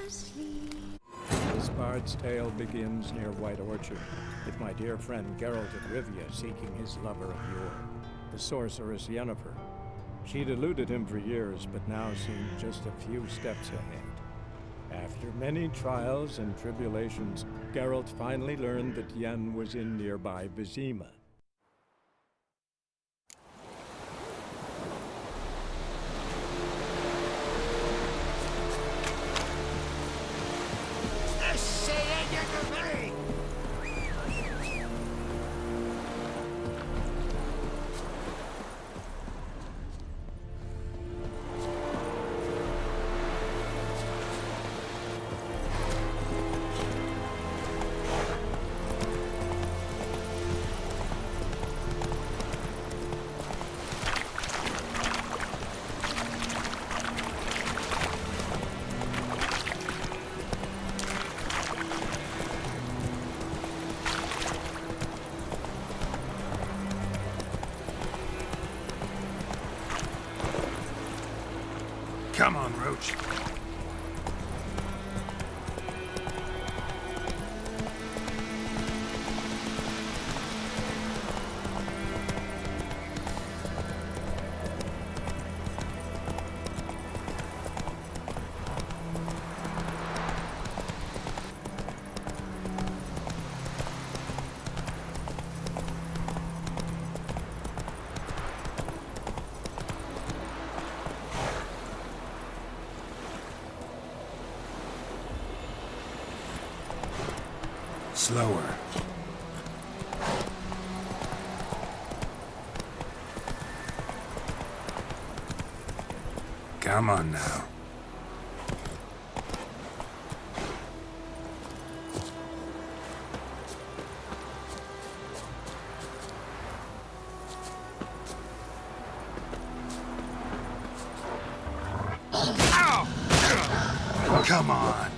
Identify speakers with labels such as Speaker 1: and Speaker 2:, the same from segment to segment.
Speaker 1: This bard's tale begins near White Orchard, with my dear friend Geralt of Rivia seeking his lover of yore, the sorceress Yennefer. She'd eluded him for years, but now seemed just a few steps ahead. After many trials and tribulations, Geralt finally learned that Yen was in nearby Vizima.
Speaker 2: Come on, Roach. Slower. Come on now. Ow! Come on.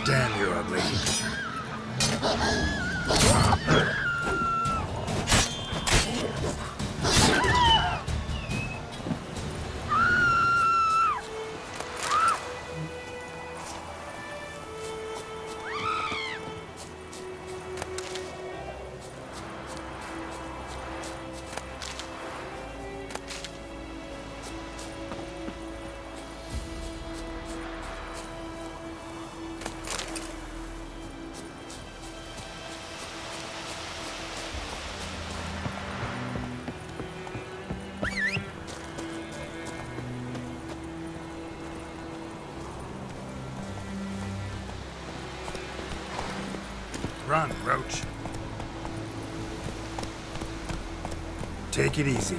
Speaker 2: Damn, you're ugly. Run, Roach. Take it easy.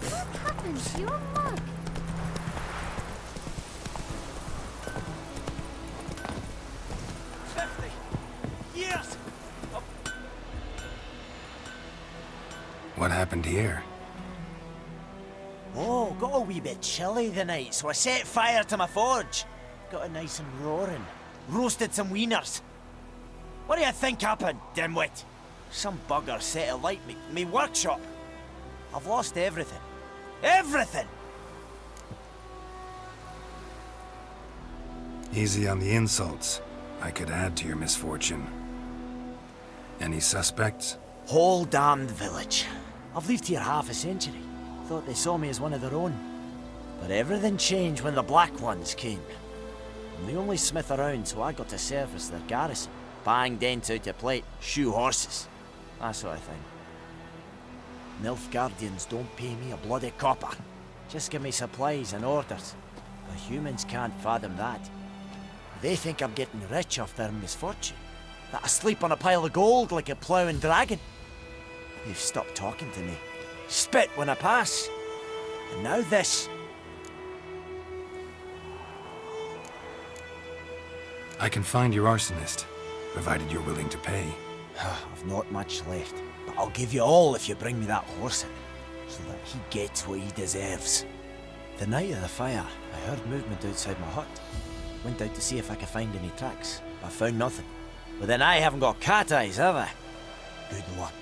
Speaker 3: What happened to your mug?
Speaker 2: What happened here?
Speaker 4: Oh, got a wee bit chilly the night, so I set fire to my forge. Got it nice and roaring. Roasted some wieners. What do you think happened, dimwit? Some bugger set alight me workshop. I've lost everything. Everything!
Speaker 2: Easy on the insults. I could add to your misfortune. Any suspects?
Speaker 4: Whole damned village. I've lived here half a century. Thought they saw me as one of their own. But everything changed when the Black Ones came. I'm the only smith around, so I got to service their garrison. Bang dents out of plate, shoe horses. That sort of thing. Nilfgaardians don't pay me a bloody copper. Just give me supplies and orders. The humans can't fathom that. They think I'm getting rich off their misfortune. That I sleep on a pile of gold like a ploughing dragon. They've stopped talking to me. Spit when I pass. And now this.
Speaker 2: I can find your arsonist, provided you're willing to pay.
Speaker 4: I've not much left, but I'll give you all if you bring me that horse in, so that he gets what he deserves. The night of the fire, I heard movement outside my hut. Went out to see if I could find any tracks, but I found nothing. But then I haven't got cat eyes, have I? Good luck.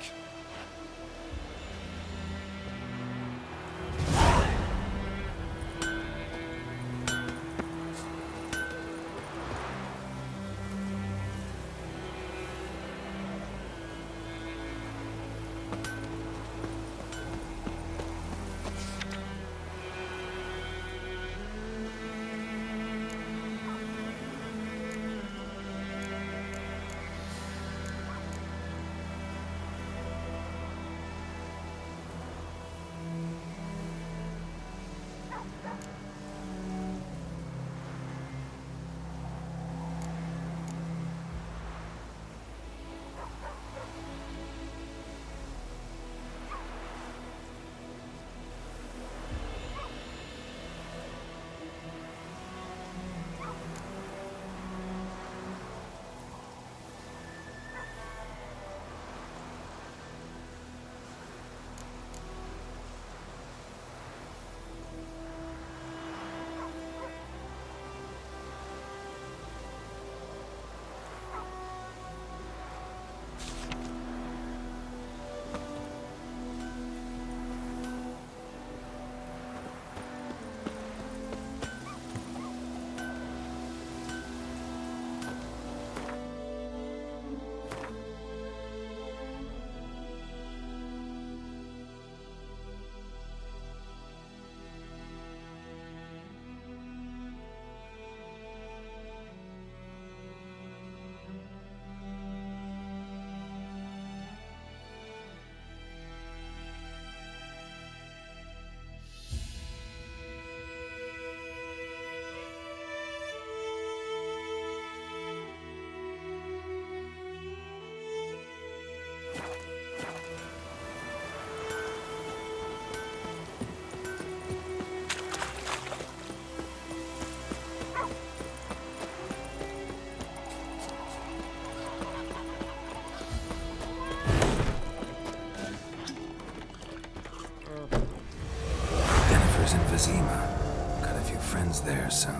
Speaker 2: In Vizima. Got a few friends there, so...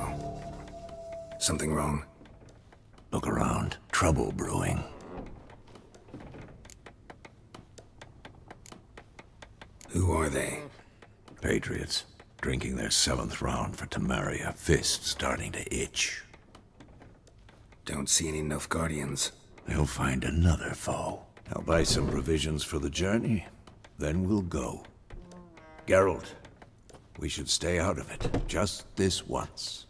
Speaker 2: Something wrong?
Speaker 5: Look around. Trouble brewing.
Speaker 2: Who are they?
Speaker 5: Patriots. Drinking their 7th round for Temeria. Fist starting to itch.
Speaker 2: Don't see any Nilfgaardians.
Speaker 5: They'll find another foe. I'll buy some provisions for the journey. Then we'll go. Geralt. We should stay out of it, just this once.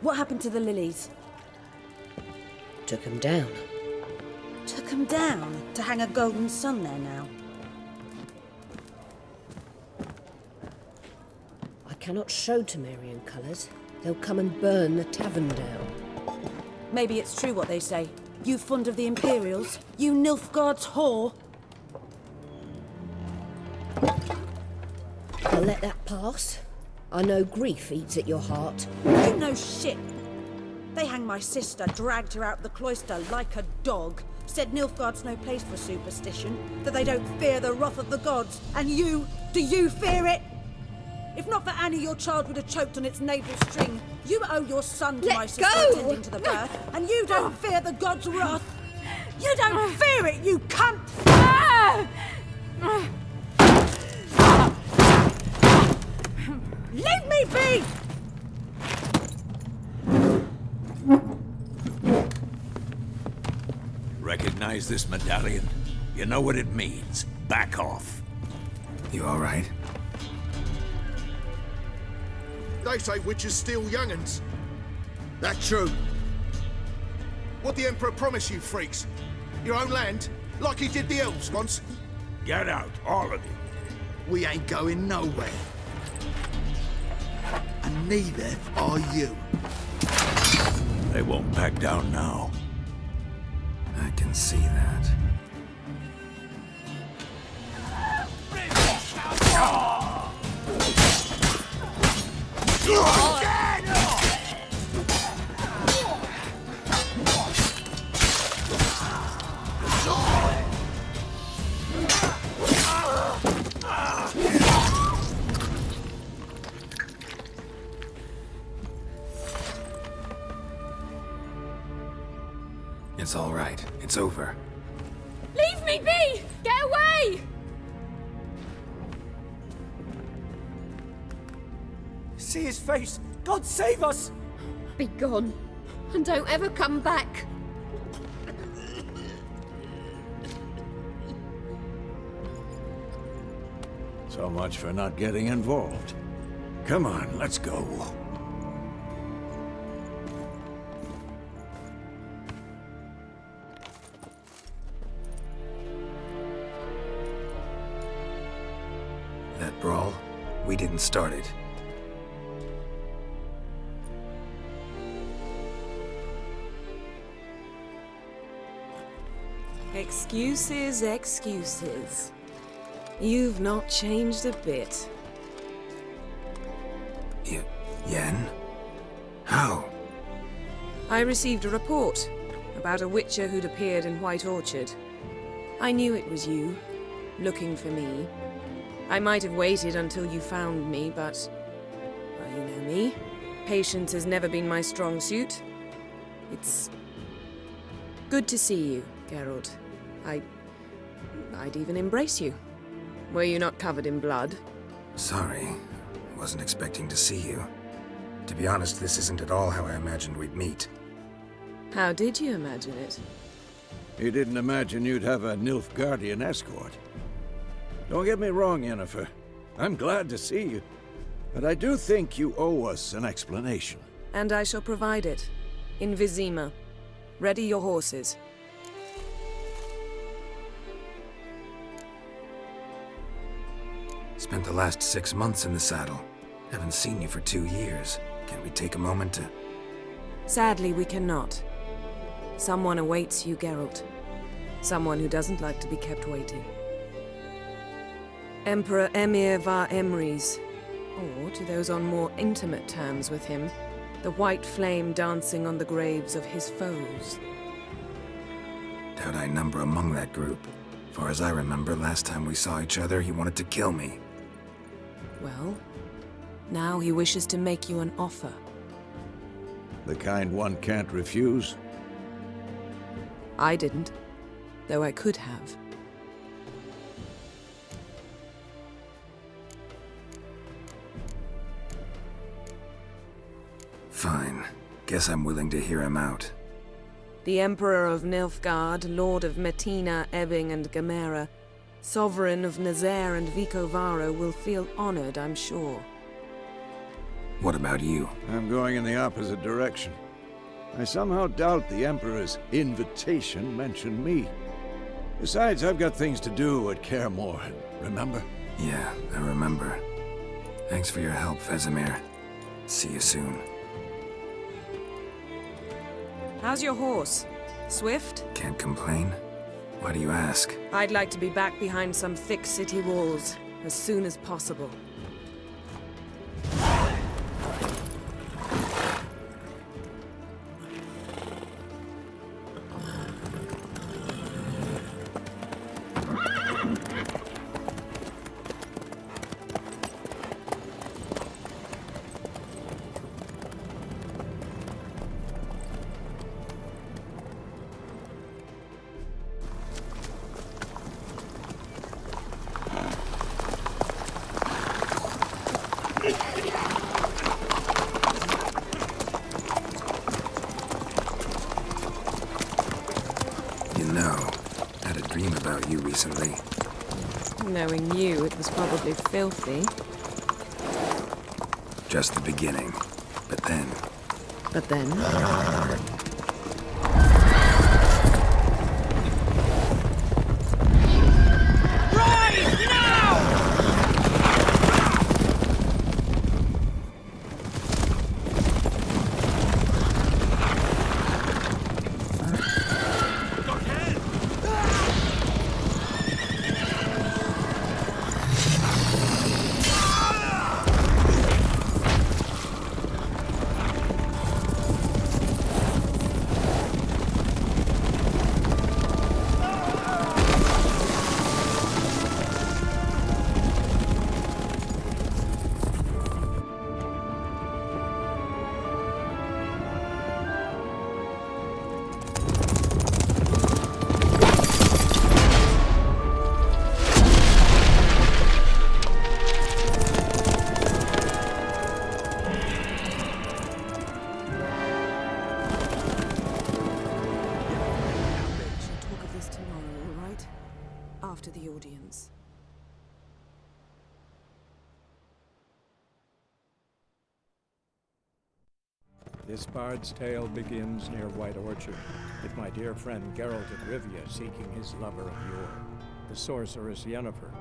Speaker 6: What happened to the lilies?
Speaker 7: Took him down.
Speaker 6: Took them down to hang a golden sun there now.
Speaker 7: I cannot show Temerian colours. They'll come and burn the tavern down.
Speaker 6: Maybe it's true what they say. You fond of the Imperials? You Nilfgaard's whore?
Speaker 7: I'll let that pass. I know grief eats at your heart.
Speaker 6: You know shit. They hanged my sister, dragged her out the cloister like a dog. Said Nilfgaard's no place for superstition, that they don't fear the wrath of the gods. And you, do you fear it? If not for Annie, your child would have choked on its navel string. You owe your son to
Speaker 3: Let
Speaker 6: my sister
Speaker 3: go!
Speaker 6: attending to the birth, and you don't fear the god's wrath. You don't fear it, you cunt! Leave me be!
Speaker 5: Recognize this medallion? You know what it means. Back off.
Speaker 2: You all right?
Speaker 8: They say witches steal young'uns. That true? What the Emperor promised you, freaks? Your own land? Like he did the elves once?
Speaker 5: Get out, all of you.
Speaker 8: We ain't going nowhere. And neither are you.
Speaker 5: They won't back down now.
Speaker 2: I can see that. It's all right. It's over.
Speaker 3: Leave me be! Get away!
Speaker 4: See his face! God save us!
Speaker 7: Be gone, and don't ever come back.
Speaker 5: So much for not getting involved. Come on, let's go.
Speaker 2: That brawl, we didn't start it.
Speaker 9: Excuses, excuses. You've not changed a bit.
Speaker 2: Yen? How?
Speaker 9: I received a report about a witcher who'd appeared in White Orchard. I knew it was you, looking for me. I might have waited until you found me, but... well, you know me. Patience has never been my strong suit. It's... good to see you, Geralt. I'd even embrace you. Were you not covered in blood?
Speaker 2: Sorry. Wasn't expecting to see you. To be honest, this isn't at all how I imagined we'd meet.
Speaker 9: How did you imagine it?
Speaker 5: You didn't imagine you'd have a Nilfgaardian escort. Don't get me wrong, Yennefer. I'm glad to see you. But I do think you owe us an explanation.
Speaker 9: And I shall provide it. In Vizima. Ready your horses.
Speaker 2: Spent the last 6 months in the saddle. Haven't seen you for 2 years. Can't we take a moment to...
Speaker 9: Sadly, we cannot. Someone awaits you, Geralt. Someone who doesn't like to be kept waiting. Emperor Emir var Emrys, or to those on more intimate terms with him, the white flame dancing on the graves of his foes.
Speaker 2: Doubt I number among that group. Far as I remember, last time we saw each other, he wanted to kill me.
Speaker 9: Well, now he wishes to make you an offer.
Speaker 5: The kind one can't refuse.
Speaker 9: I didn't, though I could have.
Speaker 2: Fine. Guess I'm willing to hear him out.
Speaker 9: The Emperor of Nilfgaard, Lord of Metina, Ebbing, and Gamera, Sovereign of Nazaire and Vicovaro will feel honored, I'm sure.
Speaker 2: What about you?
Speaker 5: I'm going in the opposite direction. I somehow doubt the Emperor's invitation mentioned me. Besides, I've got things to do at Kaer Morhen, remember?
Speaker 2: Yeah, I remember. Thanks for your help, Vesemir. See you soon.
Speaker 9: How's your horse? Swift?
Speaker 2: Can't complain. Why do you ask?
Speaker 9: I'd like to be back behind some thick city walls as soon as possible.
Speaker 2: about you recently?
Speaker 9: Knowing you, it was probably filthy.
Speaker 2: Just the beginning. But then...
Speaker 9: But then... after the audience.
Speaker 1: This bard's tale begins near White Orchard, with my dear friend Geralt of Rivia seeking his lover of yore, the sorceress Yennefer.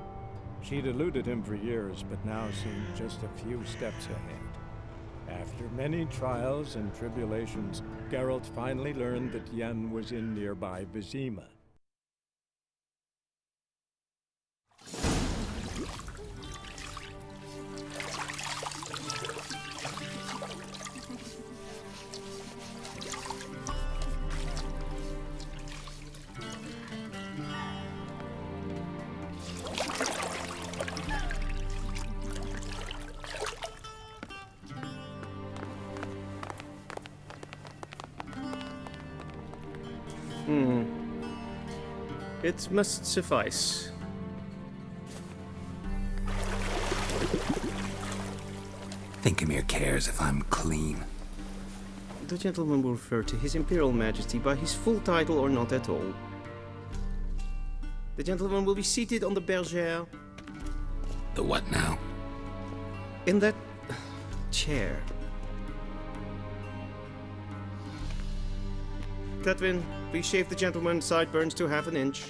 Speaker 1: She'd eluded him for years, but now seemed just a few steps ahead. After many trials and tribulations, Geralt finally learned that Yen was in nearby Vizima.
Speaker 10: It must suffice.
Speaker 2: Thinkamir cares if I'm clean.
Speaker 10: The gentleman will refer to His Imperial Majesty by his full title or not at all. The gentleman will be seated on the bergère.
Speaker 2: The what now?
Speaker 10: In that chair. Cletwin, please shave the gentleman's sideburns to half an inch.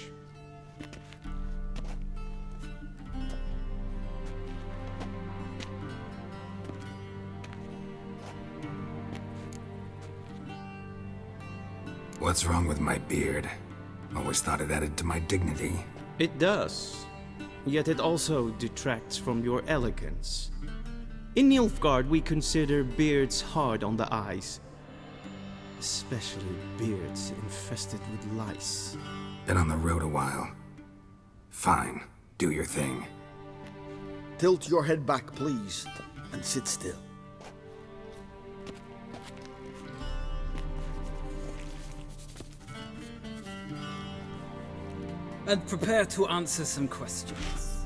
Speaker 2: What's wrong with my beard? Always thought it added to my dignity.
Speaker 10: It does. Yet it also detracts from your elegance. In Nilfgaard, we consider beards hard on the eyes. Especially beards infested with lice.
Speaker 2: Been on the road a while. Fine, do your thing.
Speaker 8: Tilt your head back, please, and sit still.
Speaker 11: And prepare to answer some questions.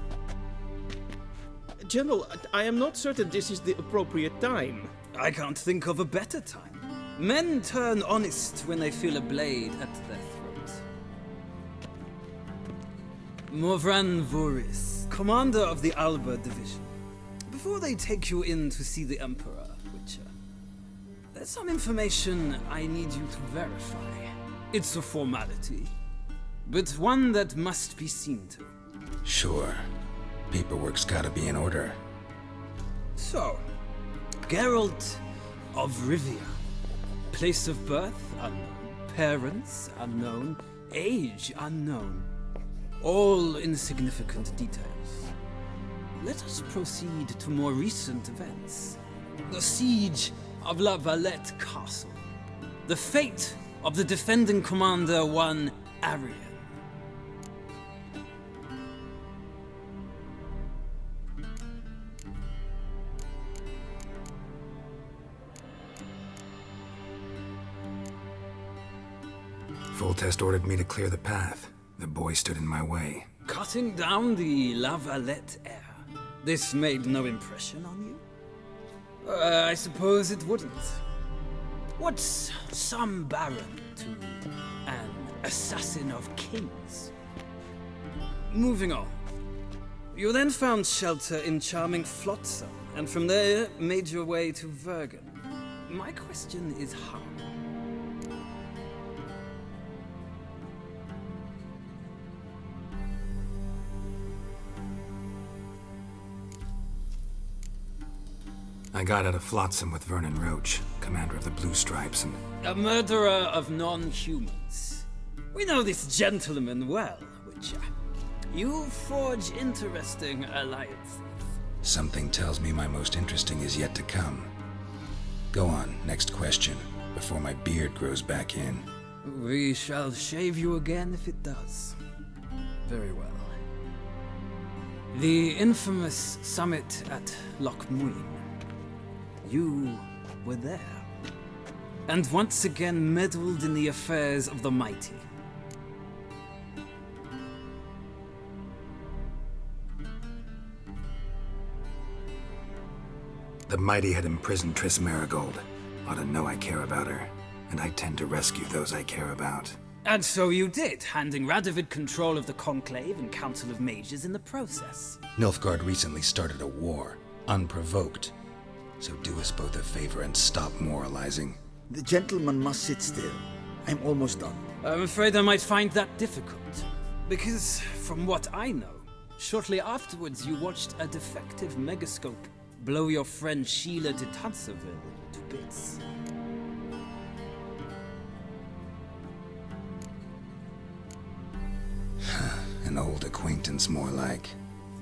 Speaker 10: General, I am not certain this is the appropriate time.
Speaker 11: I can't think of a better time. Men turn honest when they feel a blade at their throat. Morvran Voorhis, commander of the Alba Division. Before they take you in to see the Emperor, Witcher, there's some information I need you to verify. It's a formality, but one that must be seen to.
Speaker 2: Sure. Paperwork's gotta be in order.
Speaker 11: So, Geralt of Rivia. Place of birth unknown, parents unknown, age unknown. All insignificant details. Let us proceed to more recent events. The siege of La Valette Castle. The fate of the defending commander, one Arian.
Speaker 2: Foltest ordered me to clear the path. The boy stood in my way.
Speaker 11: Cutting down the La Valette heir. This made no impression on you? I suppose it wouldn't. What's some baron to an assassin of kings? moving on. You then found shelter in charming Flotsam, and from there made your way to Vergen. My question is how?
Speaker 2: I got out of Flotsam with Vernon Roach, commander of the Blue Stripes, and...
Speaker 11: A murderer of non-humans. We know this gentleman well, Witcher. You forge interesting alliances.
Speaker 2: Something tells me my most interesting is yet to come. Go on, next question, before my beard grows back in.
Speaker 11: We shall shave you again if it does. Very well. The infamous summit at Loch Muin. You were there. And once again meddled in the affairs of the mighty.
Speaker 2: The mighty had imprisoned Triss Merigold. Ought to know I care about her, and I tend to rescue those I care about.
Speaker 11: And so you did, handing Radovid control of the Conclave and Council of Mages in the process.
Speaker 2: Nilfgaard recently started a war, unprovoked. So do us both a favor and stop moralizing.
Speaker 12: The gentleman must sit still. I'm almost done.
Speaker 11: I'm afraid I might find that difficult. Because, from what I know, shortly afterwards you watched a defective megascope blow your friend Sheila de Tanserville to bits.
Speaker 2: An old acquaintance, more like.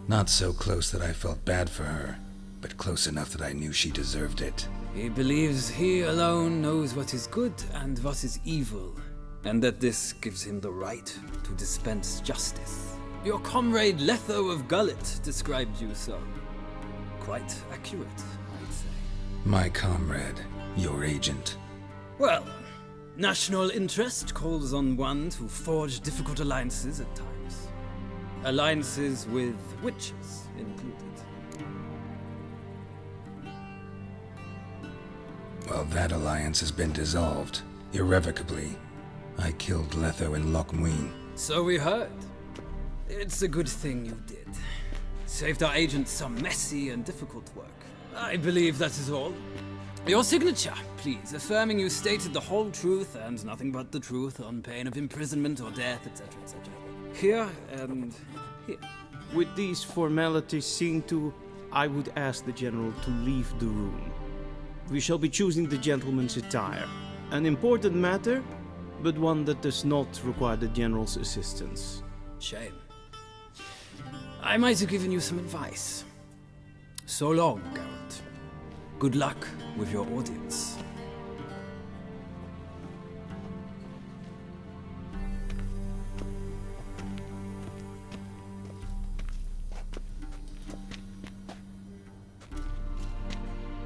Speaker 2: Not so close that I felt bad for her, but close enough that I knew she deserved it.
Speaker 11: He believes he alone knows what is good and what is evil, and that this gives him the right to dispense justice. Your comrade Letho of Gullet described you so. Quite accurate, I'd say.
Speaker 2: My comrade, your agent.
Speaker 11: Well, national interest calls on one to forge difficult alliances at times. Alliances with witches included.
Speaker 2: Well, that alliance has been dissolved, irrevocably. I killed Letho in Loch Muin.
Speaker 11: So we heard. It's a good thing you did. Saved our agent some messy and difficult work. I believe that is all. Your signature, please, affirming you stated the whole truth and nothing but the truth on pain of imprisonment or death, etc., etc. Here and here.
Speaker 10: With these formalities seen to, I would ask the General to leave the room. We shall be choosing the gentleman's attire. An important matter, but one that does not require the General's assistance.
Speaker 11: Shame. I might have given you some advice. So long, Geralt. Good luck with your audience.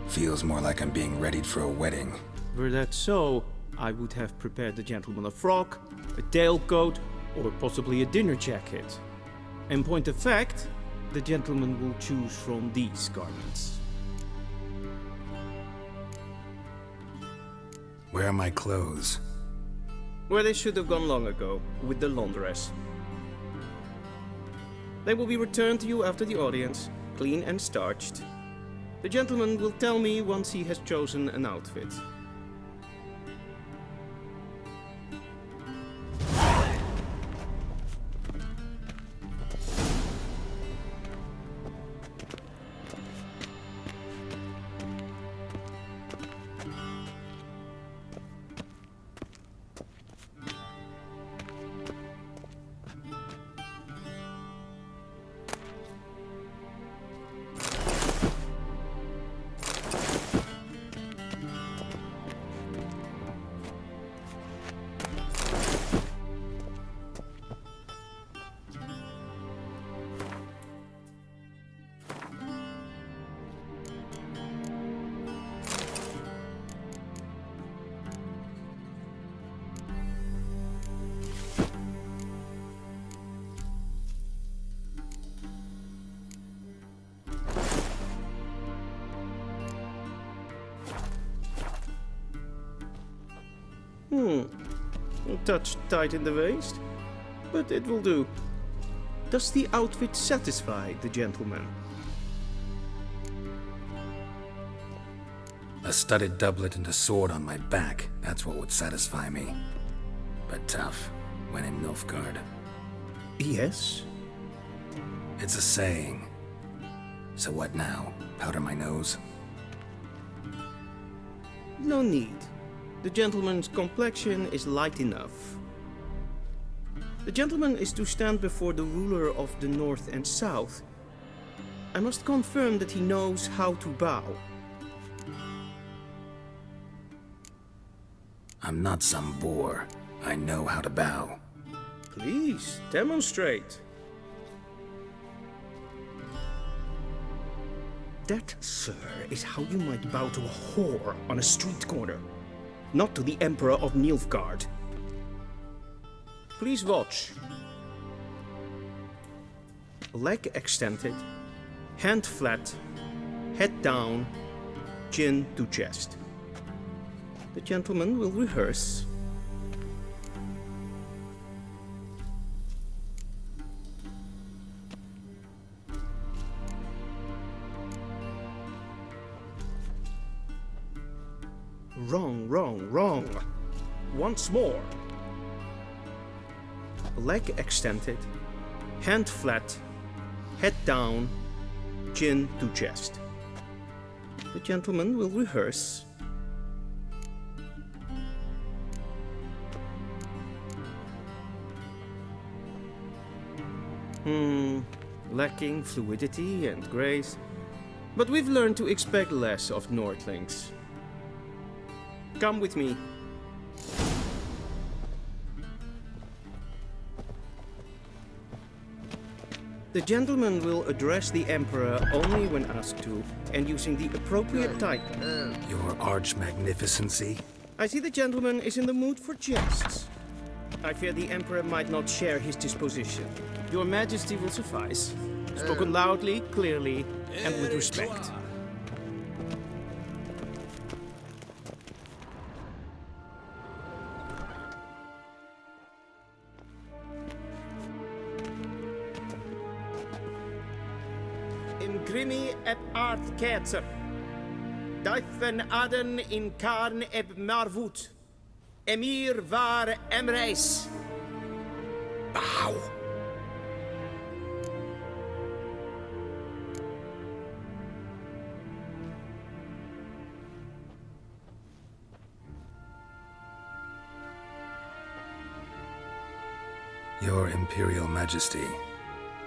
Speaker 2: Feels more like I'm being readied for a wedding.
Speaker 10: Were that so, I would have prepared the gentleman a frock, a tailcoat, or possibly a dinner jacket. In point of fact, the gentleman will choose from these garments.
Speaker 2: Where are my clothes?
Speaker 10: Where they should have gone long ago, with the laundress. They will be returned to you after the audience, clean and starched. The gentleman will tell me once he has chosen an outfit. A touch tight in the waist, but it will do. Does the outfit satisfy the gentleman?
Speaker 2: A studded doublet and a sword on my back, that's what would satisfy me. But tough, when in Nilfgaard.
Speaker 10: Yes?
Speaker 2: It's a saying. So what now? Powder my nose?
Speaker 10: No need. The gentleman's complexion is light enough. The gentleman is to stand before the ruler of the North and South. I must confirm that he knows how to bow.
Speaker 2: I'm not some boor. I know how to bow.
Speaker 10: Please, demonstrate. That, sir, is how you might bow to a whore on a street corner, not to the Emperor of Nilfgaard. Please watch. Leg extended, hand flat, head down, chin to chest. The gentleman will rehearse. Wrong, wrong, wrong. Once more. Leg extended, hand flat, head down, chin to chest. The gentleman will rehearse. Lacking fluidity and grace. But we've learned to expect less of Nordlings. Come with me. The gentleman will address the Emperor only when asked to, and using the appropriate title.
Speaker 2: Your Arch-Magnificency?
Speaker 10: I see the gentleman is in the mood for jests. I fear the Emperor might not share his disposition. Your Majesty will suffice. Spoken loudly, clearly, and with respect. In grimi eb art ketzer. Duifen aden in karn eb marvoet. Emir var emreis.
Speaker 2: Bow. Your Imperial Majesty.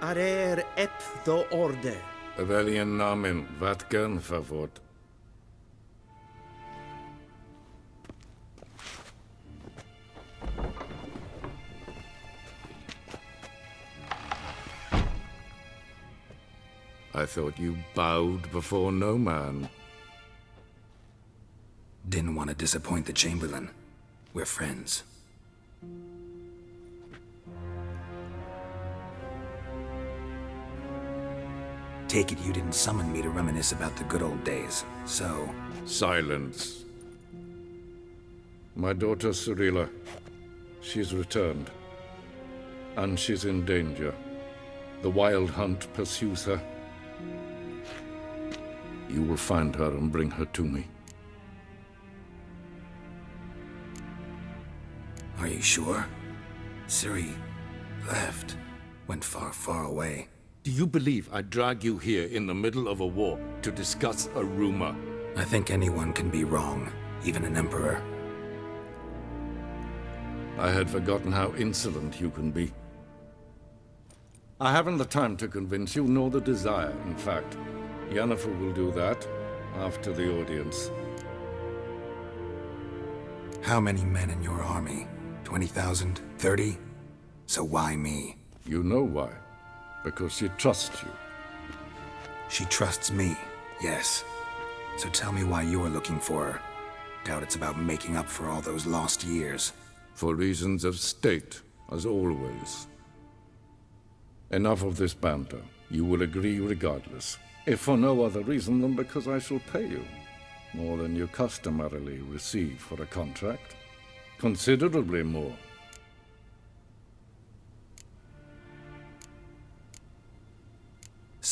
Speaker 10: Arer ep the orde.
Speaker 13: Weljen namen, wat kan favort? I thought you bowed before no man.
Speaker 2: Didn't want to disappoint the Chamberlain. We're friends. Take it you didn't summon me to reminisce about the good old days, so...
Speaker 13: Silence. My daughter Cirilla, she's returned. And she's in danger. The Wild Hunt pursues her. You will find her and bring her to me.
Speaker 2: Are you sure? Ciri left. Went far, far away.
Speaker 13: Do you believe I'd drag you here in the middle of a war to discuss a rumor?
Speaker 2: I think anyone can be wrong, even an emperor.
Speaker 13: I had forgotten how insolent you can be. I haven't the time to convince you, nor the desire, in fact. Yennefer will do that after the audience.
Speaker 2: How many men in your army? 20,000? 30? So why me?
Speaker 13: You know why. Because she trusts you.
Speaker 2: She trusts me, yes. So tell me why you're looking for her. Doubt it's about making up for all those lost years.
Speaker 13: For reasons of state, as always. Enough of this banter. You will agree regardless. If for no other reason than because I shall pay you. More than you customarily receive for a contract. Considerably more.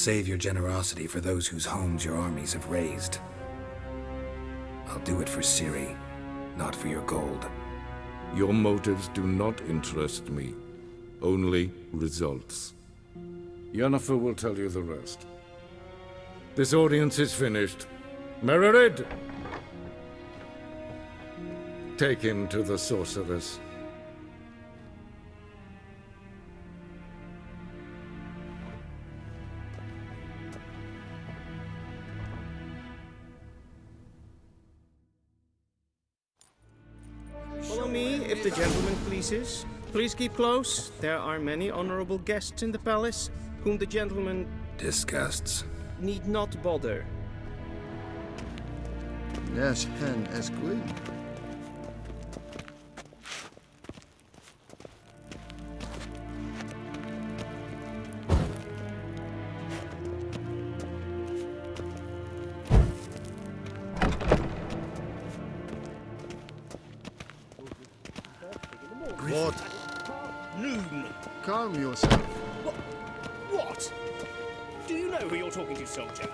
Speaker 2: Save your generosity for those whose homes your armies have razed. I'll do it for Ciri, not for your gold.
Speaker 13: Your motives do not interest me. Only results. Yennefer will tell you the rest. This audience is finished. Mererid! Take him to the sorceress.
Speaker 10: Follow me, if the gentleman pleases. Please keep close. There are many honorable guests in the palace, whom the gentleman
Speaker 2: Disgusts.
Speaker 10: need not bother.
Speaker 8: Yes, hen as queen. What?
Speaker 14: Noon!
Speaker 8: Calm yourself.
Speaker 14: What? Do you know who you're talking to, soldier?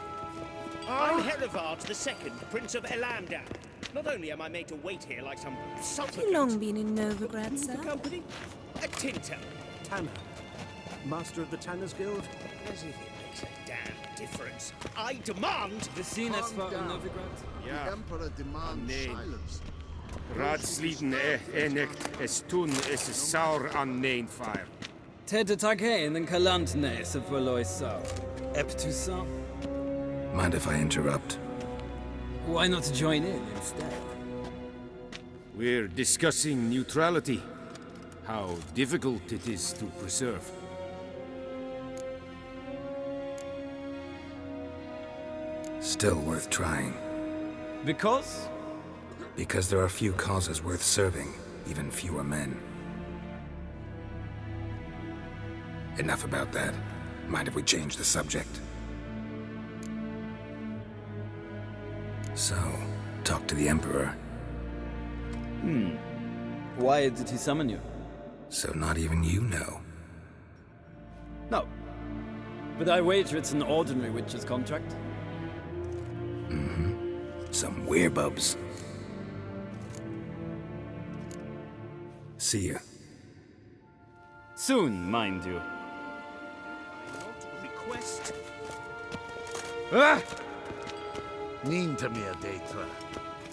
Speaker 14: I'm Herivard II, Prince of Elamdan. Not only am I made to wait here like some supplicant...
Speaker 6: Have you long been in Novigrad, sir?
Speaker 14: Company? A Tinter.
Speaker 15: Tanner. Master of the Tanners Guild?
Speaker 14: As if it makes a damn difference. I demand...
Speaker 11: The scene as far in Novigrad?
Speaker 8: The Emperor demands silence.
Speaker 16: Raadsliden enicht es tun is saur an nein fire.
Speaker 11: Ted Taghain and Kalantne se verloisau. Eptusan?
Speaker 2: Mind if I interrupt?
Speaker 11: Why not join in instead?
Speaker 16: We're discussing neutrality. How difficult it is to preserve.
Speaker 2: Still worth trying.
Speaker 11: Because?
Speaker 2: Because there are few causes worth serving, even fewer men. Enough about that. Mind if we change the subject? So, talk to the Emperor.
Speaker 11: Why did he summon you?
Speaker 2: So not even you know.
Speaker 11: No. But I wager it's an ordinary witch's contract.
Speaker 2: Some werebubs. See ya.
Speaker 11: Soon, mind you.
Speaker 14: Request...
Speaker 8: Ah! Ninta mia deitra.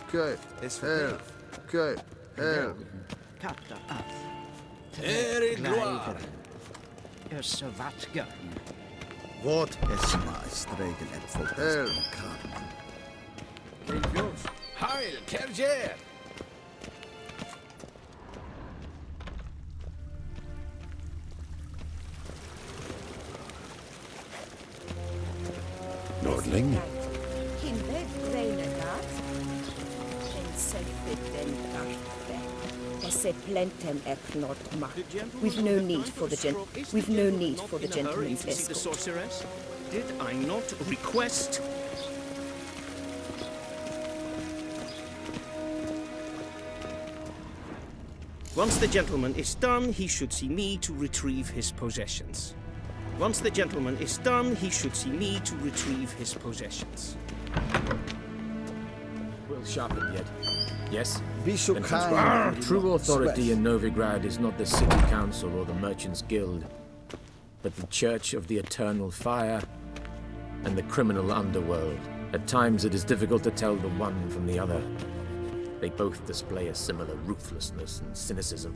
Speaker 8: Okay, her. Okay, her.
Speaker 4: Kapta af.
Speaker 8: Erik Gloire.
Speaker 4: Ursa Vatga.
Speaker 8: What?
Speaker 12: Es maar streken et focus.
Speaker 8: Her.
Speaker 12: Heil, Kerjer!
Speaker 5: Nordling?
Speaker 6: We've no need for the gentleman's
Speaker 10: The
Speaker 6: escort.
Speaker 10: sorceress? Did I not request? Once the gentleman is done, he should see me to retrieve his possessions. Once the gentleman is done, he should see me to retrieve his possessions.
Speaker 15: Well sharpened yet. Yes?
Speaker 12: Be so
Speaker 15: Then
Speaker 12: kind.
Speaker 15: True authority in Novigrad is not the City Council or the Merchants Guild, but the Church of the Eternal Fire and the criminal underworld. At times it is difficult to tell the one from the other. They both display a similar ruthlessness and cynicism.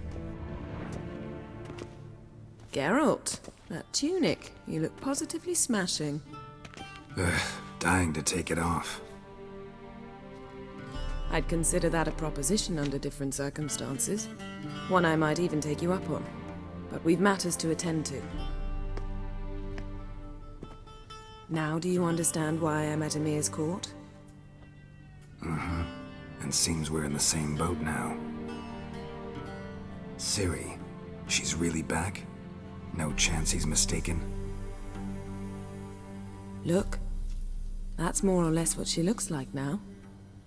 Speaker 9: Geralt, that tunic. You look positively smashing.
Speaker 2: Dying to take it off.
Speaker 9: I'd consider that a proposition under different circumstances. One I might even take you up on. But we've matters to attend to. Now do you understand why I'm at Emir's court?
Speaker 2: And seems we're in the same boat now. Ciri, she's really back? No chance he's mistaken?
Speaker 9: Look, that's more or less what she looks like now.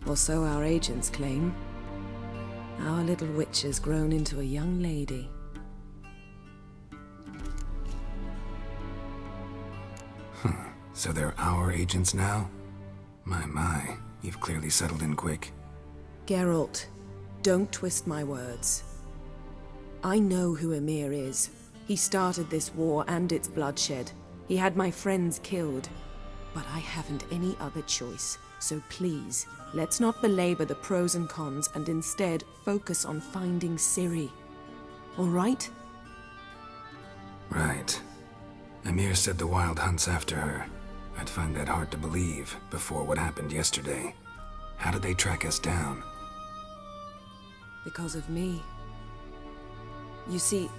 Speaker 9: Or so our agents claim. Our little witch has grown into a young lady.
Speaker 2: So they're our agents now? My, you've clearly settled in quick.
Speaker 9: Geralt, don't twist my words. I know who Emir is. He started this war and its bloodshed. He had my friends killed. But I haven't any other choice. So please, let's not belabor the pros and cons and instead focus on finding Ciri. All right?
Speaker 2: Right. Emir said the Wild Hunt's after her. I'd find that hard to believe before what happened yesterday. How did they track us down?
Speaker 9: Because of me. You see,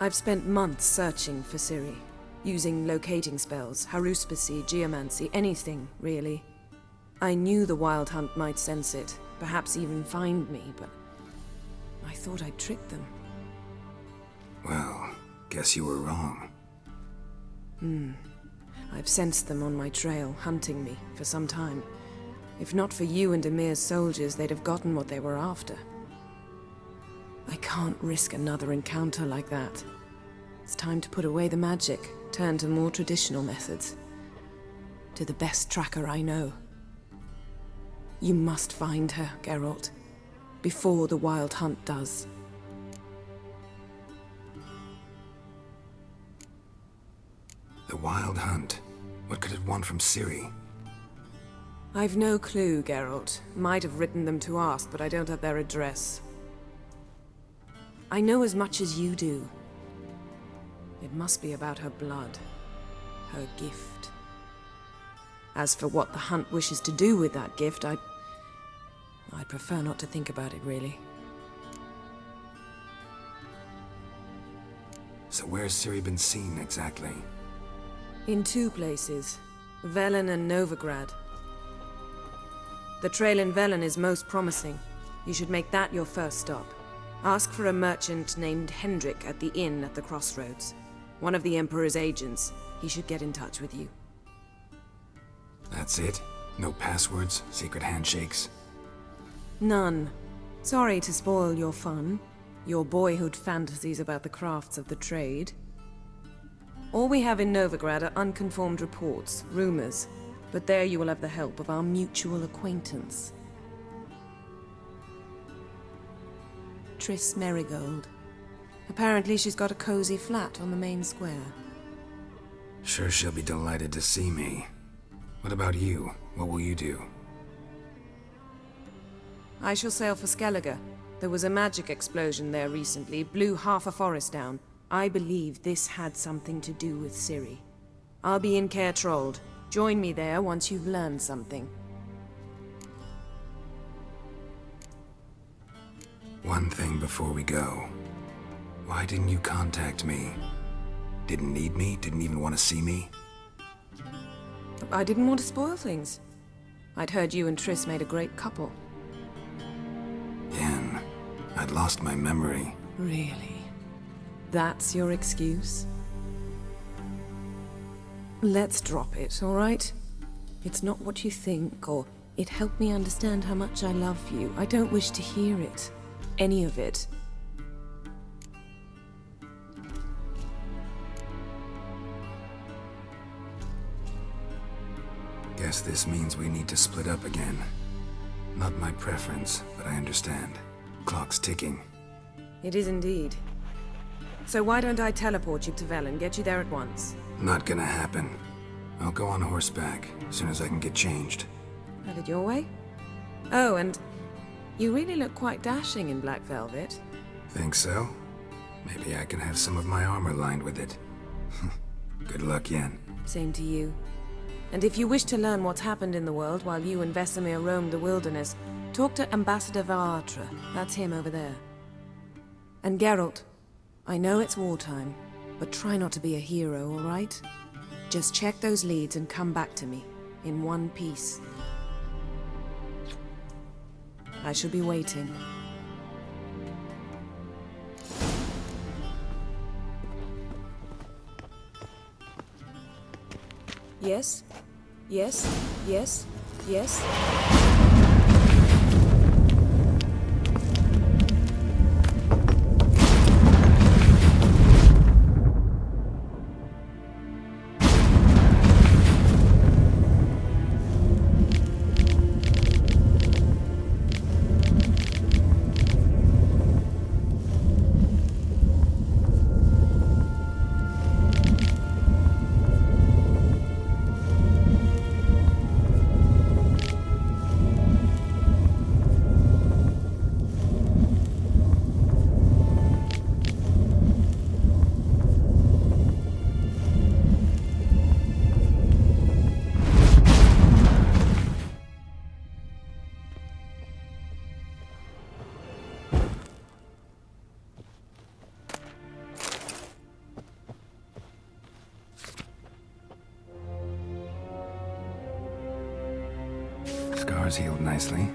Speaker 9: I've spent months searching for Ciri, using locating spells, haruspicy, geomancy, anything, really. I knew the Wild Hunt might sense it, perhaps even find me, but I thought I'd tricked them.
Speaker 2: Well, guess you were wrong.
Speaker 9: I've sensed them on my trail, hunting me, for some time. If not for you and Emir's soldiers, they'd have gotten what they were after. I can't risk another encounter like that. It's time to put away the magic, turn to more traditional methods. To the best tracker I know. You must find her, Geralt, before the Wild Hunt does.
Speaker 2: The Wild Hunt? What could it want from Ciri?
Speaker 9: I've no clue, Geralt. Might have written them to ask, but I don't have their address. I know as much as you do. It must be about her blood. Her gift. As for what the Hunt wishes to do with that gift, I'd prefer not to think about it, really.
Speaker 2: So where's Ciri been seen, exactly?
Speaker 9: In 2 places. Velen and Novigrad. The trail in Velen is most promising. You should make that your first stop. Ask for a merchant named Hendrik at the inn at the crossroads. One of the Emperor's agents. He should get in touch with you.
Speaker 2: That's it? No passwords? Secret handshakes?
Speaker 9: None. Sorry to spoil your fun. Your boyhood fantasies about the crafts of the trade. All we have in Novigrad are unconfirmed reports, rumors. But there you will have the help of our mutual acquaintance. Triss Merigold. Apparently she's got a cozy flat on the main square.
Speaker 2: Sure she'll be delighted to see me. What about you? What will you do?
Speaker 9: I shall sail for Skellige. There was a magic explosion there recently, blew half a forest down. I believe this had something to do with Ciri. I'll be in Caer Trolde. Join me there once you've learned something.
Speaker 2: One thing before we go. Why didn't you contact me? Didn't need me? Didn't even want to see me?
Speaker 9: I didn't want to spoil things. I'd heard you and Triss made a great couple.
Speaker 2: Yen, I'd lost my memory.
Speaker 9: Really? That's your excuse? Let's drop it, all right? It's not what you think, or it helped me understand how much I love you. I don't wish to hear it. Any of it.
Speaker 2: Guess this means we need to split up again. Not my preference, but I understand. Clock's ticking.
Speaker 9: It is indeed. So why don't I teleport you to Velen, get you there at once?
Speaker 2: Not gonna happen. I'll go on horseback, as soon as I can get changed.
Speaker 9: Have it your way? Oh, and you really look quite dashing in black velvet.
Speaker 2: Think so? Maybe I can have some of my armor lined with it. Good luck, Yen.
Speaker 9: Same to you. And if you wish to learn what's happened in the world while you and Vesemir roamed the wilderness, talk to Ambassador Varatra. That's him over there. And Geralt, I know it's wartime, but try not to be a hero, all right? Just check those leads and come back to me, in one piece. I shall be waiting. Yes? Yes? Yes? Yes?
Speaker 2: scars healed nicely.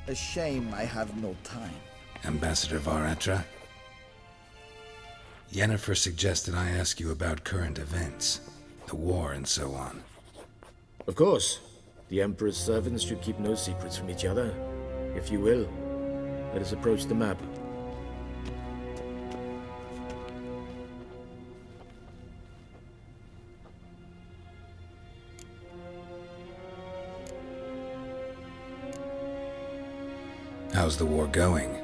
Speaker 12: A shame I have no time.
Speaker 2: Ambassador Varatra? Yennefer suggested I ask you about current events, the war and so on.
Speaker 15: Of course. The Emperor's servants should keep no secrets from each other. If you will, let us approach the map.
Speaker 2: How's the war going?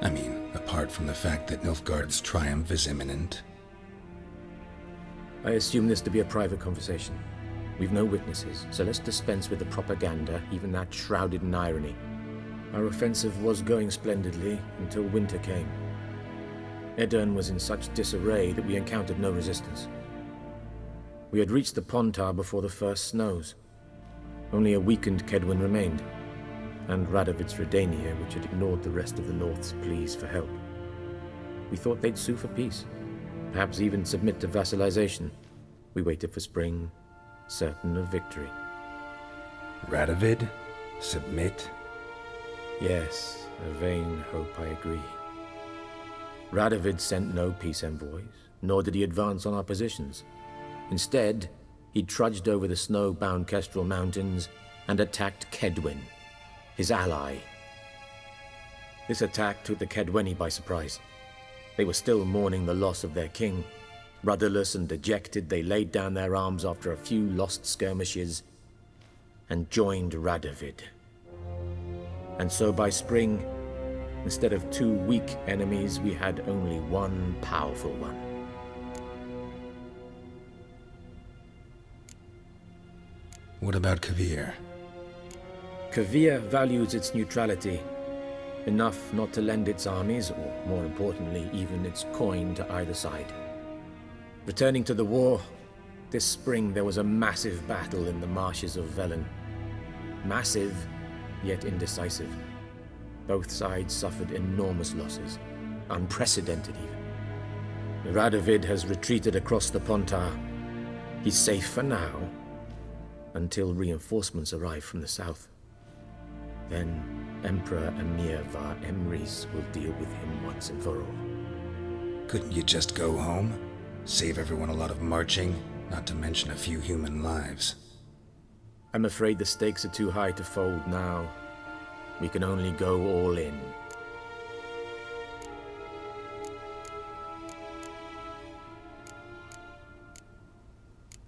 Speaker 2: I mean, apart from the fact that Nilfgaard's triumph is imminent.
Speaker 15: I assume this to be a private conversation. We've no witnesses, so let's dispense with the propaganda, even that shrouded in irony. Our offensive was going splendidly until winter came. Aedirn was in such disarray that we encountered no resistance. We had reached the Pontar before the first snows. Only a weakened Kaedwen remained, and Radovid's Redania, which had ignored the rest of the North's pleas for help. We thought they'd sue for peace, perhaps even submit to vassalization. We waited for spring, certain of victory.
Speaker 2: Radovid? Submit?
Speaker 15: Yes, a vain hope, I agree. Radovid sent no peace envoys, nor did he advance on our positions. Instead, he trudged over the snow-bound Kestrel Mountains and attacked Kaedwen, his ally. This attack took the Kaedweni by surprise. They were still mourning the loss of their king. Rudderless and dejected, they laid down their arms after a few lost skirmishes and joined Radovid. And so by spring, instead of 2 weak enemies, we had only one powerful one.
Speaker 2: What about Kovir?
Speaker 15: Kovir values its neutrality, enough not to lend its armies, or more importantly, even its coin to either side. Returning to the war, this spring there was a massive battle in the marshes of Velen. Massive, yet indecisive. Both sides suffered enormous losses, unprecedented even. Radovid has retreated across the Pontar. He's safe for now, until reinforcements arrive from the south. Then Emperor Emhyr var Emreis will deal with him once and for all.
Speaker 2: Couldn't you just go home? Save everyone a lot of marching, not to mention a few human lives.
Speaker 15: I'm afraid the stakes are too high to fold now. We can only go all in.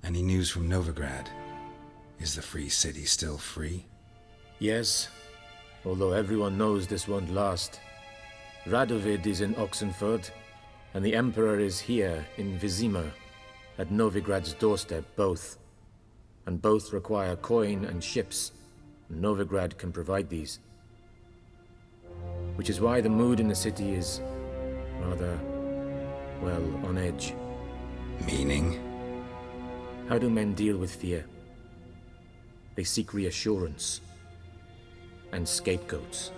Speaker 2: Any news from Novigrad? Is the Free City still free?
Speaker 15: Yes, although everyone knows this won't last. Radovid is in Oxenford, and the Emperor is here in Vizima, at Novigrad's doorstep, both. And both require coin and ships. Novigrad can provide these. Which is why the mood in the city is rather, well, on edge.
Speaker 2: Meaning?
Speaker 15: How do men deal with fear? They seek reassurance and scapegoats.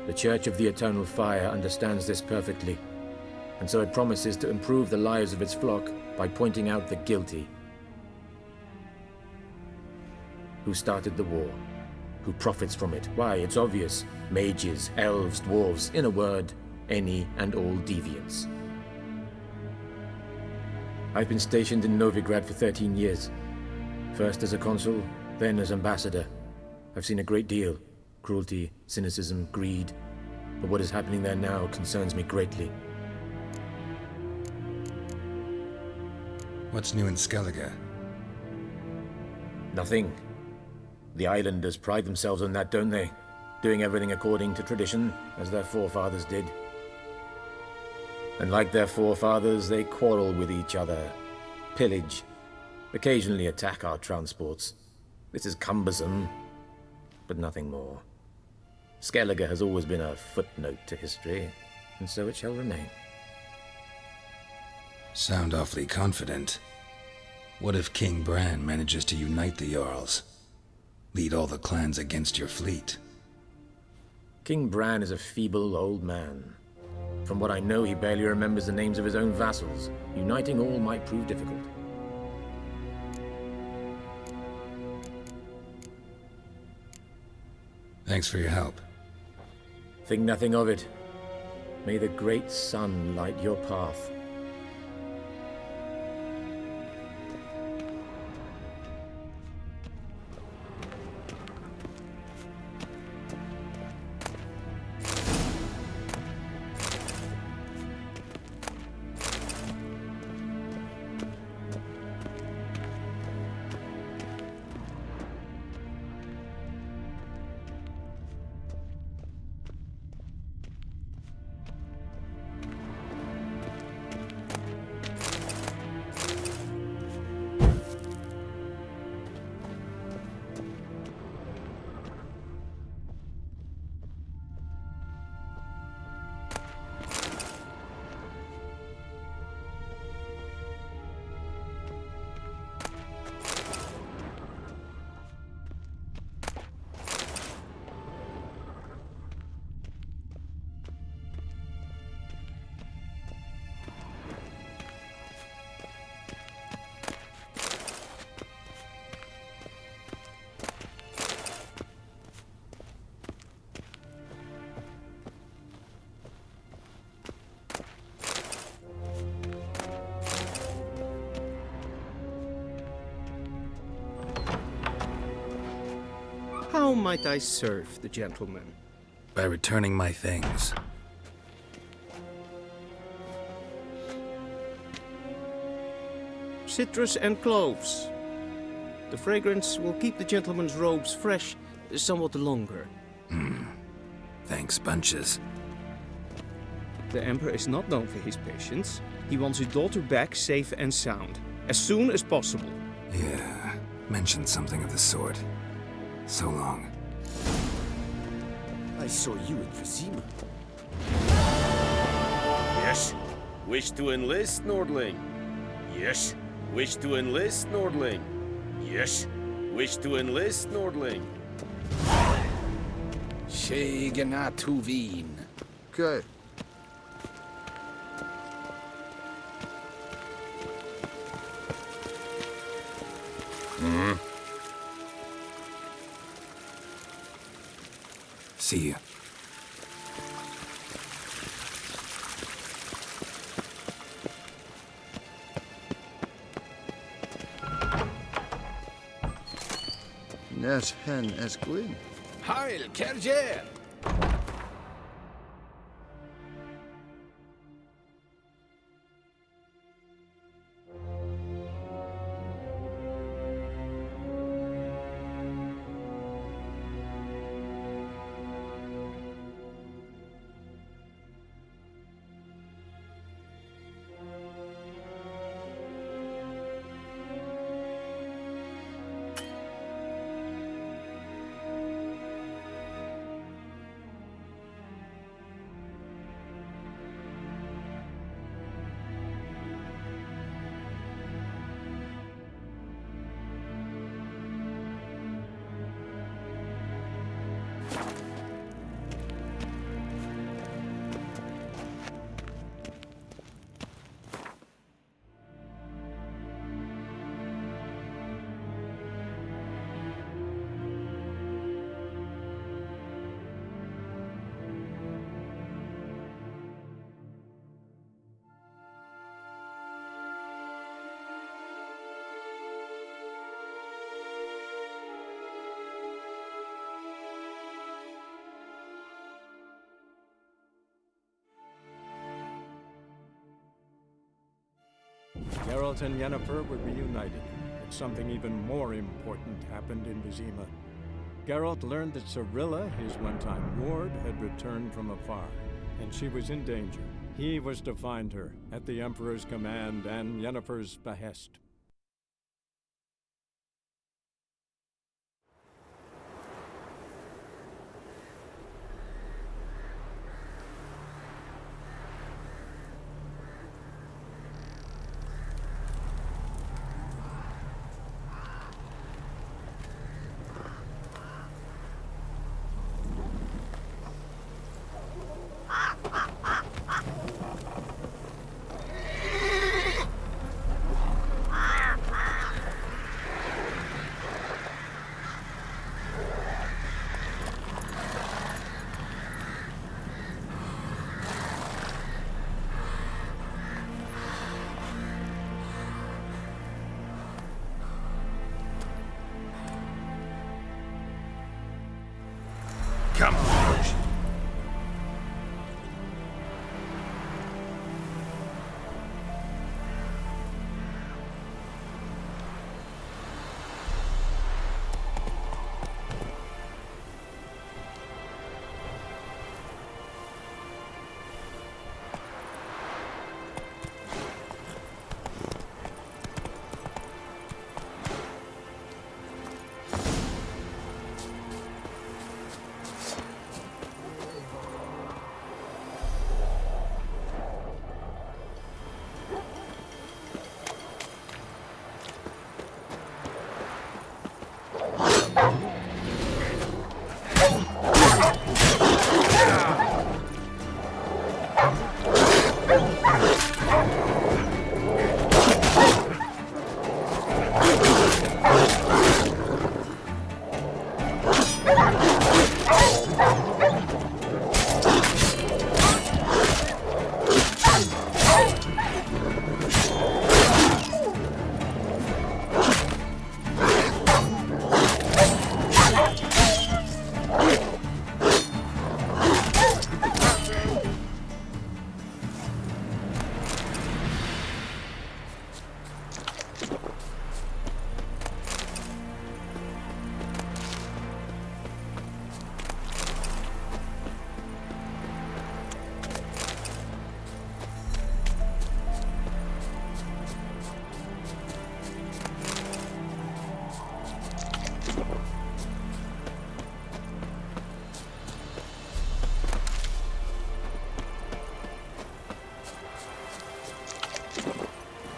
Speaker 15: The Church of the Eternal Fire understands this perfectly, and so it promises to improve the lives of its flock by pointing out the guilty. Who started the war? who profits from it. Why, it's obvious. Mages, elves, dwarves, in a word, any and all deviants. I've been stationed in Novigrad for 13 years. First as a consul, then as ambassador. I've seen a great deal. Cruelty, cynicism, greed. But what is happening there now concerns me greatly.
Speaker 2: What's new in Skellige?
Speaker 15: Nothing. The islanders pride themselves on that, don't they? Doing everything according to tradition, as their forefathers did. And like their forefathers, they quarrel with each other, pillage, occasionally attack our transports. This is cumbersome, but nothing more. Skellige has always been a footnote to history, and so it shall remain.
Speaker 2: Sound awfully confident. What if King Bran manages to unite the Jarls? Lead all the clans against your fleet?
Speaker 15: King Bran is a feeble old man. From what I know, he barely remembers the names of his own vassals. Uniting all might prove difficult.
Speaker 2: Thanks for your help.
Speaker 15: Think nothing of it. May the great sun light your path.
Speaker 10: How might I serve the gentleman?
Speaker 2: By returning my things.
Speaker 10: Citrus and cloves. The fragrance will keep the gentleman's robes fresh somewhat longer.
Speaker 2: Thanks, bunches.
Speaker 10: The Emperor is not known for his patience. He wants his daughter back safe and sound, as soon as possible.
Speaker 2: Yeah, mentioned something of the sort. So long.
Speaker 12: I saw you in Vizima.
Speaker 17: Yes. Wish to enlist, Nordling? Yes. Wish to enlist, Nordling? Yes. Wish to enlist, Nordling?
Speaker 12: Tuvin.
Speaker 8: Okay.
Speaker 2: See you.
Speaker 8: Nes hen es glyn.
Speaker 12: Heil, Kerjer!
Speaker 1: Geralt and Yennefer were reunited, but something even more important happened in Vizima. Geralt learned that Cirilla, his one-time ward, had returned from afar, and she was in danger. He was to find her, at the Emperor's command and Yennefer's behest.
Speaker 2: Come on, Roche.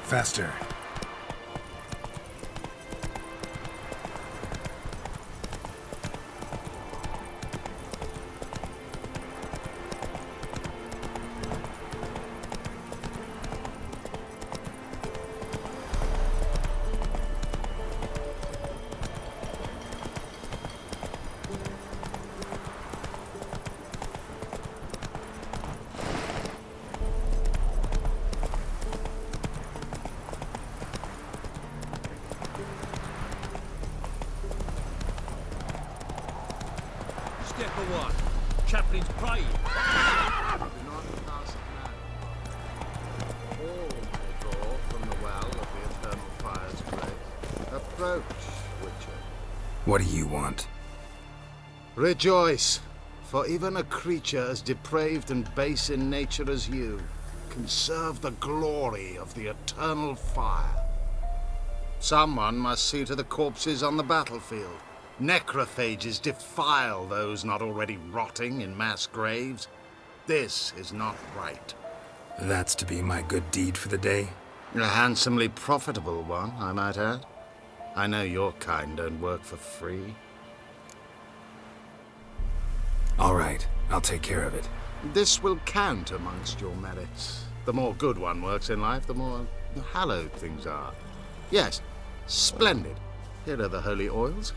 Speaker 2: Faster.
Speaker 18: Step away. Chaplain's praying.
Speaker 8: Do not cast now. All may draw from the well of the Eternal Fire's grace. Approach, Witcher.
Speaker 2: What do you want?
Speaker 8: Rejoice, for even a creature as depraved and base in nature as you can serve the glory of the Eternal Fire. Someone must see to the corpses on the battlefield. Necrophages defile those not already rotting in mass graves. This is not right.
Speaker 2: That's to be my good deed for the day?
Speaker 8: A handsomely profitable one, I might add. I know your kind don't work for free.
Speaker 2: All right, I'll take care of it.
Speaker 8: This will count amongst your merits. The more good one works in life, the more hallowed things are. Yes, splendid. Here are the holy oils.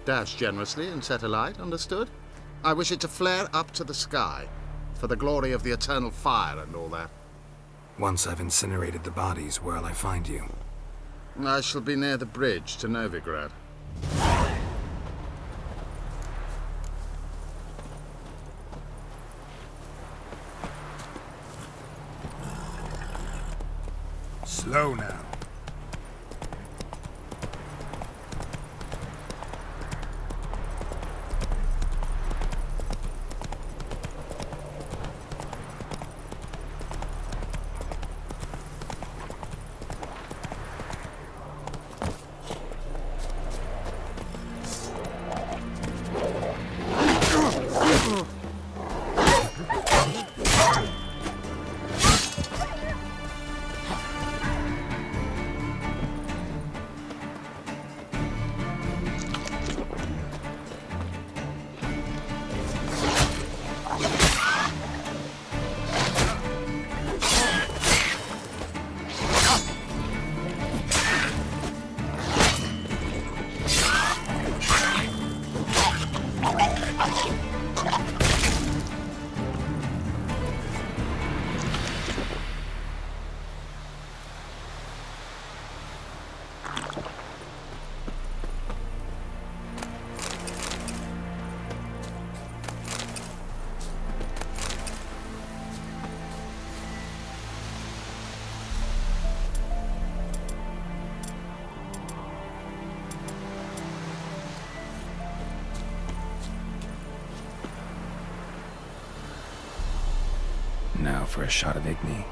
Speaker 8: Dash generously and set alight, understood? I wish it to flare up to the sky, for the glory of the Eternal Fire and all that.
Speaker 2: Once I've incinerated the bodies, where'll I find you?
Speaker 8: I shall be near the bridge to Novigrad.
Speaker 2: Slow now. Now for a shot of Igni.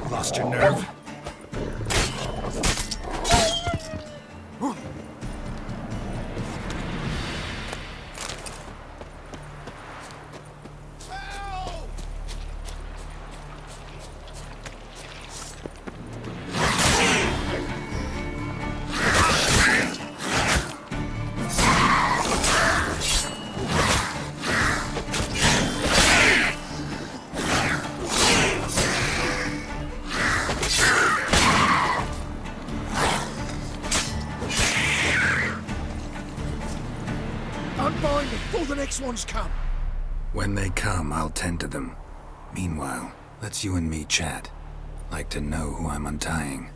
Speaker 2: Lost your nerve?
Speaker 19: Unbind before the next ones come.
Speaker 2: When they come, I'll tend to them. Meanwhile, let's you and me chat. Like to know who I'm untying.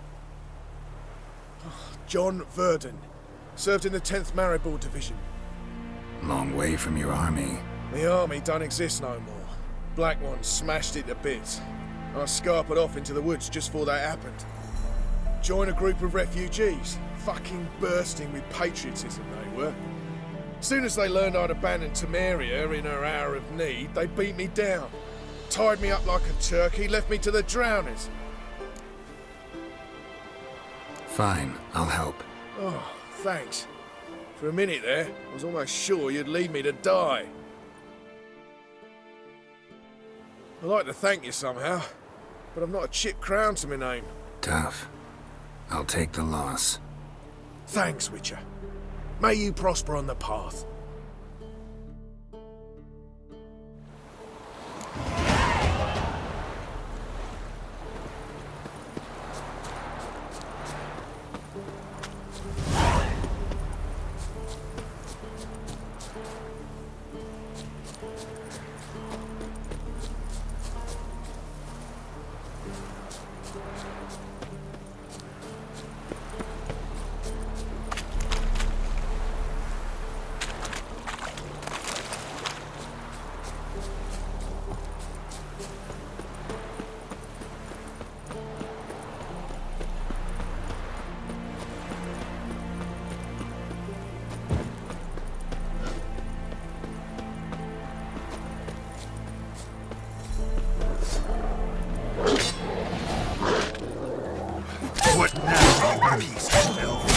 Speaker 19: John Verdon. Served in the 10th Maribor Division.
Speaker 2: Long way from your army.
Speaker 19: The army don't exist no more. Black Ones smashed it to bits. I scarpered off into the woods just before that happened. Joined a group of refugees. Fucking bursting with patriotism they were. Soon as they learned I'd abandoned Temeria in her hour of need, they beat me down. Tied me up like a turkey, left me to the drowners.
Speaker 2: Fine, I'll help.
Speaker 19: Oh, thanks. For a minute there, I was almost sure you'd leave me to die. I'd like to thank you somehow, but I've not a chip crown to my name.
Speaker 2: Tough. I'll take the loss.
Speaker 19: Thanks, Witcher. May you prosper on the path.
Speaker 2: What now, you piece of filth?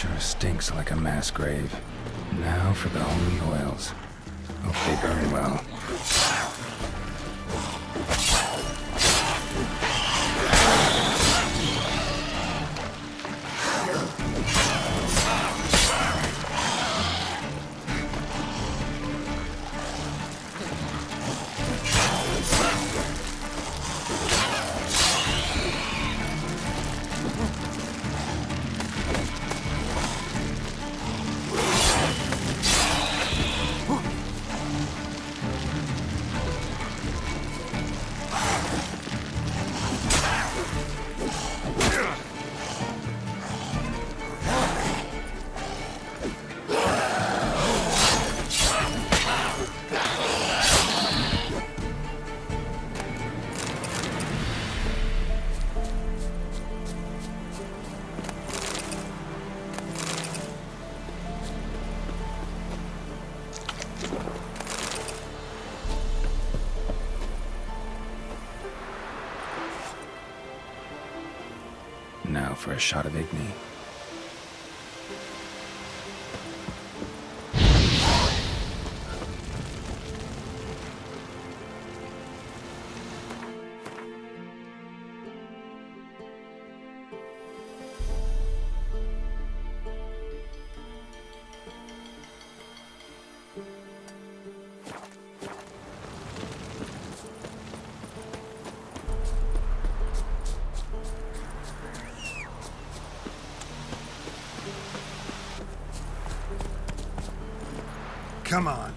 Speaker 2: Sure stinks like a mass grave. Now for the holy oils. Hope they burn well. Now for a shot of Igni.
Speaker 19: Come on.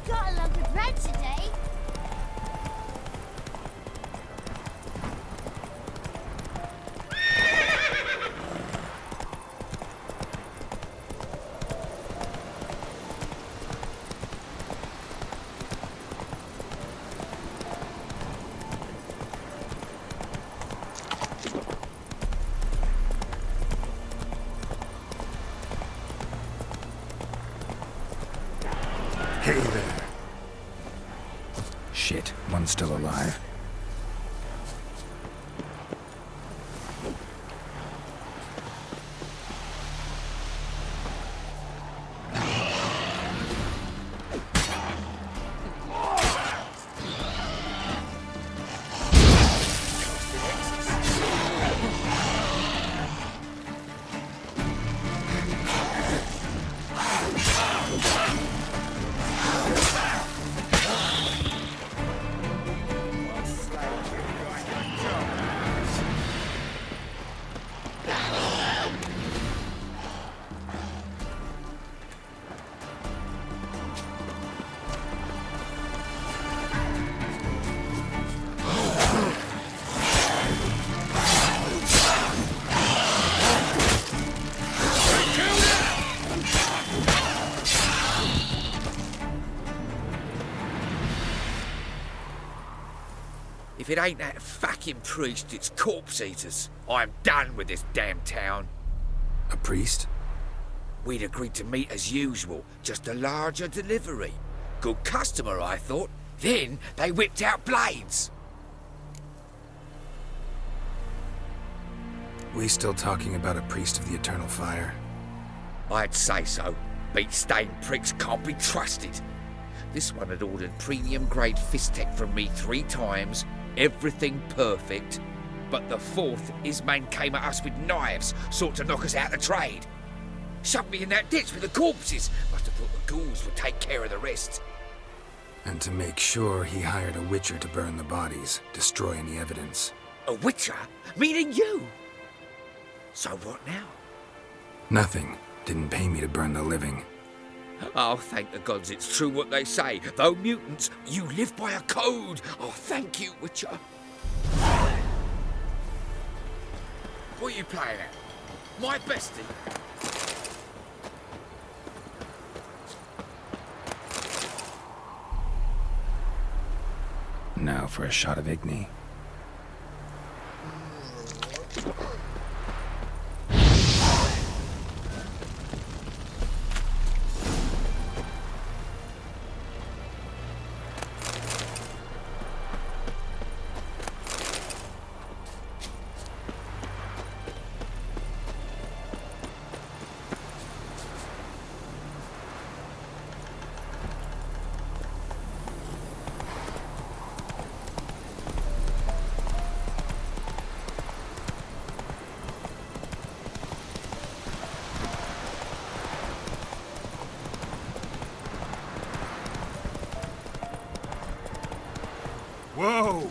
Speaker 3: Got a lot of bread today.
Speaker 2: Hey there. Shit, one's still alive.
Speaker 20: If it ain't that fucking priest, it's corpse eaters. I'm done with this damn town.
Speaker 2: A priest?
Speaker 20: We'd agreed to meet as usual, just a larger delivery. Good customer, I thought. Then they whipped out blades.
Speaker 2: We still talking about a priest of the Eternal Fire?
Speaker 20: I'd say so. Beat-stained pricks can't be trusted. This one had ordered premium-grade fist tech from me 3 times, everything perfect. But the 4th, his man came at us with knives, sought to knock us out of trade. Shoved me in that ditch with the corpses. Must have thought the ghouls would take care of the rest.
Speaker 2: And to make sure, he hired a witcher to burn the bodies, destroy any evidence.
Speaker 20: A witcher? Meaning you? So what now?
Speaker 2: Nothing. Didn't pay me to burn the living.
Speaker 20: Oh, thank the gods it's true what they say. Though mutants, you live by a code. Oh, thank you, Witcher. What are you playing at? My bestie?
Speaker 2: No. for a shot of Igni.
Speaker 19: Whoa!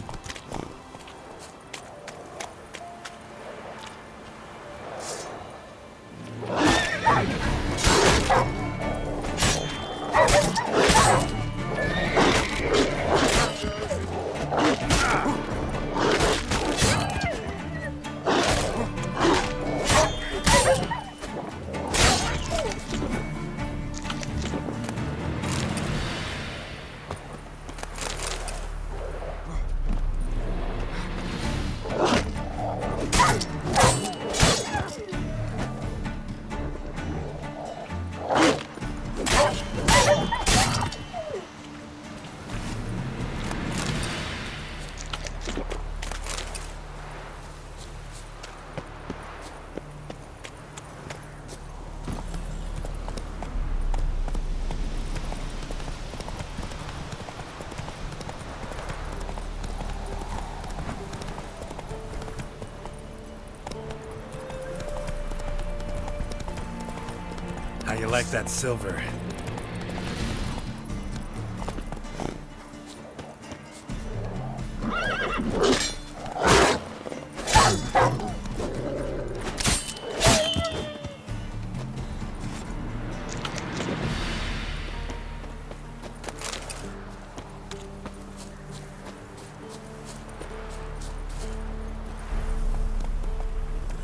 Speaker 2: How you like that silver?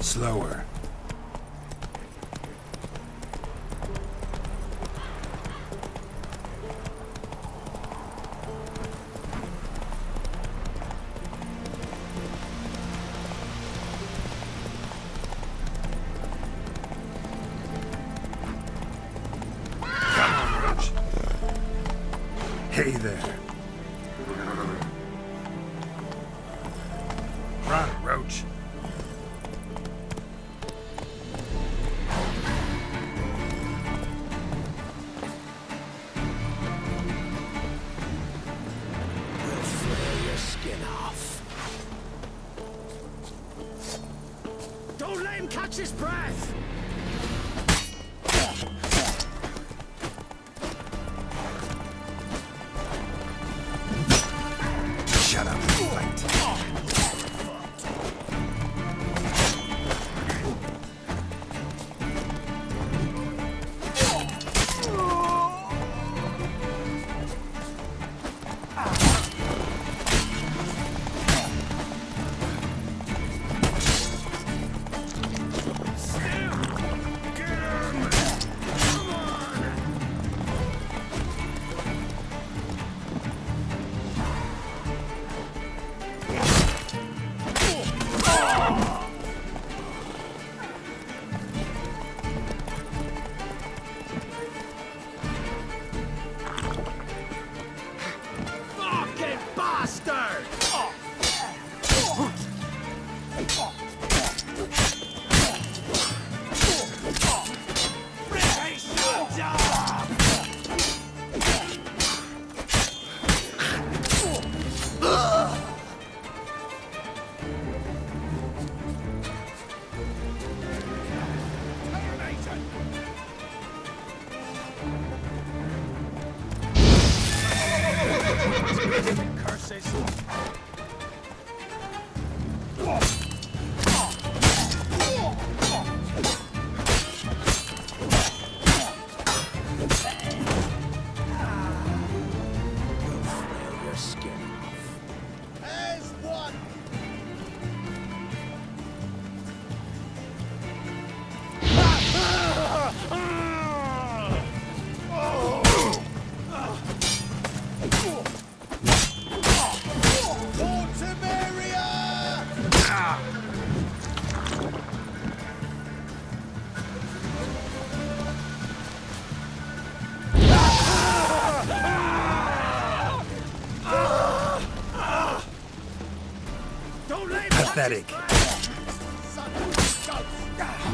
Speaker 2: Slower. Hey there. Run, Roach.
Speaker 14: We'll flare your skin off. Don't let him catch his breath!
Speaker 2: Shut up and fight.
Speaker 14: Fucking bastard! Finish your job! Curses! We'll flare your skin off. As one!
Speaker 2: pathetic.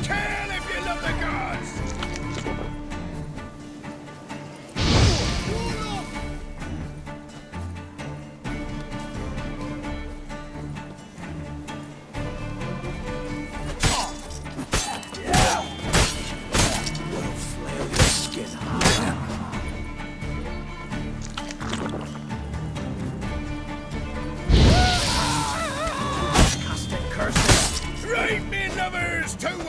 Speaker 16: Kill if you love the gods! Right, me lovers, to work!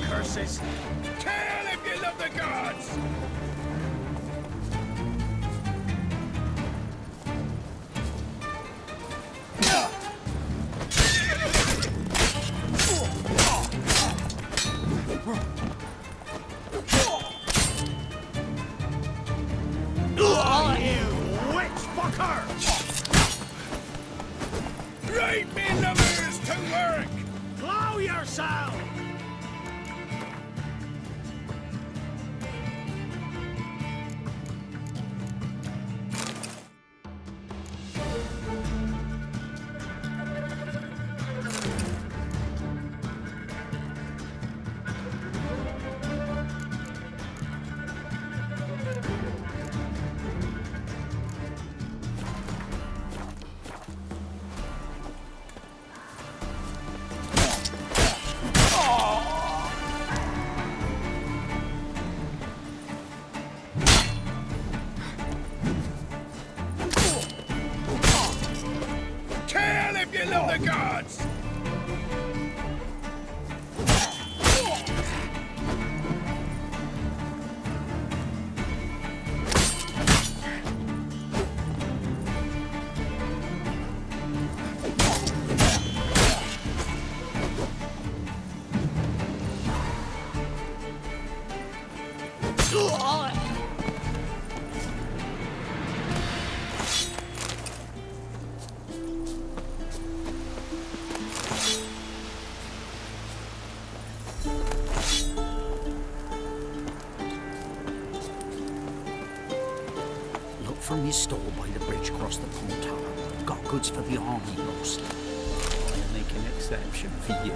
Speaker 16: Curses! Kill if you love the gods!
Speaker 14: Oh, you witch fucker!
Speaker 16: Right, me lovers, to work!
Speaker 14: Blow yourself!
Speaker 16: Kill if you love the gods!
Speaker 12: Look for me stall by the bridge across the pond tower. I've got goods for the army mostly. I'll make an exception for you.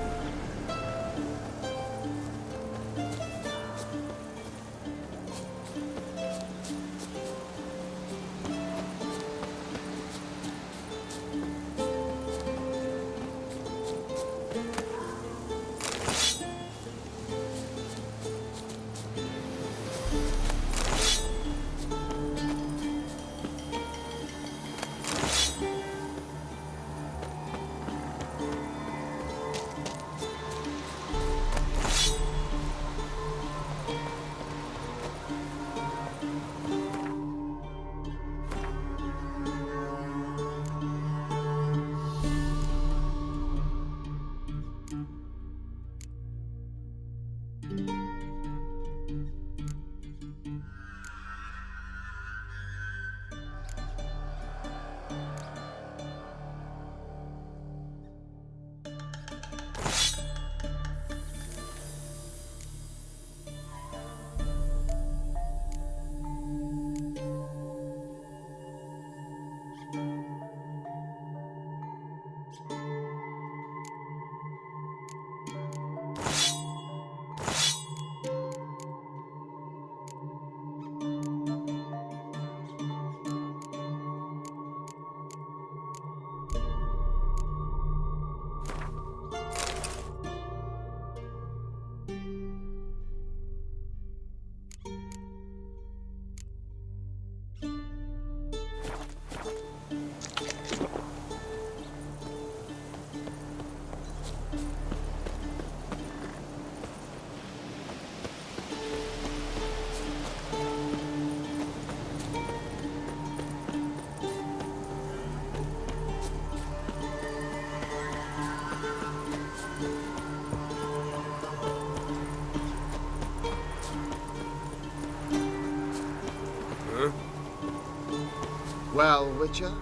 Speaker 8: Well, Witcher,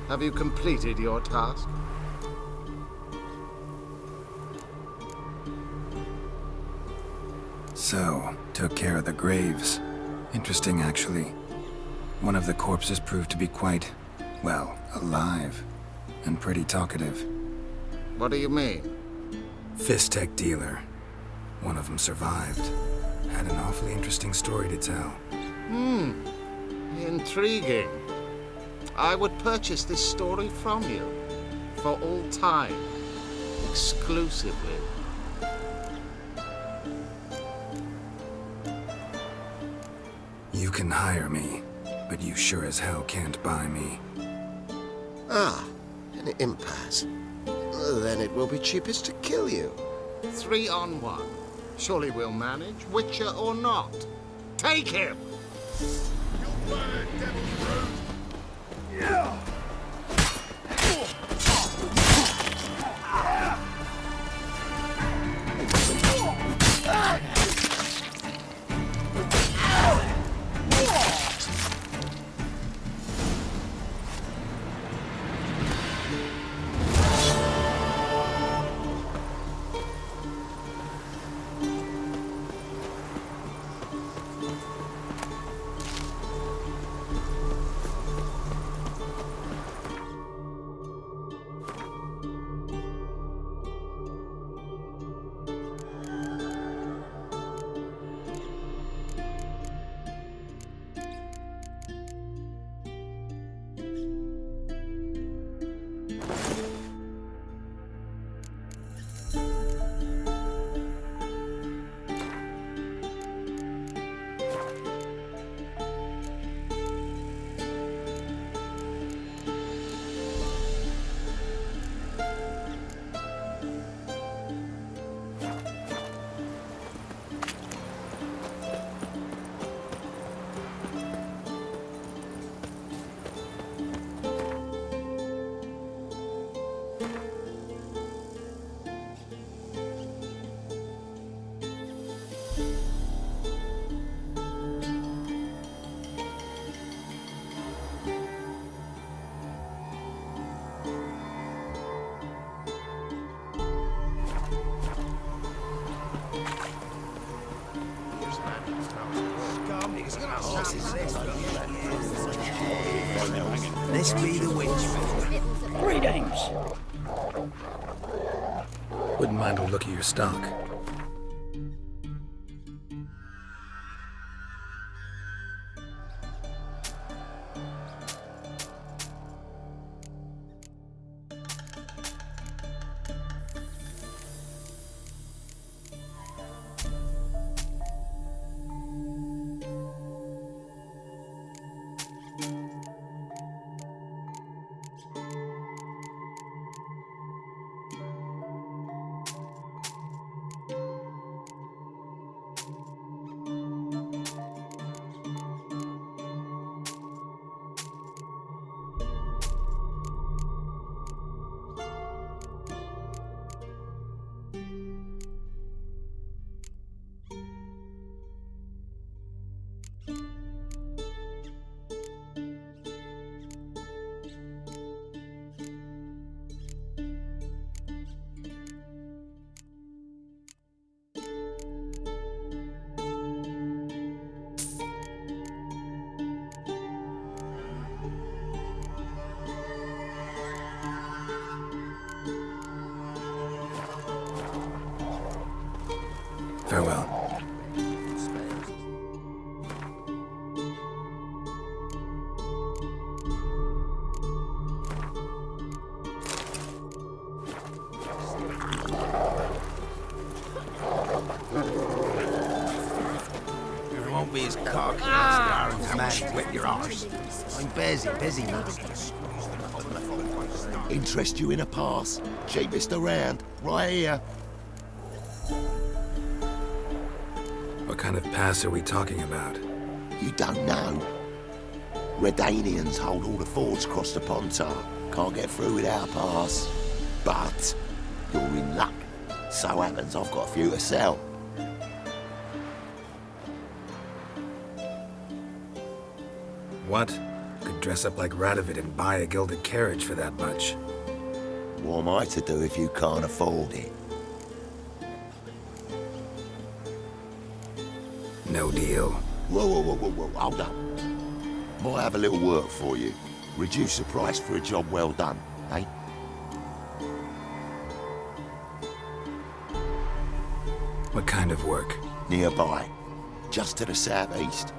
Speaker 8: have you completed your task?
Speaker 2: So, took care of the graves. Interesting, actually. One of the corpses proved to be quite, well, alive. And pretty talkative.
Speaker 8: What do you mean?
Speaker 2: Fistech dealer. One of them survived. Had an awfully interesting story to tell.
Speaker 8: Intriguing. I would purchase this story from you. For all time. Exclusively.
Speaker 2: You can hire me, but you sure as hell can't buy me.
Speaker 21: Ah, an impasse. Then it will be cheapest to kill you.
Speaker 8: 3 on 1. Surely we'll manage, Witcher or not. Take him!
Speaker 21: Yeah!
Speaker 22: This be the witch. Greetings.
Speaker 2: Wouldn't mind a look at your stock. Farewell.
Speaker 22: You won't be as cocky as man whip your arse. I'm busy, man.
Speaker 21: Interest you in a pass? Cheapest around, right here.
Speaker 2: What kind of pass are we talking about?
Speaker 21: You don't know. Redanians hold all the fords across the Pontar. Can't get through without a pass. But you're in luck. So happens I've got a few to sell.
Speaker 2: What? Could dress up like Radovid and buy a gilded carriage for that much.
Speaker 21: What am I to do if you can't afford it?
Speaker 2: No deal.
Speaker 21: Whoa, hold up. Might have a little work for you. Reduce the price for a job well done, eh?
Speaker 2: What kind of work?
Speaker 21: Nearby. Just to the southeast.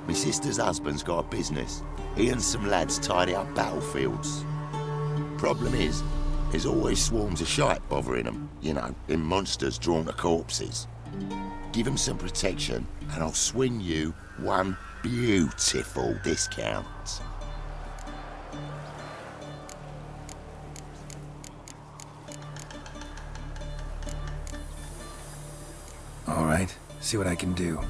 Speaker 21: My sister's husband's got a business. He and some lads tidy up battlefields. Problem is, there's always swarms of shite bothering them. You know, in monsters drawn to corpses. Give them some protection, and I'll swing you one beautiful discount.
Speaker 2: All right, see what I can do.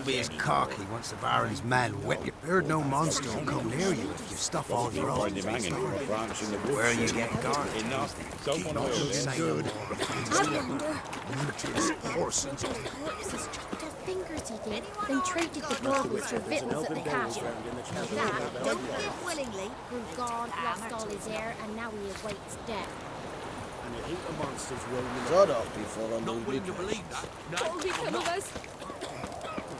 Speaker 22: won't be as cocky once the Baron's men whip you. Heard no monster will come near you if you stuff all your own. Where you get guarded. Not saying good.
Speaker 3: Corpses chopped off fingers he did, then traded the baubles for victuals at the castle. That, don't do it willingly, grew gone, lost all his hair, and now he awaits death.
Speaker 7: And a heap of monsters roaming
Speaker 22: Shut up before I
Speaker 7: not willing to believe that. No,
Speaker 3: What will become of us?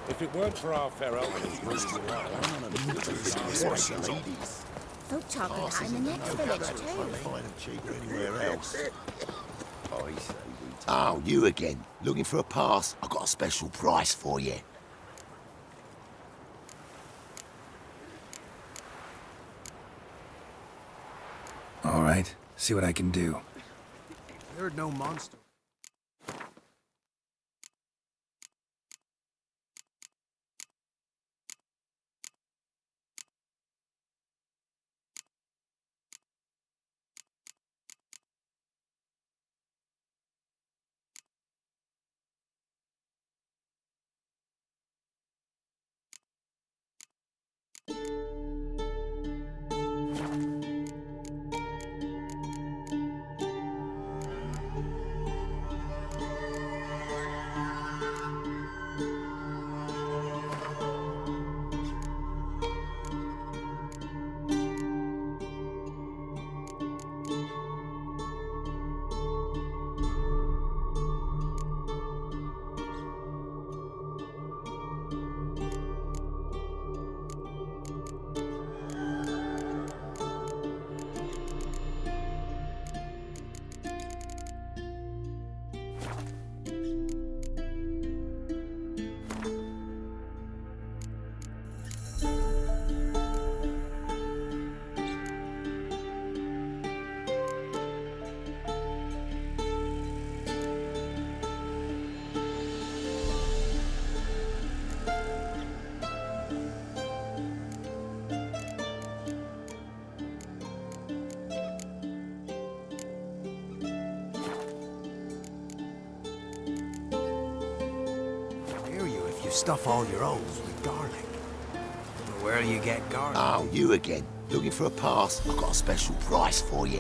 Speaker 16: If it weren't for our Pharaoh and his brutal
Speaker 3: Folk talk of that in the next village too.
Speaker 21: Oh, you again. Looking for a pass? I've got a special price for you.
Speaker 2: All right, see what I can do.
Speaker 22: Heard no monster. Stuff all your oaths with garlic. But where you get garlic?
Speaker 21: Oh, you again. Looking for a pass? I've got a special price for you.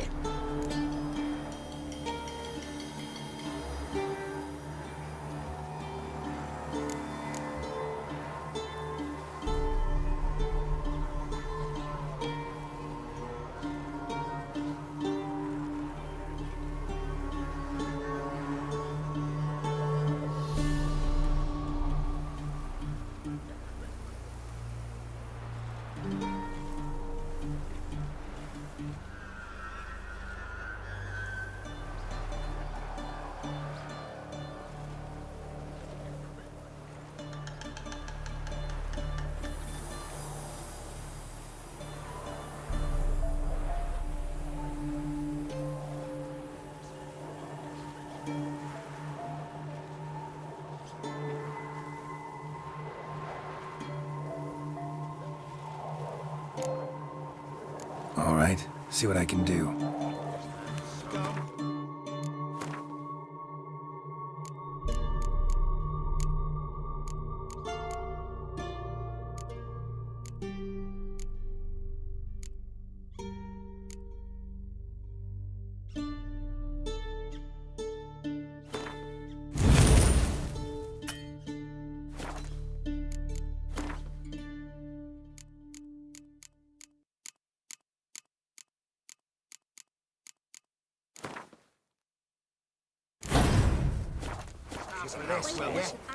Speaker 2: All right, see what I can do.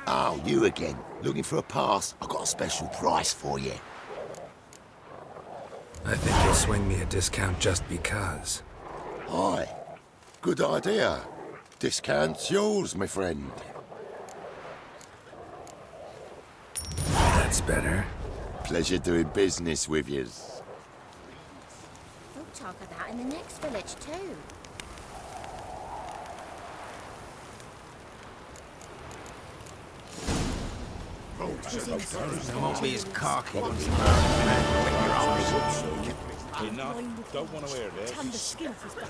Speaker 21: Oh, you again. Looking for a pass? I've got a special price for you.
Speaker 2: I think you'll swing me a discount just because.
Speaker 21: Aye. Good idea. Discount's yours, my friend.
Speaker 2: That's better.
Speaker 21: Pleasure doing business with yous.
Speaker 3: Folk talk of that in the next village too.
Speaker 22: They won't be as cocky once the
Speaker 16: Enough. Don't want to hear this.
Speaker 6: Turn the skin off his back.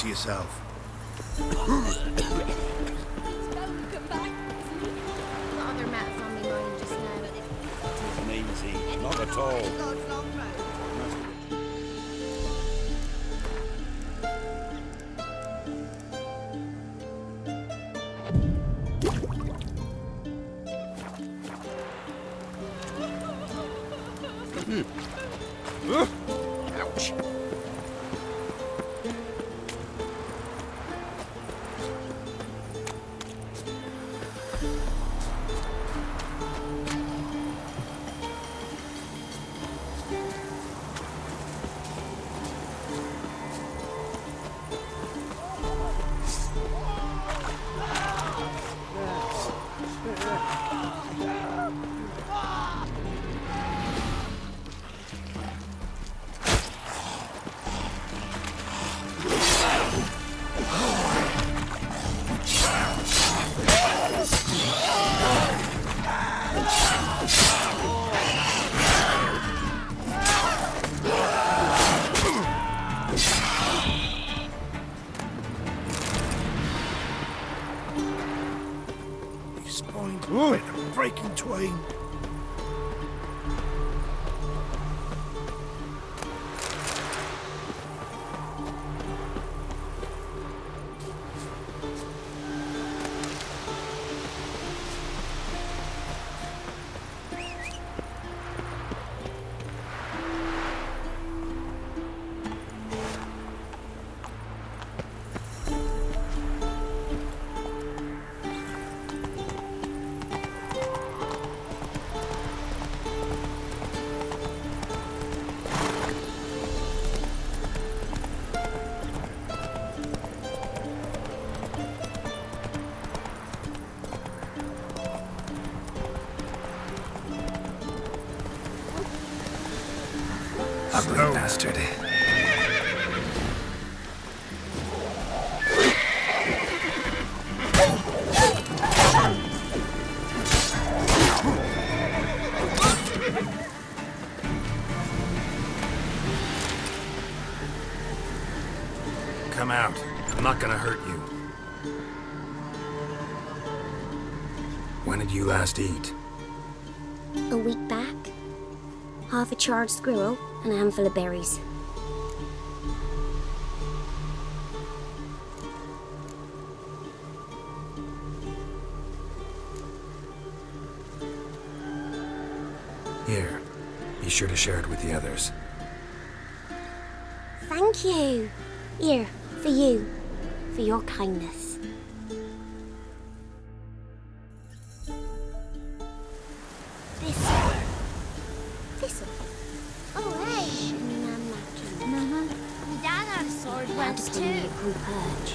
Speaker 22: to yourself.
Speaker 3: Got other matters on my mind just now.
Speaker 5: It isn't easy. Not at all.
Speaker 21: Ouch.
Speaker 22: Breaking twain.
Speaker 2: Ugly bastard.
Speaker 22: Come out. I'm not gonna hurt you.
Speaker 2: When did you last eat?
Speaker 3: A week back. Half a charred squirrel and a handful of berries.
Speaker 2: Here. Be sure to share it with the others.
Speaker 3: Thank you. Here, for you. For your kindness. Thistle. Oh, hey. My dad had a sword once too. A cool perch.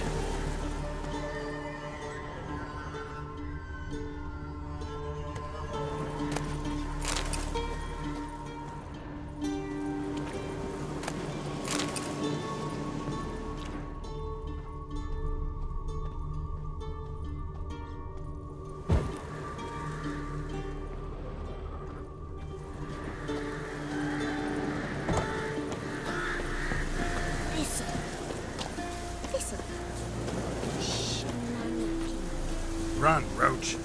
Speaker 22: Run, Roach.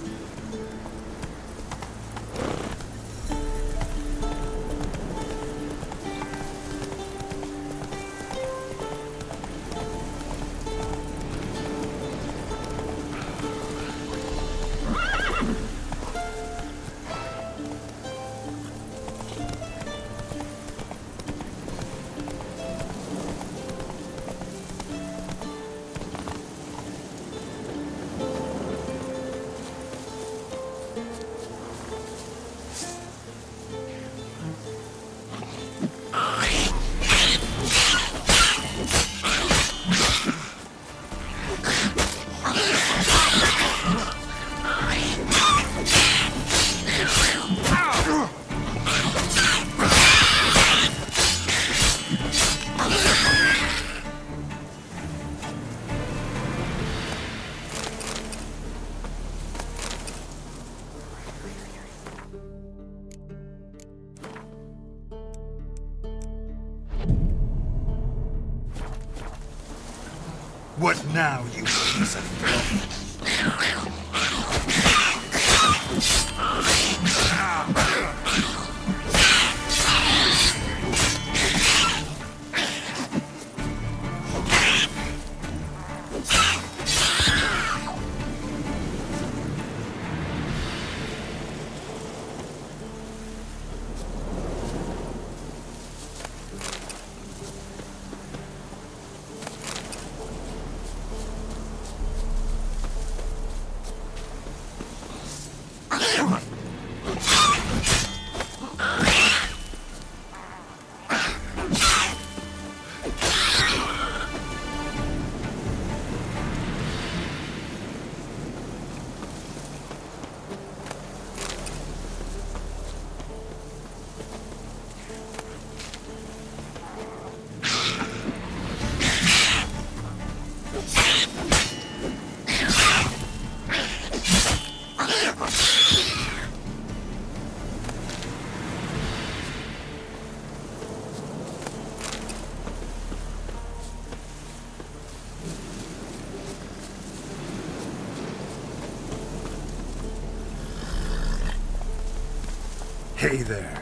Speaker 22: What now, you piece of filth? Hey there.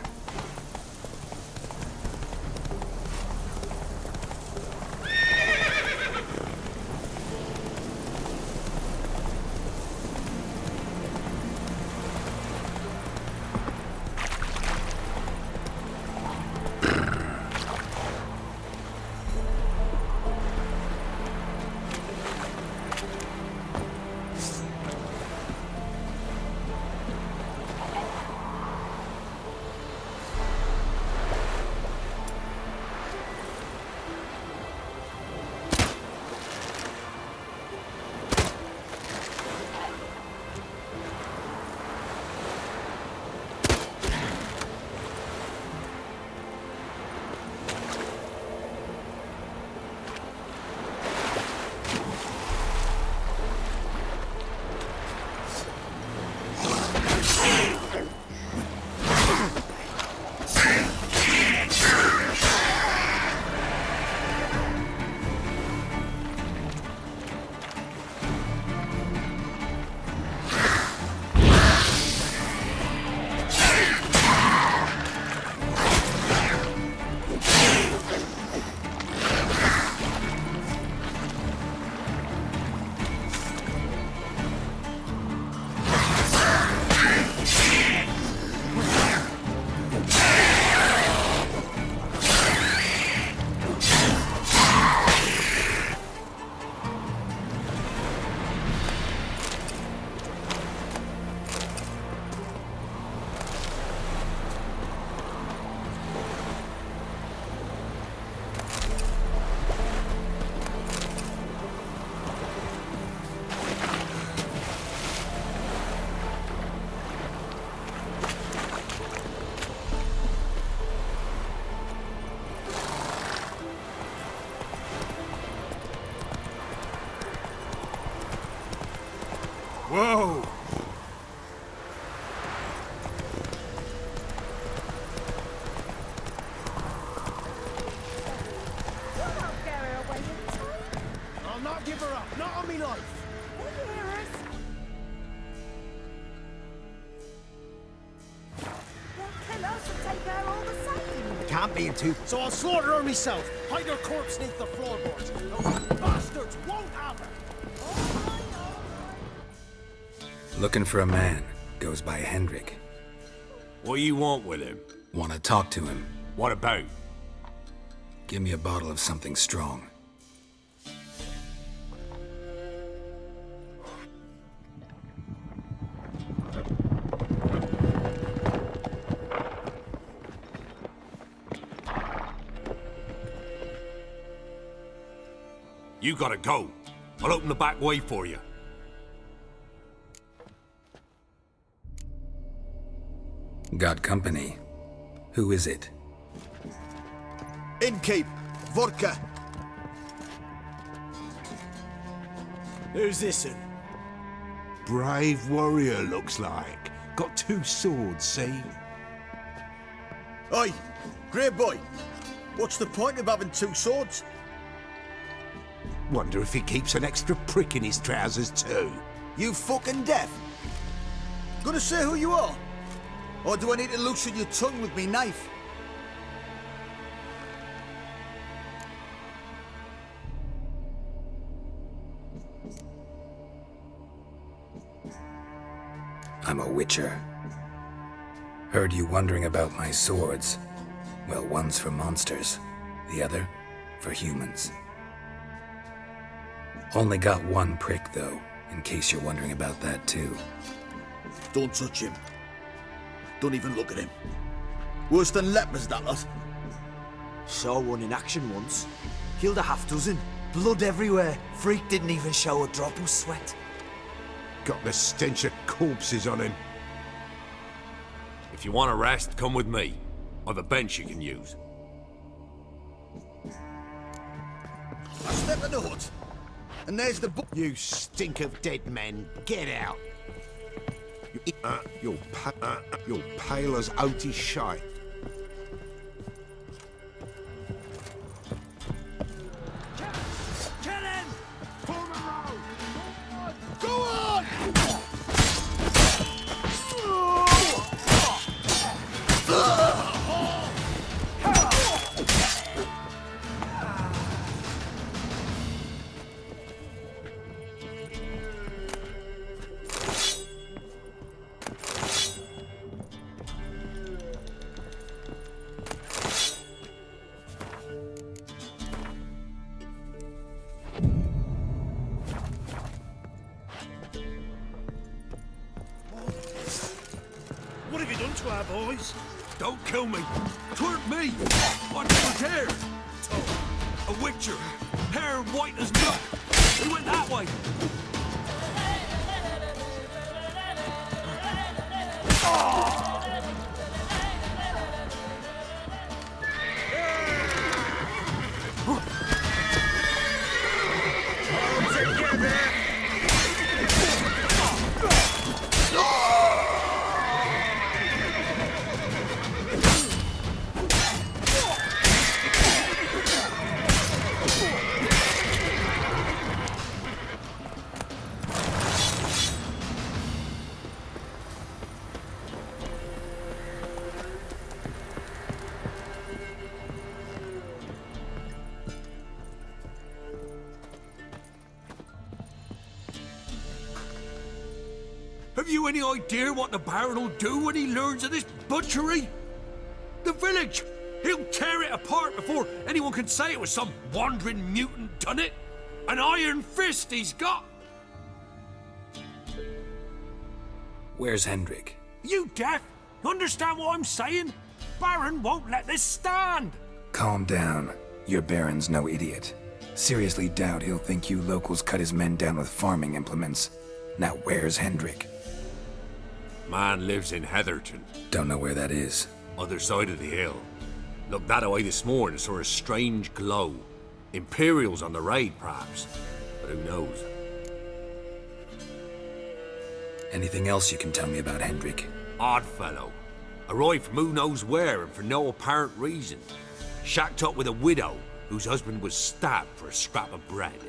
Speaker 22: Whoa!
Speaker 14: I'll not give her up, not on me life.
Speaker 12: Can't be in two.
Speaker 14: So I'll slaughter her myself. Hide her corpse neath the floorboards. Those bastards won't have her.
Speaker 2: Looking for a man. Goes by Hendrik.
Speaker 16: What you want with him?
Speaker 2: Want to talk to him.
Speaker 16: What about?
Speaker 2: Give me a bottle of something strong.
Speaker 16: You gotta go. I'll open the back way for you.
Speaker 2: Got company. Who is it?
Speaker 22: Innkeep, vodka.
Speaker 14: Who's this'n?
Speaker 7: Brave warrior, looks like. Got 2 swords, see?
Speaker 14: Oi, Grey boy. What's the point of having 2 swords?
Speaker 7: Wonder if he keeps an extra prick in his trousers too.
Speaker 11: You fucking deaf? Gonna say who you are? Or do I need to loosen your tongue with me knife?
Speaker 2: I'm a witcher. Heard you wondering about my swords. Well, one's for monsters, the other for humans. Only got one prick, though, in case you're wondering about that, too.
Speaker 11: Don't touch him. Don't even look at him. Worse than lepers, that lot.
Speaker 4: Saw one in action once. Killed a half dozen. Blood everywhere. Freak didn't even show a drop of sweat.
Speaker 7: Got the stench of corpses on him.
Speaker 16: If you want a rest, come with me. I've a bench you can use.
Speaker 11: I step in the hut, and there's the book.
Speaker 7: You stink of dead men. Get out. You're pale as oaty shite.
Speaker 11: Kill him! Form a row! Go on!
Speaker 16: What have you done to our boys? Don't kill me. Twerk me. What's your hair? A witcher. Hair white as milk. He went that way. Have you any idea what the Baron will do when he learns of this butchery? The village! He'll tear it apart before anyone can say it was some wandering mutant done it. An iron fist he's got!
Speaker 2: Where's Hendrik?
Speaker 16: You deaf? You understand what I'm saying? Baron won't let this stand!
Speaker 2: Calm down. Your Baron's no idiot. Seriously doubt he'll think you locals cut his men down with farming implements. Now where's Hendrik?
Speaker 16: Man lives in Heatherton.
Speaker 2: Don't know where that is.
Speaker 16: Other side of the hill. Looked that away this morning, saw a strange glow. Imperials on the raid, perhaps. But who knows?
Speaker 2: Anything else you can tell me about Hendrik?
Speaker 16: Odd fellow. Arrived from who knows where and for no apparent reason. Shacked up with a widow whose husband was stabbed for a scrap of bread.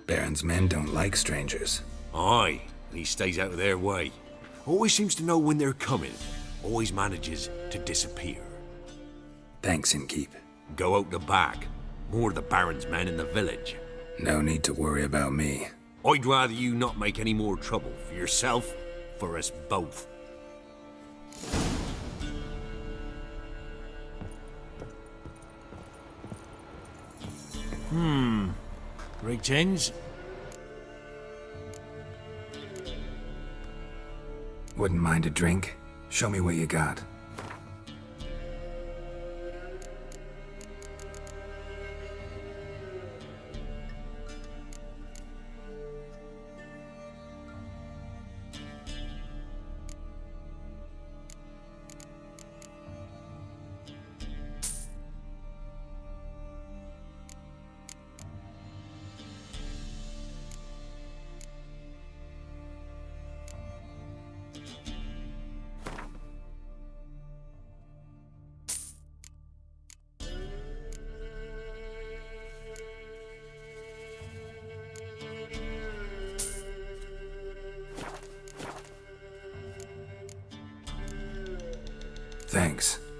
Speaker 2: Baron's men don't like strangers.
Speaker 16: Aye, and he stays out of their way. Always seems to know when they're coming. Always manages to disappear.
Speaker 2: Thanks, Innkeep.
Speaker 16: Go out the back. More of the Baron's men in the village.
Speaker 2: No need to worry about me.
Speaker 16: I'd rather you not make any more trouble for yourself, for us both. Greetings.
Speaker 2: Wouldn't mind a drink? Show me what you got.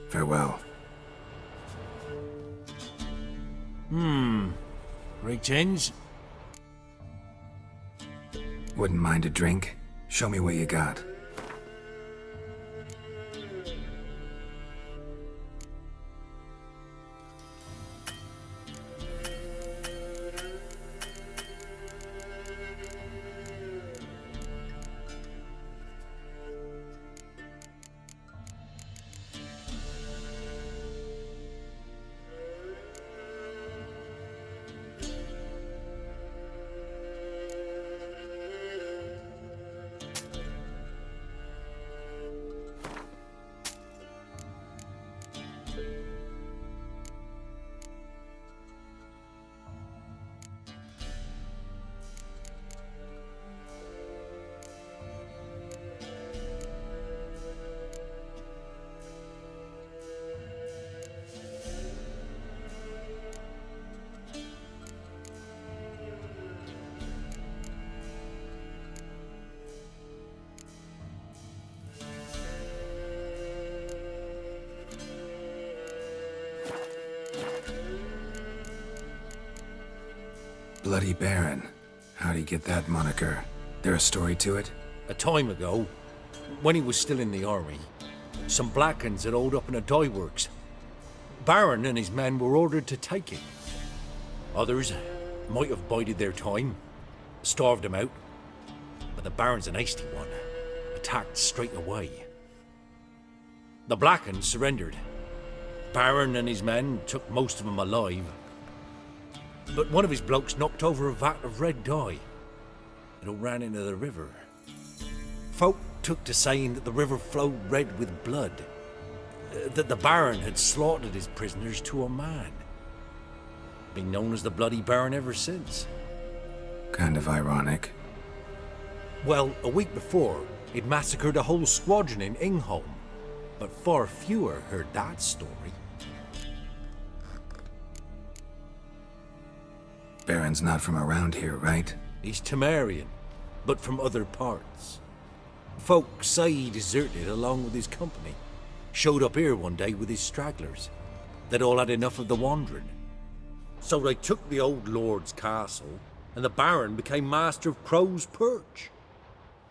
Speaker 2: Farewell.
Speaker 16: Greetings.
Speaker 2: Wouldn't mind a drink? Show me what you got. Bloody Baron. How'd he get that moniker? There a story to it?
Speaker 16: A time ago, when he was still in the army, some Blackens had holed up in a dye works. Baron and his men were ordered to take it. Others might have bided their time, starved him out, but the Baron's an hasty one, attacked straight away. The Blackens surrendered. Baron and his men took most of them alive, but one of his blokes knocked over a vat of red dye. It all ran into the river. Folk took to saying that the river flowed red with blood, that the Baron had slaughtered his prisoners to a man. Been known as the Bloody Baron ever since.
Speaker 2: Kind of ironic.
Speaker 16: Well, a week before, he'd massacred a whole squadron in Ingholm, but far fewer heard that story.
Speaker 2: Baron's not from around here, right?
Speaker 16: He's Temerian, but from other parts. Folk say he deserted along with his company. Showed up here one day with his stragglers. They'd all had enough of the wandering. So they took the old lord's castle, and the Baron became master of Crow's Perch.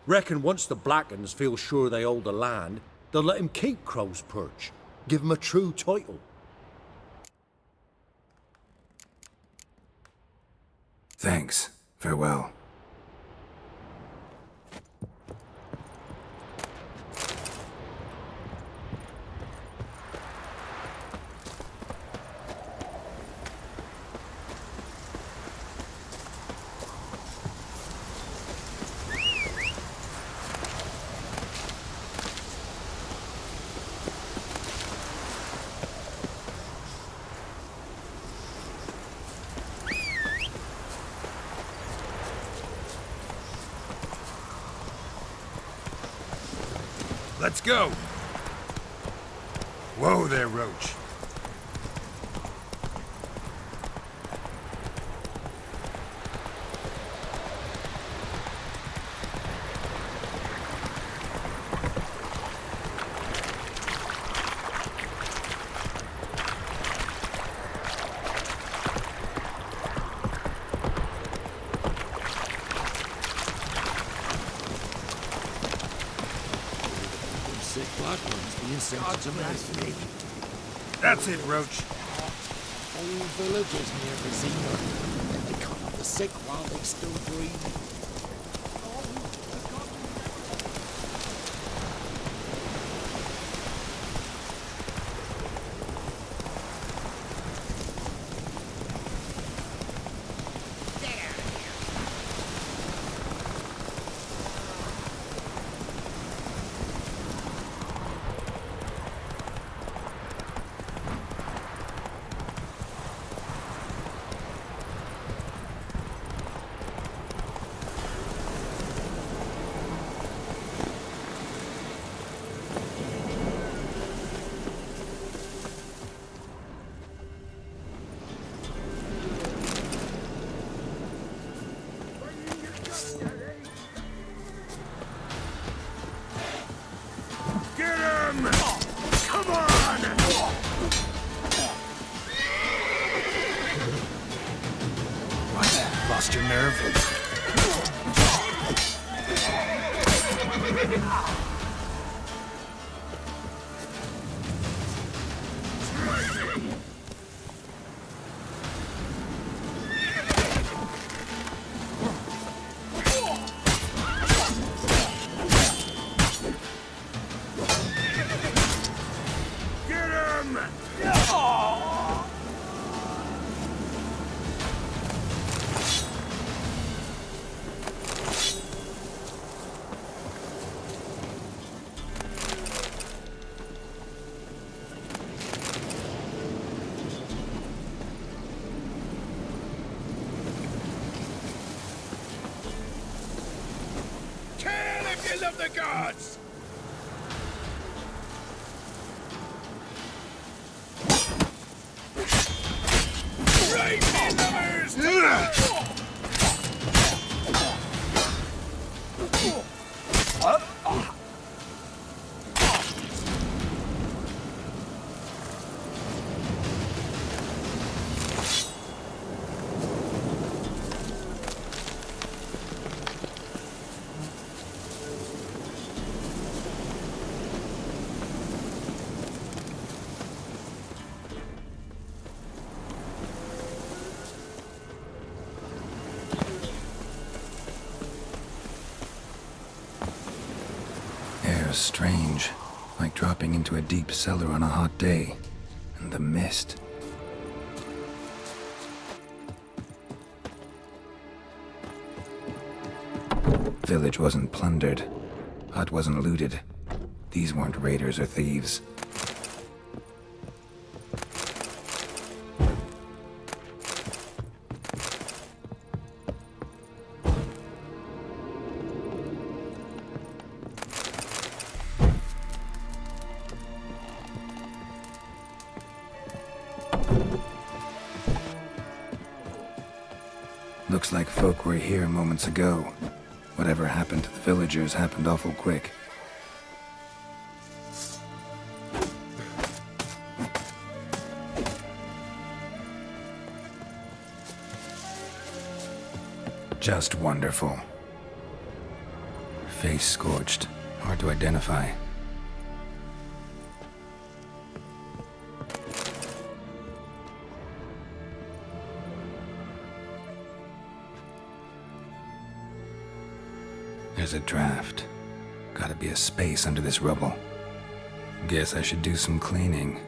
Speaker 16: Reckon once the Blackens feel sure they hold the land, they'll let him keep Crow's Perch, give him a true title.
Speaker 2: Thanks. Farewell.
Speaker 11: Let's go! Whoa there, Roach. That's it, Roach.
Speaker 9: All villagers near Vizima. They cut off the sick while they still breathe.
Speaker 22: nerve.
Speaker 16: Of the gods! Right,
Speaker 2: Air's strange, like dropping into a deep cellar on a hot day. And the mist. Village wasn't plundered. Hut wasn't looted. These weren't raiders or thieves. Looks like folk were here moments ago. Whatever happened to the villagers happened awful quick. Just wonderful. Face scorched. Hard to identify. There's a draft. Gotta be a space under this rubble. Guess I should do some cleaning.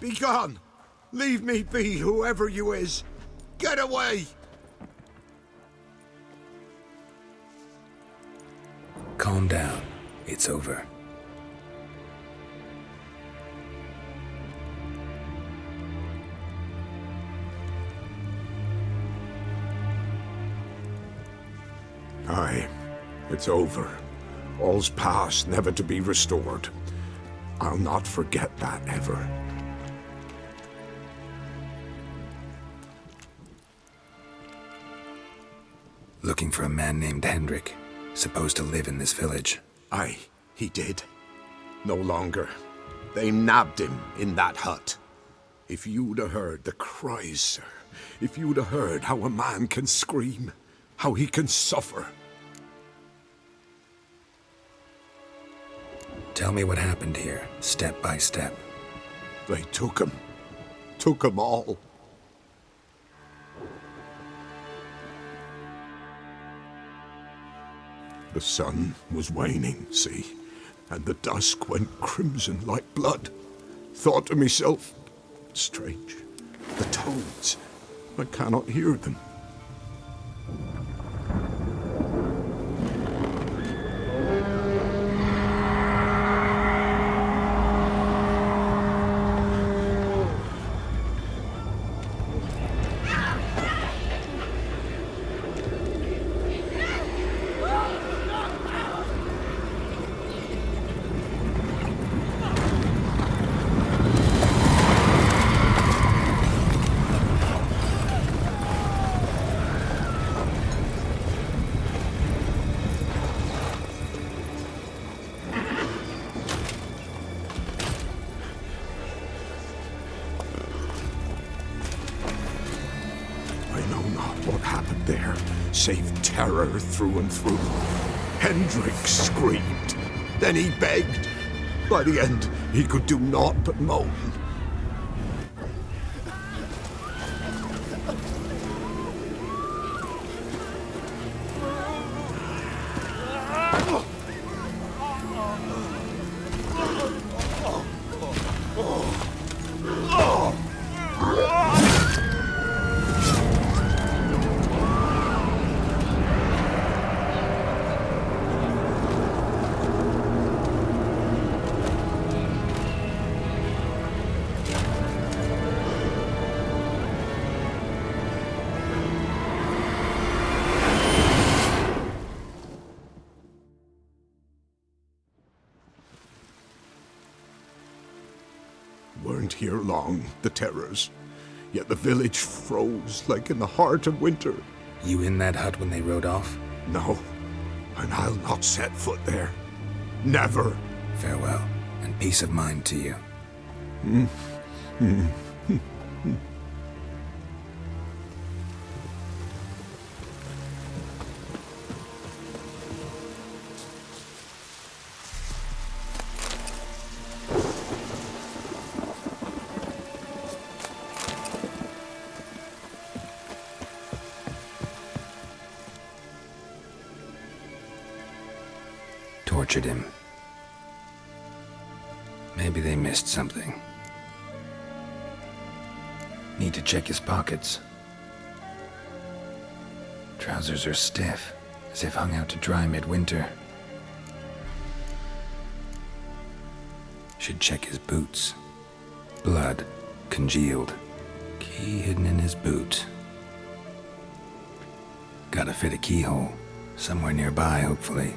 Speaker 7: Be gone! Leave me be, whoever you is! Get away!
Speaker 2: Calm down. It's over.
Speaker 7: Aye, it's over. All's past, never to be restored. I'll not forget that ever.
Speaker 2: Looking for a man named Hendrik, supposed to live in this village.
Speaker 7: Aye, he did. No longer. They nabbed him in that hut. If you'd have heard the cries, sir. If you'd have heard how a man can scream, how he can suffer.
Speaker 2: Tell me what happened here, step by step.
Speaker 7: They took him. Took him all. The sun was waning, see? and the dusk went crimson like blood. Thought to myself, strange, the toads, I cannot hear them. Save terror through and through. Hendrik screamed. Then he begged. By the end, he could do naught but moan. Weren't here long, the terrors. Yet the village froze like in the heart of winter.
Speaker 2: You in that hut when they rode off?
Speaker 7: No, and I'll not set foot there. Never.
Speaker 2: Farewell, and peace of mind to you. Tortured him. Maybe they missed something. Need to check his pockets. Trousers are stiff, as if hung out to dry midwinter. Should check his boots. Blood, congealed. Key hidden in his boot. Gotta fit a keyhole. Somewhere nearby, hopefully.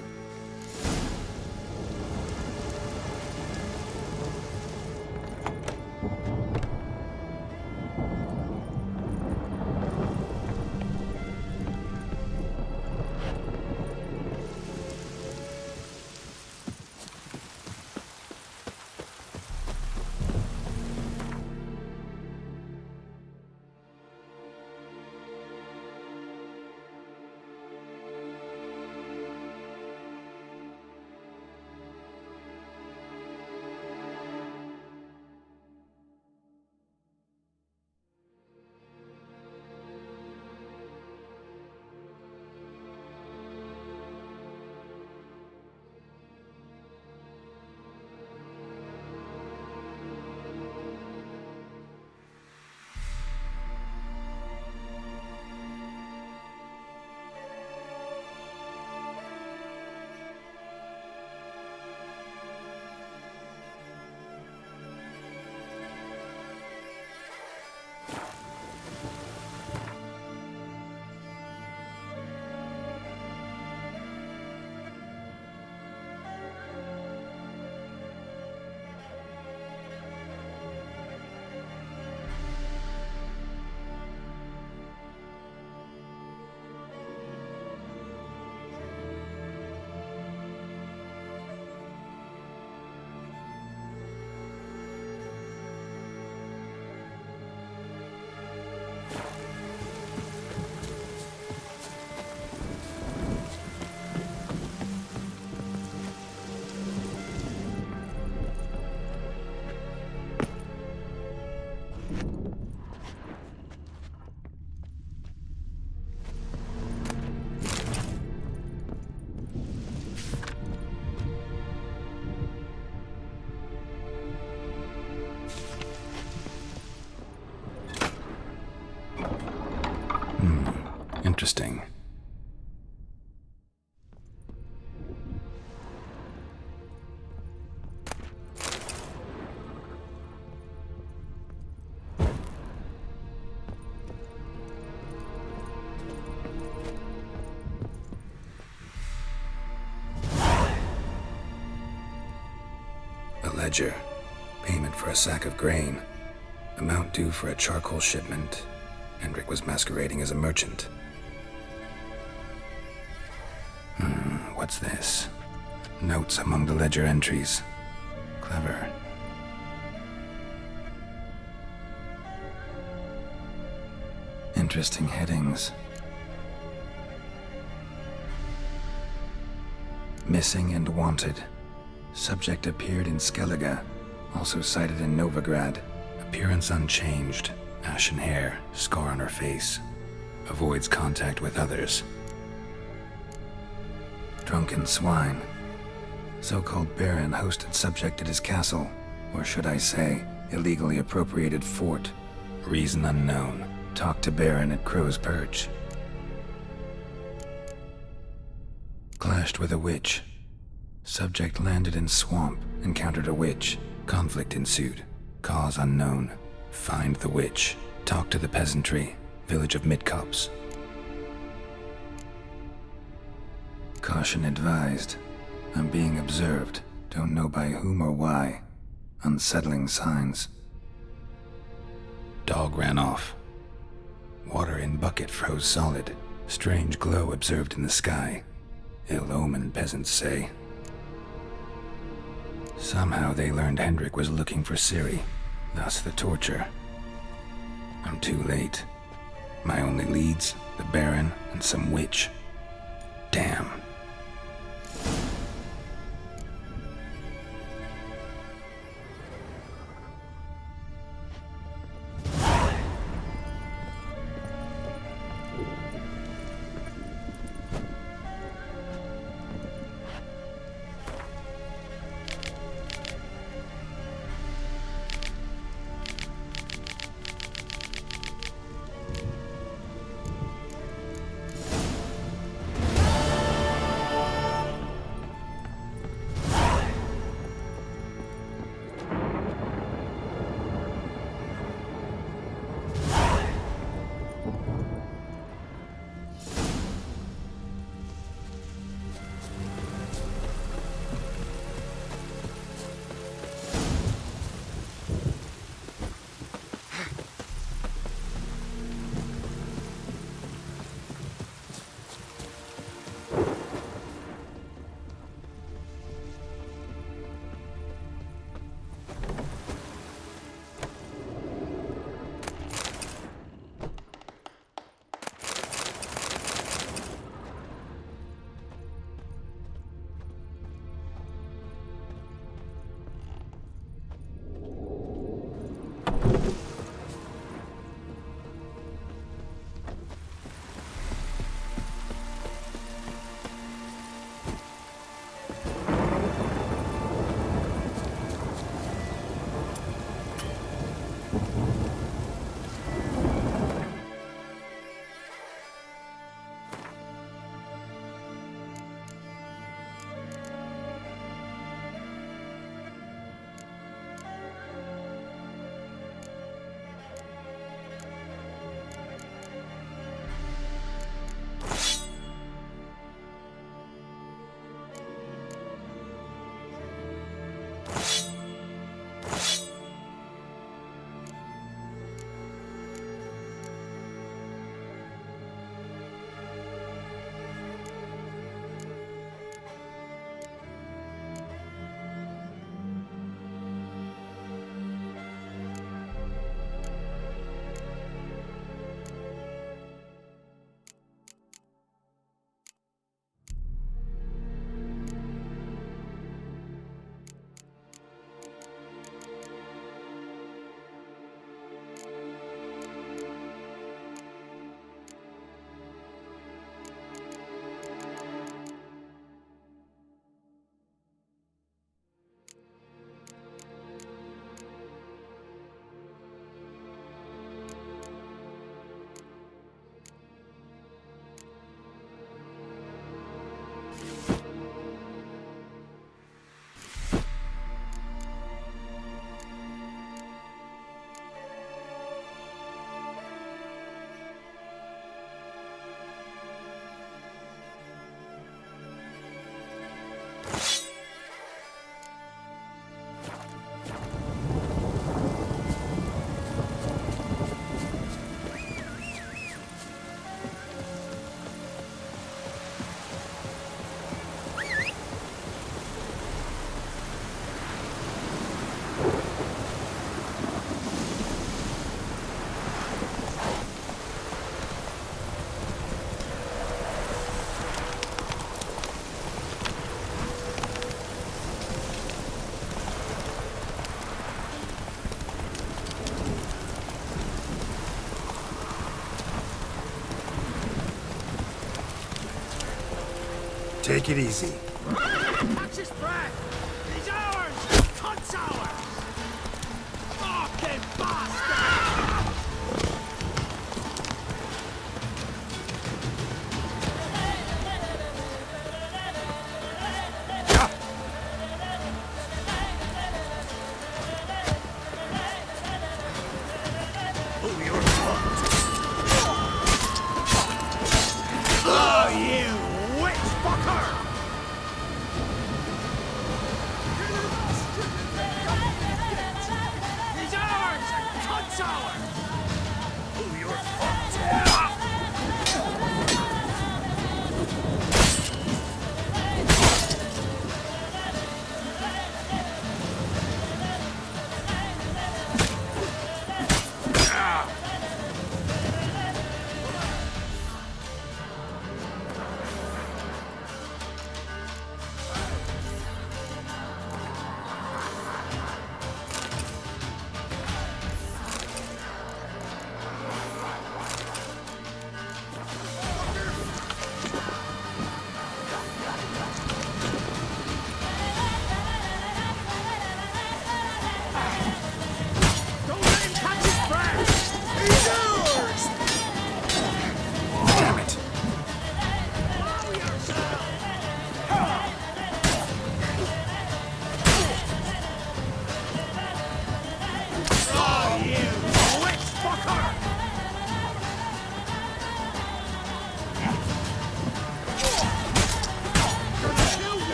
Speaker 2: ledger. Payment for a sack of grain. Amount due for a charcoal shipment. Hendrik was masquerading as a merchant. What's this? Notes among the ledger entries. Clever. Interesting headings. Missing and wanted. Subject appeared in Skellige, also sighted in Novigrad. Appearance unchanged. Ashen hair, scar on her face. Avoids contact with others. Drunken swine. So-called Baron hosted subject at his castle, or should I say, illegally appropriated fort. Reason unknown. Talked to Baron at Crow's Perch. Clashed with a witch. Subject landed in swamp, encountered a witch. Conflict ensued. Cause unknown. Find the witch. Talk to the peasantry. Village of Midcopse. Caution advised. I'm being observed. Don't know by whom or why. Unsettling signs. Dog ran off. Water in bucket froze solid. Strange glow observed in the sky. Ill omen, peasants say. Somehow they learned Hendrik was looking for Ciri, thus the torture. I'm too late. My only leads, the Baron and some witch. Damn.
Speaker 22: Take it easy.
Speaker 16: Catch his breath! He's ours! Cunt's ours! Fucking bastard!
Speaker 11: Oh, you're fucked.
Speaker 16: Oh, you witch fucker! He's ours! Cunt's ours! Oh, you're fucked! Don't let him catch his breath! He's ours!
Speaker 22: Damn it.
Speaker 16: Oh, you witch fucker!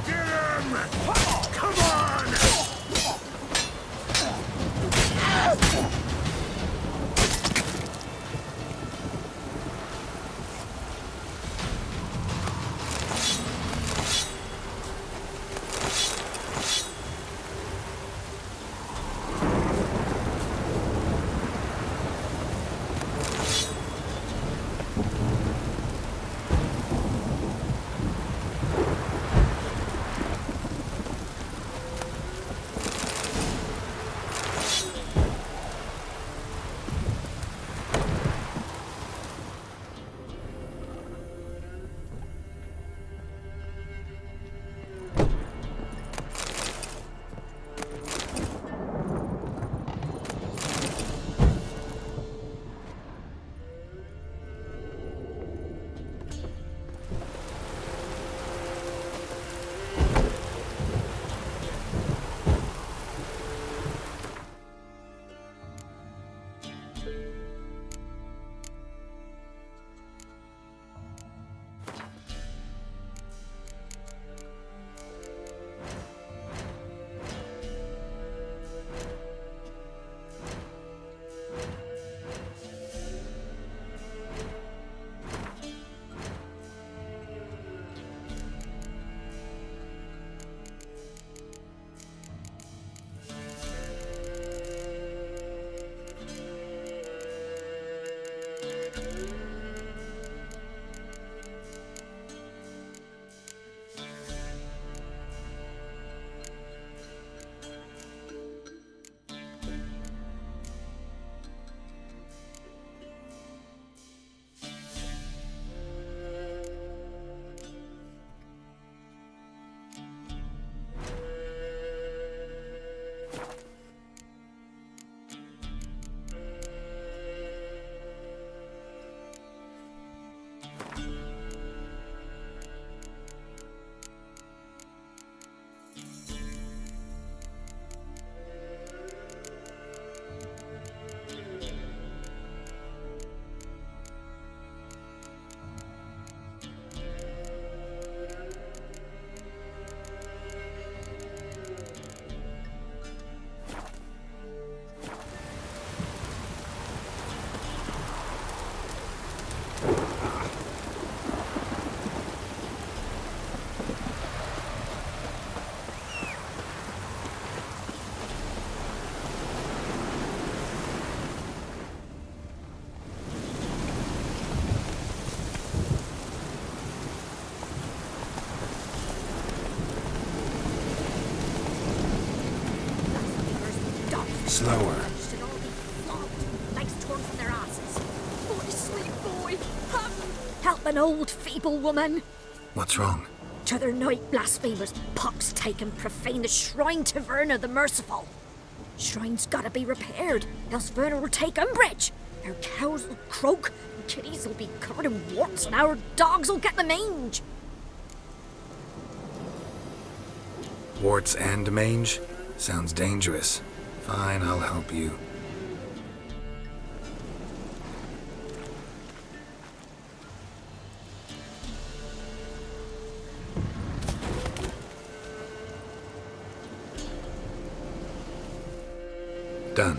Speaker 16: Get him! Come on!
Speaker 2: Slower.
Speaker 3: Should all be flogged an old feeble woman.
Speaker 2: What's wrong?
Speaker 3: T'other night blasphemers pox take and profane the shrine to Verna the Merciful. Shrine's gotta be repaired, else Verna will take umbrage. Our cows will croak, and kitties will be covered in warts, and our dogs will get the mange.
Speaker 2: Warts and mange? Sounds dangerous. Fine, I'll help you. Done.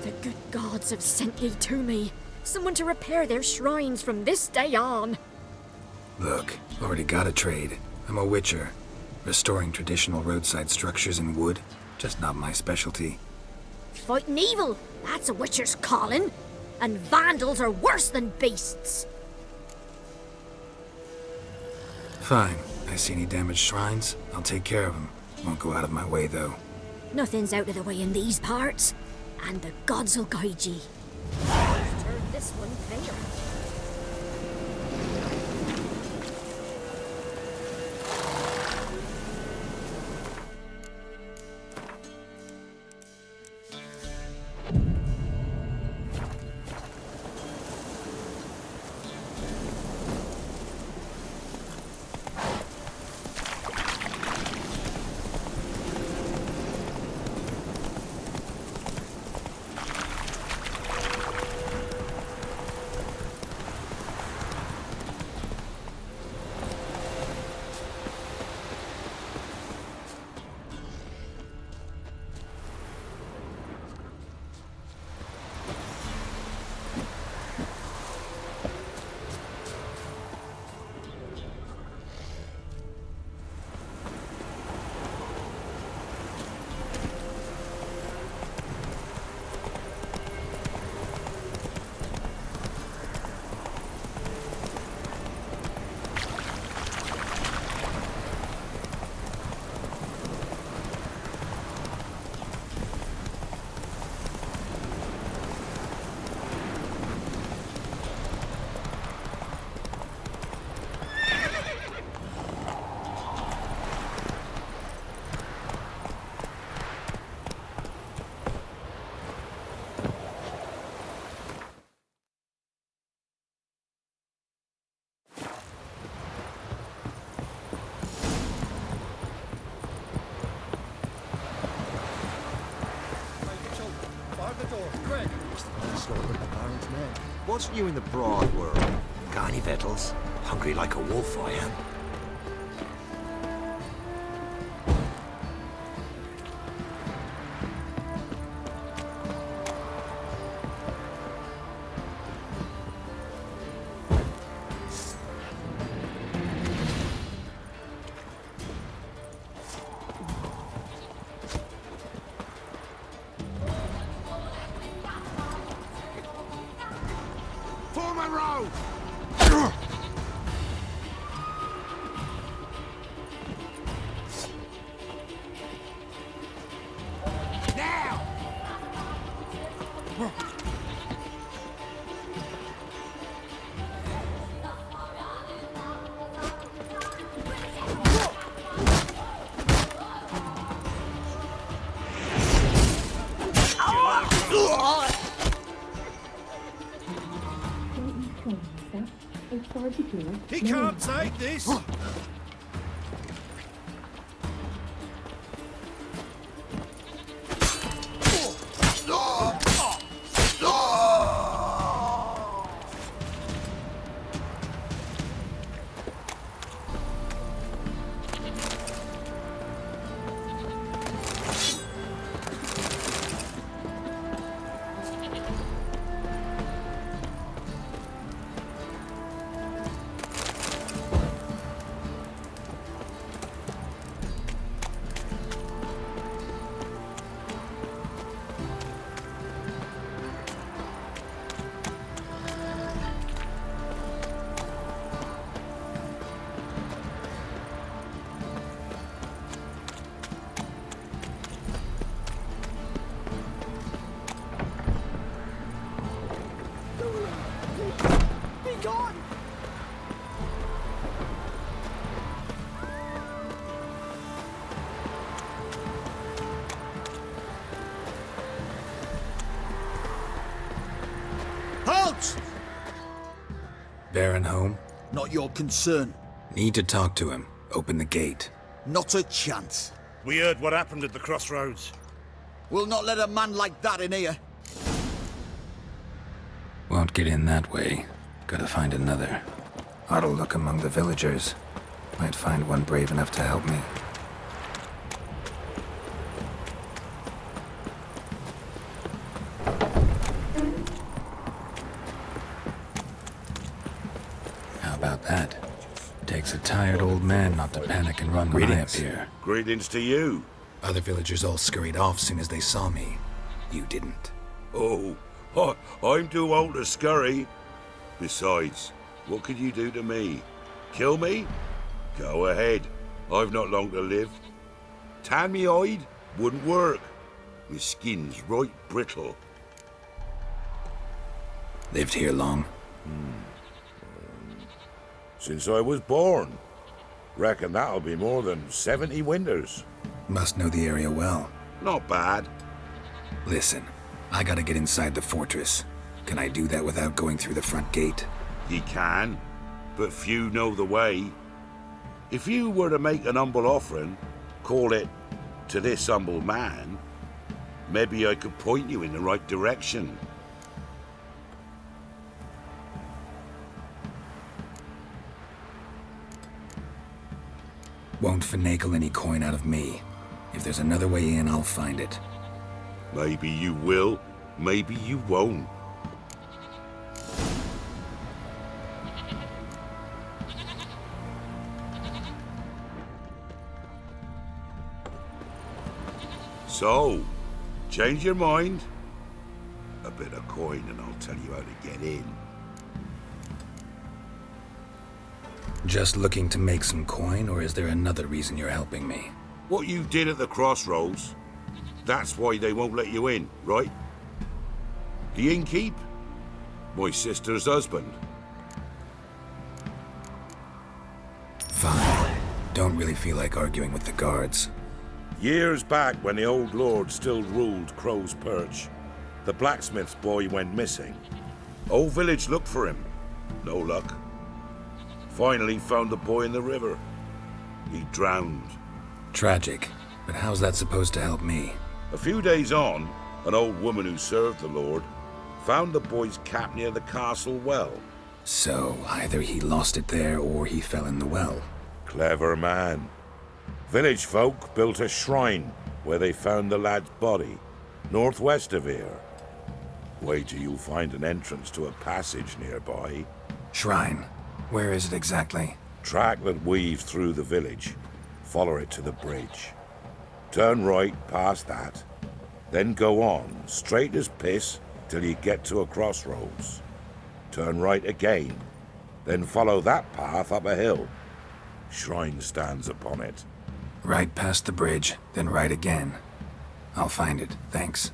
Speaker 3: The good gods have sent ye to me. Someone to repair their shrines from this day on.
Speaker 2: Look, already got a trade. I'm a witcher. Restoring traditional roadside structures in wood, just not my specialty.
Speaker 3: Fighting evil, that's a witcher's calling. And vandals are worse than beasts.
Speaker 2: Fine. I see any damaged shrines, I'll take care of them. Won't go out of my way, though.
Speaker 3: Nothing's out of the way in these parts, and the gods will guide ye. Let's turn this one fair.
Speaker 21: What's new in the broad world? Got any victuals? Hungry like a wolf, I am.
Speaker 11: Form a row! Now! He can't take this! wants.
Speaker 2: Baron home?
Speaker 11: Not your concern.
Speaker 2: Need to talk to him. Open the gate.
Speaker 11: Not a chance.
Speaker 13: We heard what happened at the crossroads.
Speaker 11: We'll not let a man like that in here.
Speaker 2: Won't get in that way. Gotta find another. Ought to look among the villagers. Might find one brave enough to help me. How about that? Takes a tired old man not to panic and run when I appear.
Speaker 7: Greetings to you.
Speaker 2: Other villagers all scurried off soon as they saw me. You didn't.
Speaker 7: Oh, I'm too old to scurry. Besides, what could you do to me? Kill me? Go ahead. I've not long to live. Tan me hide? Wouldn't work. My skin's right brittle.
Speaker 2: Lived here long?
Speaker 7: Since I was born. Reckon that'll be more than 70 winters.
Speaker 2: Must know the area well.
Speaker 7: Not bad.
Speaker 2: Listen, I gotta get inside the fortress. Can I do that without going through the front gate?
Speaker 7: Ye can, but few know the way. If you were to make an humble offering, call it, to this humble man, maybe I could point you in the right direction.
Speaker 2: Won't finagle any coin out of me. If there's another way in, I'll find it.
Speaker 7: Maybe you will, maybe you won't. So, change your mind? A bit of coin and I'll tell you how to get in.
Speaker 2: Just looking to make some coin, or is there another reason you're helping me?
Speaker 7: What you did at the crossroads, that's why they won't let you in, right? The innkeep? My sister's husband.
Speaker 2: Fine. Don't really feel like arguing with the guards.
Speaker 7: Years back, when the old lord still ruled Crow's Perch, the blacksmith's boy went missing. Whole village looked for him. No luck. Finally found the boy in the river. He drowned.
Speaker 2: Tragic. But how's that supposed to help me?
Speaker 7: A few days on, an old woman who served the lord found the boy's cap near the castle well.
Speaker 2: So, either he lost it there or he fell in the well.
Speaker 7: Clever man. Village folk built a shrine where they found the lad's body, northwest of here. Wait till you find an entrance to a passage nearby.
Speaker 2: Shrine? Where is it exactly?
Speaker 7: Track that weaves through the village. Follow it to the bridge. Turn right past that. Then go on, straight as piss, till you get to a crossroads. Turn right again. Then follow that path up a hill. Shrine stands upon it.
Speaker 2: Right past the bridge, then right again. I'll find it, thanks.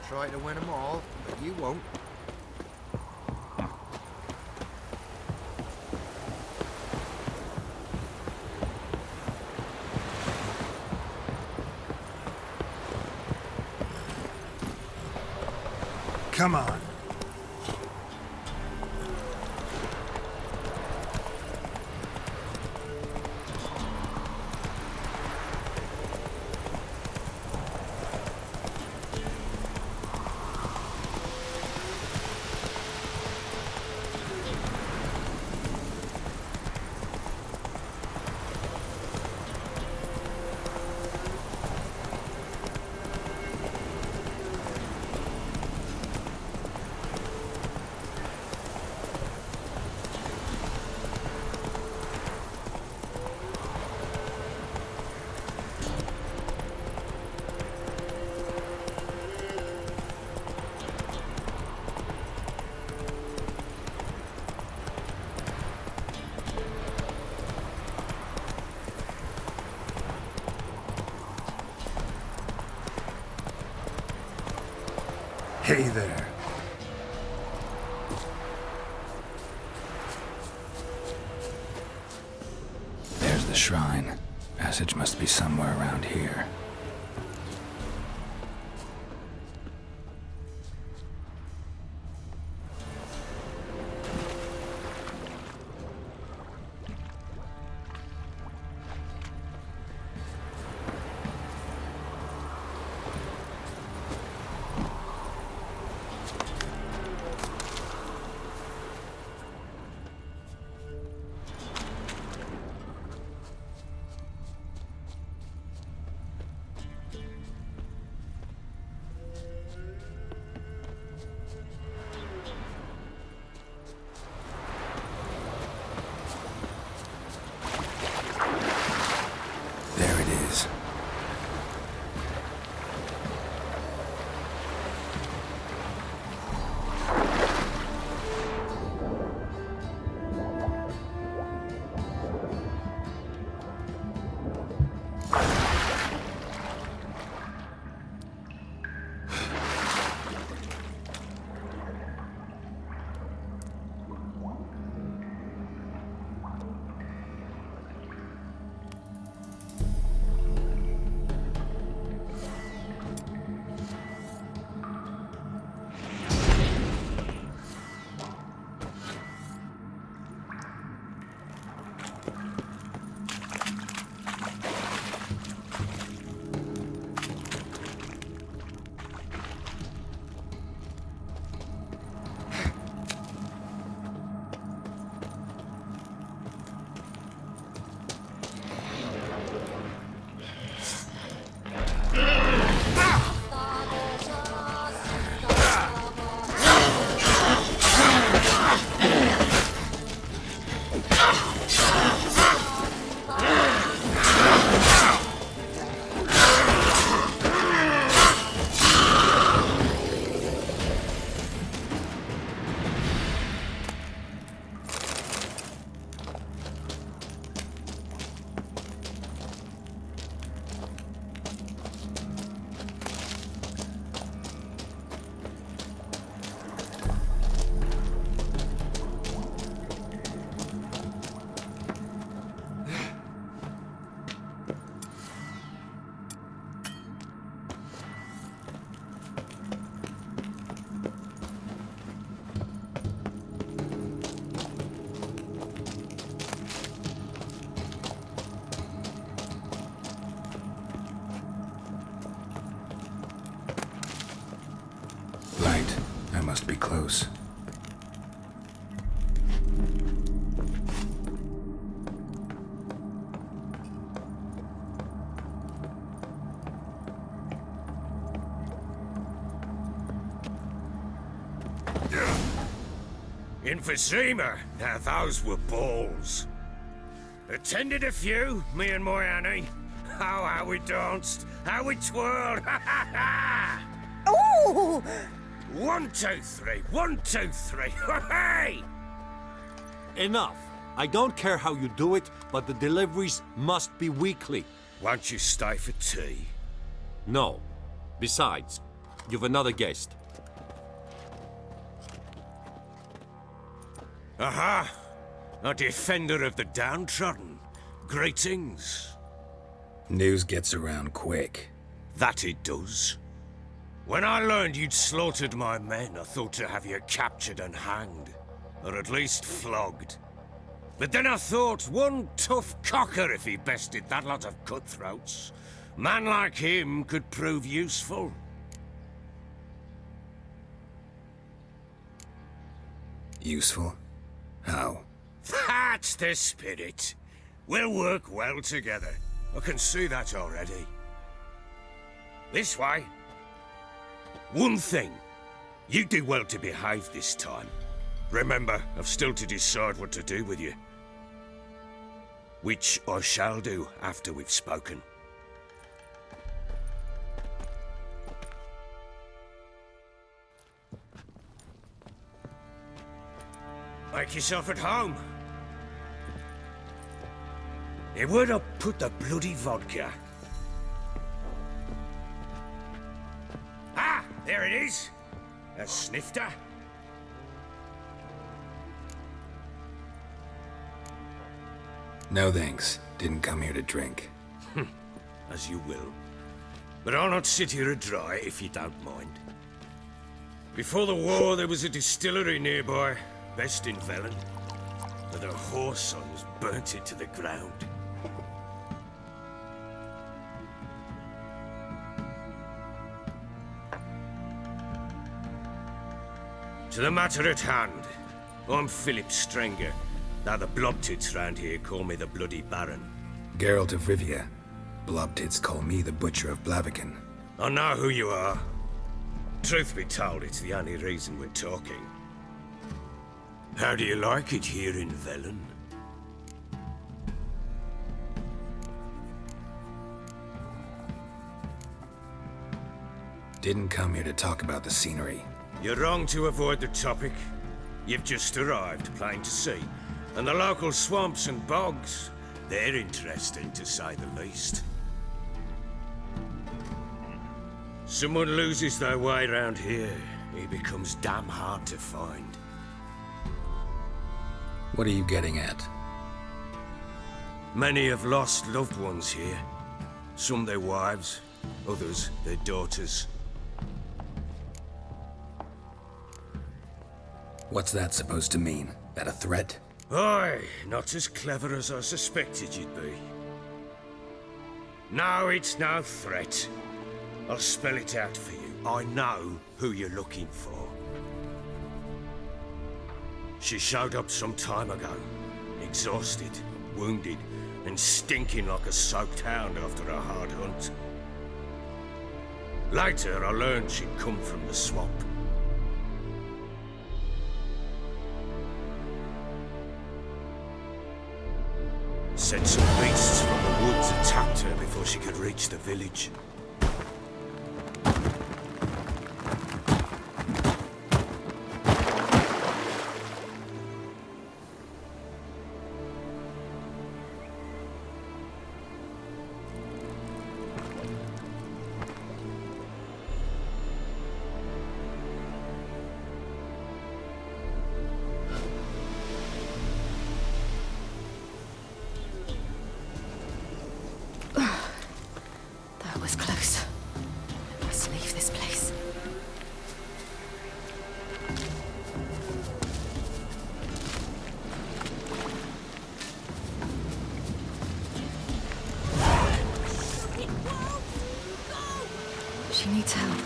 Speaker 22: Try to win them all, but you won't. Come on.
Speaker 2: Hey there. There's the shrine. Passage must be somewhere around here. There it is. Light. I must be close.
Speaker 10: Emphysema. Now those were balls. Attended a few, me and my Annie. Oh, how we danced, how we twirled.
Speaker 6: Ooh!
Speaker 10: 1, 2, 3. 1, 2, 3. Hey!
Speaker 18: Enough. I don't care how you do it, but the deliveries must be weekly.
Speaker 10: Won't you stay for tea?
Speaker 18: No. Besides, you've another guest.
Speaker 10: Aha! A defender of the downtrodden. Greetings.
Speaker 2: News gets around quick.
Speaker 10: That it does. When I learned you'd slaughtered my men, I thought to have you captured and hanged. Or at least flogged. But then I thought, one tough cocker if he bested that lot of cutthroats. Man like him could prove useful.
Speaker 2: Useful? How?
Speaker 10: That's the spirit. We'll work well together. I can see that already. This way. One thing. You do well to behave this time. Remember, I've still to decide what to do with you. Which I shall do after we've spoken. Make yourself at home. Hey, where'd I put the bloody vodka? Ah, there it is. A snifter?
Speaker 2: No thanks. Didn't come here to drink.
Speaker 10: As you will. But I'll not sit here a dry if you don't mind. Before the war, there was a distillery nearby, best in Velen. But their whore sons burnt it to the ground. To the matter at hand, I'm Philip Strenger. Now the Blobtits round here call me the Bloody Baron.
Speaker 2: Geralt of Rivia. Blobtits call me the Butcher of Blaviken.
Speaker 10: I know who you are. Truth be told, it's the only reason we're talking. How do you like it here in Velen?
Speaker 2: Didn't come here to talk about the scenery.
Speaker 10: You're wrong to avoid the topic. You've just arrived, plain to see. And the local swamps and bogs, they're interesting to say the least. Someone loses their way around here, he becomes damn hard to find.
Speaker 2: What are you getting at?
Speaker 10: Many have lost loved ones here. Some their wives, others their daughters.
Speaker 2: What's that supposed to mean? That a threat?
Speaker 10: Aye, not as clever as I suspected you'd be. No, it's no threat. I'll spell it out for you. I know who you're looking for. She showed up some time ago, exhausted, wounded, and stinking like a soaked hound after a hard hunt. Later, I learned she'd come from the swamp. Said some beasts from the woods attacked her before she could reach the village.
Speaker 15: Was close. I must leave this place. She needs help.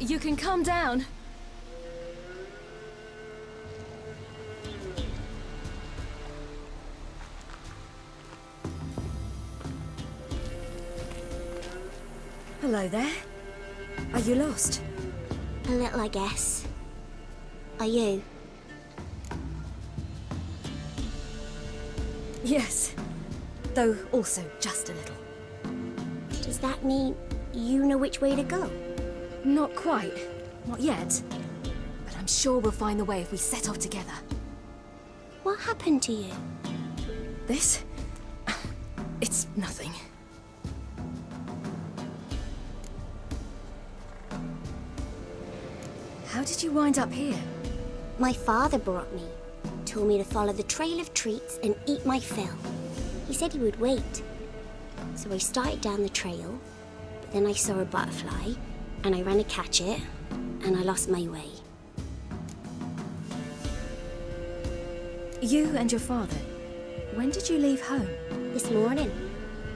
Speaker 15: You can calm down.
Speaker 6: Hello there. Are you lost?
Speaker 3: A little, I guess. Are you?
Speaker 6: Yes. Though also just a little.
Speaker 3: Does that mean you know which way to go?
Speaker 6: Not quite. Not yet. But I'm sure we'll find the way if we set off together.
Speaker 3: What happened to you?
Speaker 6: This? It's nothing. How did you wind up here?
Speaker 3: My father brought me. Told me to follow the trail of treats and eat my fill. He said he would wait. So I started down the trail, but then I saw a butterfly, and I ran to catch it, and I lost my way.
Speaker 6: You and your father, when did you leave home?
Speaker 3: This morning.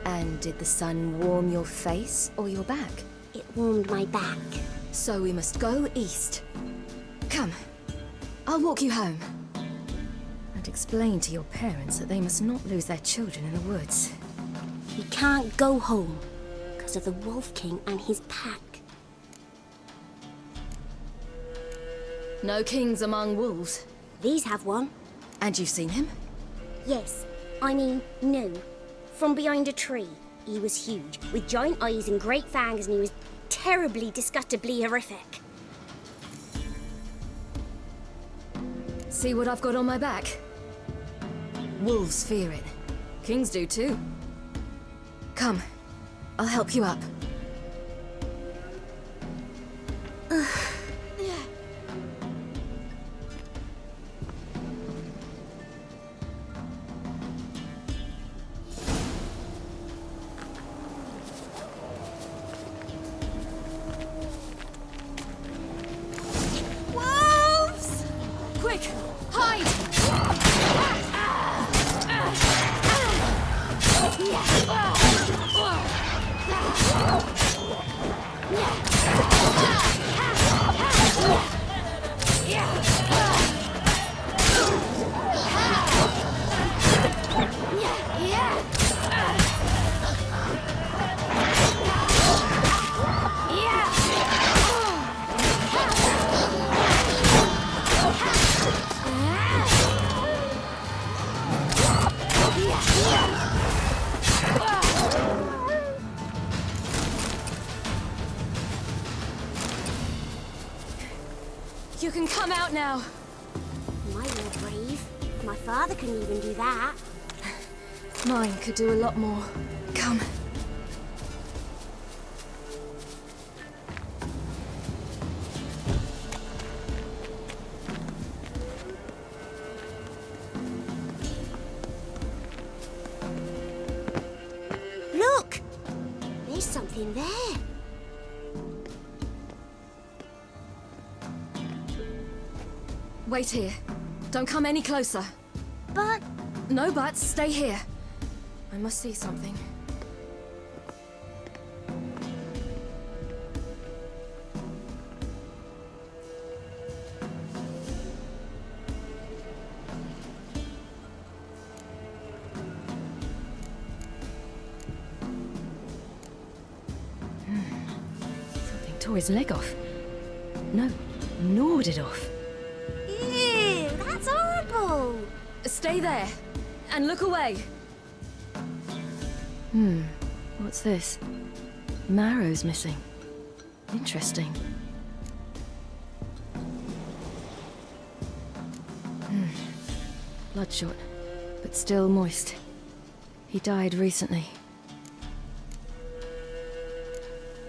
Speaker 6: And did the sun warm your face or your back?
Speaker 3: It warmed my back.
Speaker 6: So we must go east. Come, I'll walk you home. And explain to your parents that they must not lose their children in the woods.
Speaker 3: We can't go home because of the Wolf King and his pack.
Speaker 15: No kings among wolves.
Speaker 3: These have one.
Speaker 15: And you've seen him?
Speaker 3: Yes. I mean, no. From behind a tree. He was huge, with giant eyes and great fangs, and he was terribly, disgustingly horrific.
Speaker 15: See what I've got on my back? Wolves fear it. Kings do too. Come, I'll help you up.
Speaker 3: Wolves!
Speaker 15: Quick, hide! You can come out now.
Speaker 3: My were brave. My father couldn't even do that.
Speaker 15: Mine could do a lot more. Come.
Speaker 3: Look! There's something there.
Speaker 15: Wait here. Don't come any closer.
Speaker 3: But...
Speaker 15: No buts. Stay here. I must see something. Something tore his leg off. No, gnawed it off.
Speaker 3: Ew, that's horrible!
Speaker 15: Stay there, and look away. What's this? Marrow's missing. Interesting. Bloodshot, but still moist. He died recently.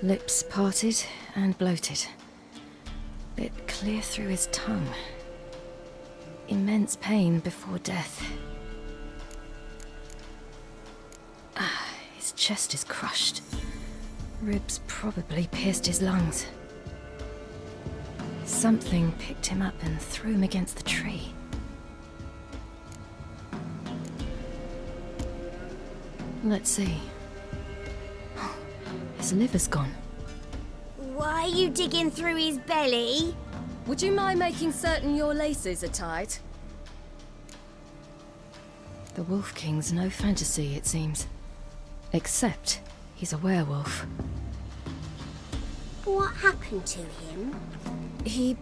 Speaker 15: Lips parted and bloated. Bit clear through his tongue. Immense pain before death. His chest is crushed. Ribs probably pierced his lungs. Something picked him up and threw him against the tree. Let's see. His liver's gone.
Speaker 3: Why are you digging through his belly?
Speaker 15: Would you mind making certain your laces are tied? The Wolf King's no fantasy, it seems. Except he's a werewolf.
Speaker 3: What happened to him?
Speaker 15: He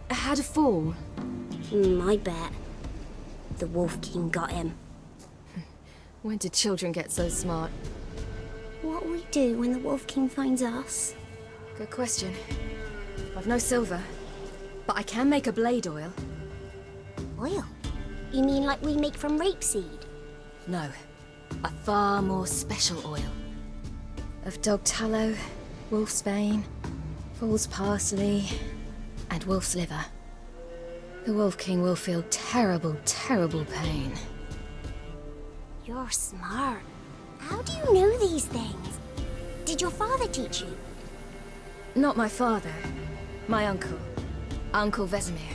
Speaker 15: had a fall.
Speaker 3: I bet. The Wolf King got him.
Speaker 15: When did children get so smart?
Speaker 3: What will we do when the Wolf King finds us?
Speaker 15: Good question. I've no silver, but I can make a blade oil.
Speaker 3: Oil? You mean like we make from rapeseed?
Speaker 15: No, a far more special oil. Of dog tallow, wolf's bane, fool's parsley, and wolf's liver. The Wolf King will feel terrible, terrible pain.
Speaker 3: You're smart. How do you know these things? Did your father teach you?
Speaker 15: Not my father. My uncle. Uncle Vesemir.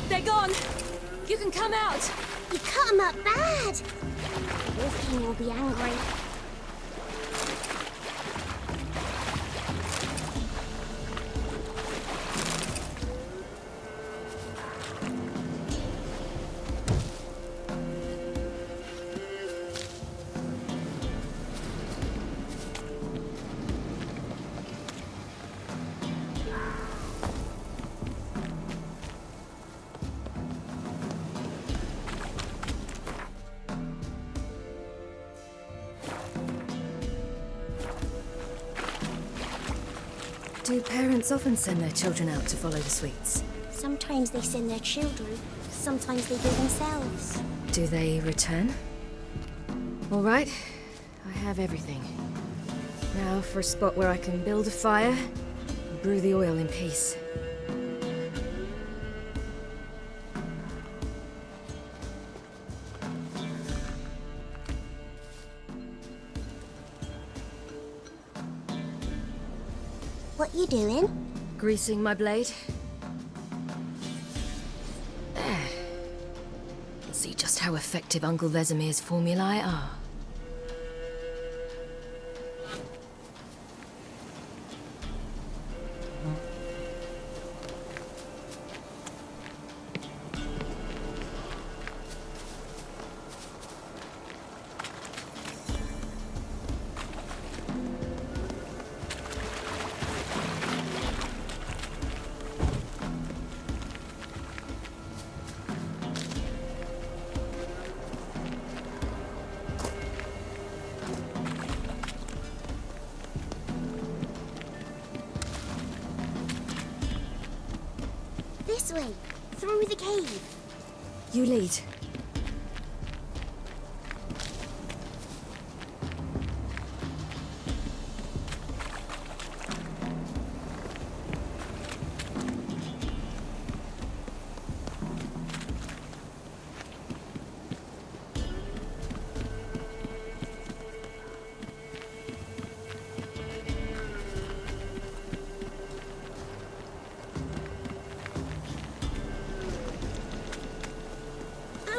Speaker 15: They're gone! You can come out!
Speaker 3: You cut him up bad! Wolf King will be angry.
Speaker 15: Do parents often send their children out to follow the sweets?
Speaker 3: Sometimes they send their children, sometimes they go themselves.
Speaker 15: Do they return? All right, I have everything. Now for a spot where I can build a fire and brew the oil in peace.
Speaker 3: What you doing?
Speaker 15: Greasing my blade. There. See just how effective Uncle Vesemir's formulae are.
Speaker 3: This way, through the cave.
Speaker 15: You lead.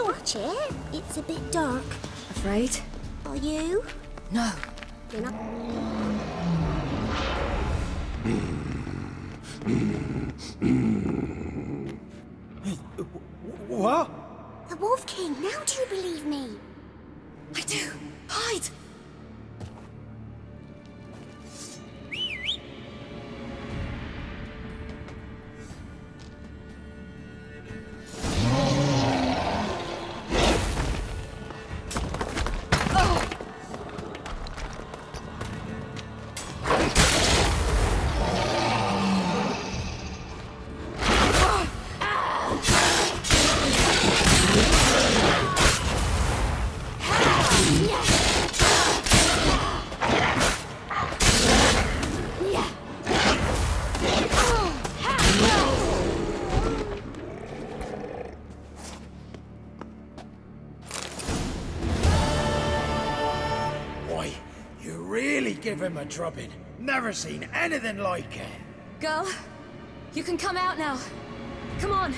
Speaker 3: Watch it. It's a bit dark.
Speaker 15: Afraid?
Speaker 3: Are you?
Speaker 15: No.
Speaker 3: You're not.
Speaker 11: What?
Speaker 3: The Wolf King. Now do you believe me?
Speaker 15: I do. Hide!
Speaker 11: Give him a drubbing. Never seen anything like it.
Speaker 15: Girl, you can come out now. Come on.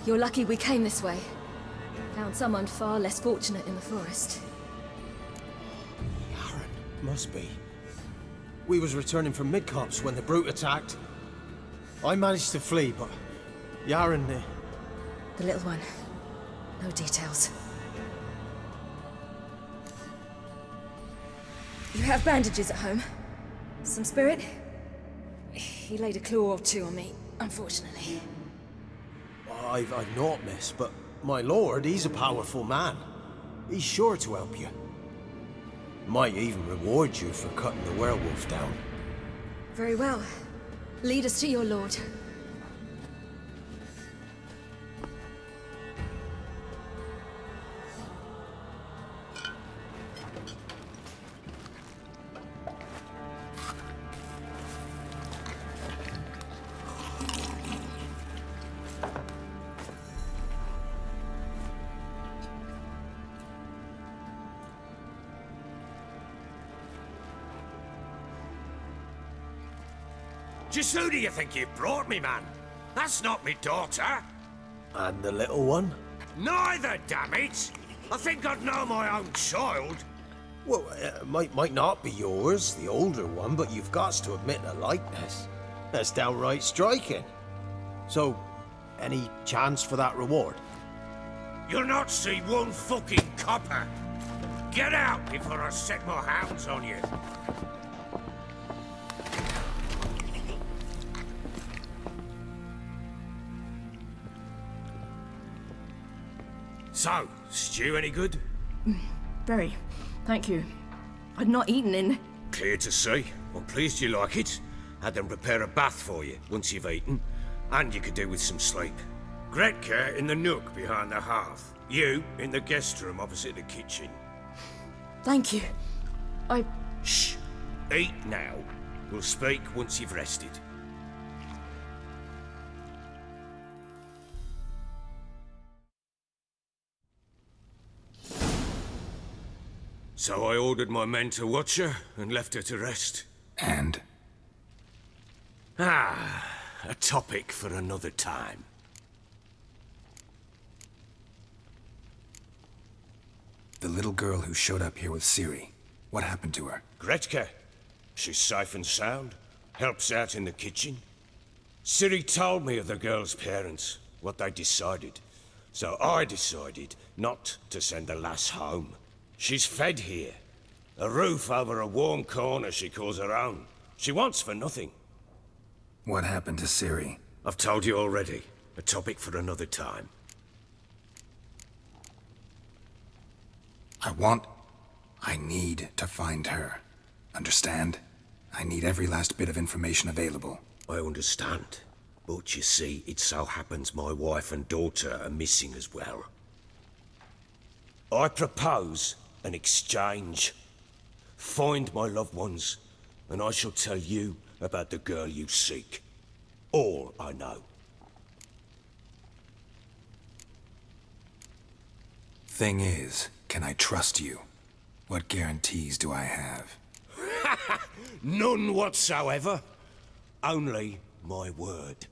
Speaker 15: You're lucky we came this way. Found someone far less fortunate in the forest.
Speaker 11: Must be. We was returning from Midcopse when the brute attacked. I managed to flee, but Yaren...
Speaker 15: The little one. No details. You have bandages at home? Some spirit? He laid a claw or two on me, unfortunately.
Speaker 11: I've not, miss, but my lord, he's a powerful man. He's sure to help you. Might even reward you for cutting the werewolf down.
Speaker 15: Very well. Lead us to your lord.
Speaker 10: Just who do you think you've brought me, man? That's not me daughter.
Speaker 11: And the little one?
Speaker 10: Neither, damn it! I think I'd know my own child.
Speaker 11: Well, might not be yours, the older one, but you've got to admit a likeness. That's downright striking. So, any chance for that reward?
Speaker 10: You'll not see one fucking copper. Get out before I set my hounds on you. So, stew any good?
Speaker 1: Very. Thank you. I'd not eaten in...
Speaker 10: Clear to see. I'm pleased you like it. Had them prepare a bath for you once you've eaten. And you could do with some sleep. Gretka in the nook behind the hearth. You in the guest room opposite the kitchen.
Speaker 1: Thank you.
Speaker 10: Shh. Eat now. We'll speak once you've rested. So I ordered my men to watch her and left her to rest.
Speaker 2: And?
Speaker 10: A topic for another time.
Speaker 2: The little girl who showed up here with Ciri. What happened to her?
Speaker 10: Gretka. She's safe and sound. Helps out in the kitchen. Ciri told me of the girl's parents, what they decided. So I decided not to send the lass home. She's fed here. A roof over a warm corner she calls her own. She wants for nothing.
Speaker 2: What happened to Ciri?
Speaker 10: I've told you already. A topic for another time.
Speaker 2: I need to find her. Understand? I need every last bit of information available.
Speaker 10: I understand. But you see, it so happens my wife and daughter are missing as well. I propose an exchange. Find my loved ones, and I shall tell you about the girl you seek. All I know.
Speaker 2: Thing is, can I trust you? What guarantees do I have?
Speaker 10: None whatsoever. Only my word.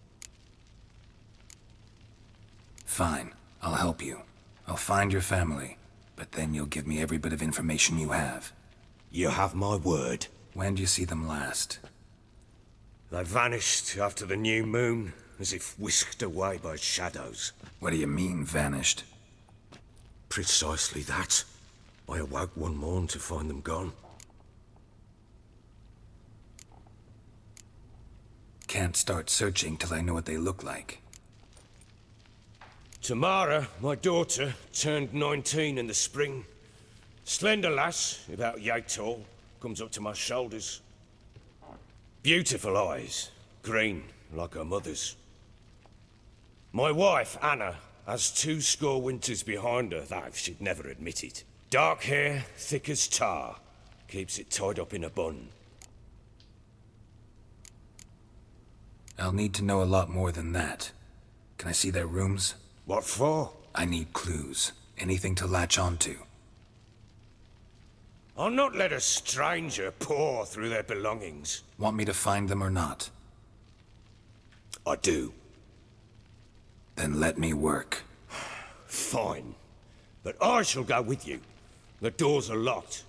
Speaker 2: Fine, I'll help you. I'll find your family, but then you'll give me every bit of information you have.
Speaker 10: You have my word.
Speaker 2: When do you see them last?
Speaker 10: They vanished after the new moon, as if whisked away by shadows.
Speaker 2: What do you mean, vanished?
Speaker 10: Precisely that. I awoke one morn to find them gone.
Speaker 2: Can't start searching till I know what they look like.
Speaker 10: Tamara, my daughter, turned 19 in the spring. Slender lass, about yay tall, comes up to my shoulders. Beautiful eyes, green like her mother's. My wife, Anna, has 2 winters behind her, though she'd never admit it. Dark hair, thick as tar, keeps it tied up in a bun.
Speaker 2: I'll need to know a lot more than that. Can I see their rooms?
Speaker 10: What for?
Speaker 2: I need clues. Anything to latch onto.
Speaker 10: I'll not let a stranger pore through their belongings.
Speaker 2: Want me to find them or not?
Speaker 10: I do.
Speaker 2: Then let me work.
Speaker 10: Fine. But I shall go with you. The doors are locked.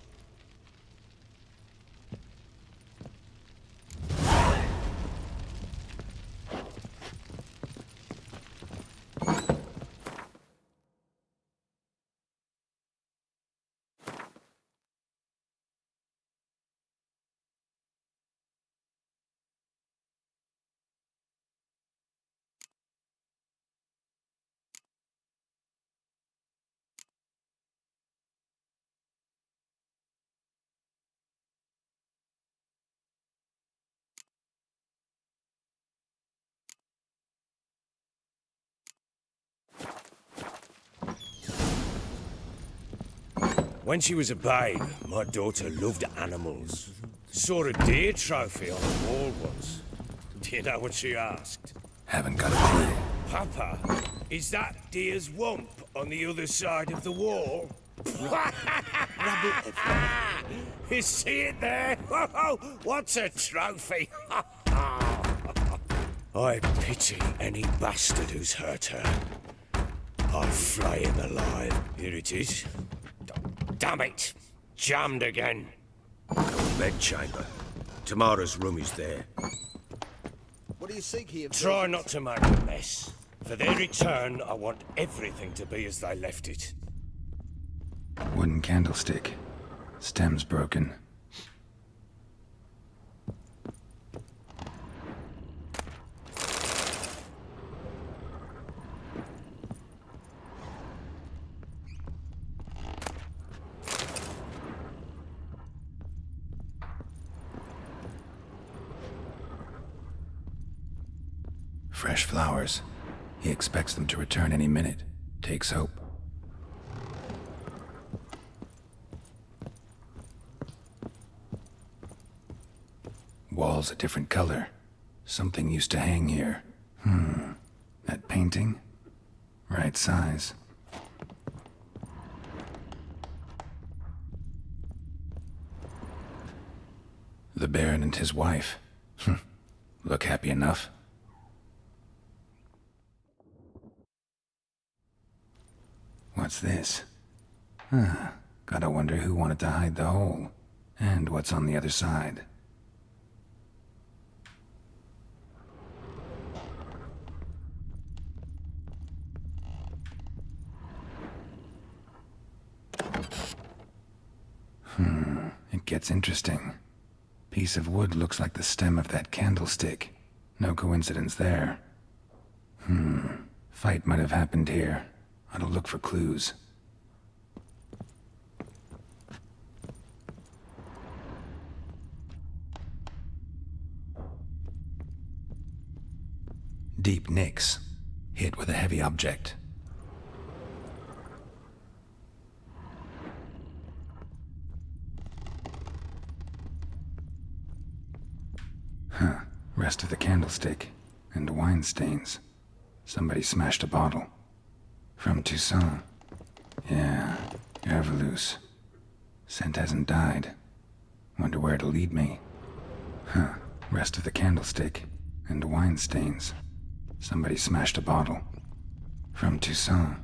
Speaker 10: When she was a babe, my daughter loved animals. Saw a deer trophy on the wall once. Do you know what she asked?
Speaker 2: Haven't got a clue.
Speaker 10: Papa, is that deer's wump on the other side of the wall? You see it there? What's a trophy? I pity any bastard who's hurt her. I'll flay him alive. Here it is. Damn it! Jammed again. Bedchamber. Tamara's room is there.
Speaker 22: What do you seek here?
Speaker 10: Try not to make a mess. For their return, I want everything to be as they left it.
Speaker 2: Wooden candlestick. Stem's broken. Fresh flowers. He expects them to return any minute. Takes hope. Walls a different color. Something used to hang here. That painting? Right size. The Baron and his wife. Look happy enough. What's this? Gotta wonder who wanted to hide the hole. And what's on the other side. It gets interesting. Piece of wood looks like the stem of that candlestick. No coincidence there. Fight might have happened here. Ought to look for clues. Deep nicks. Hit with a heavy object. Rest of the candlestick. And wine stains. Somebody smashed a bottle. From Toussaint. Yeah, Herveloos. Scent hasn't died. Wonder where it'll lead me. Rest of the candlestick. And wine stains. Somebody smashed a bottle. From Toussaint.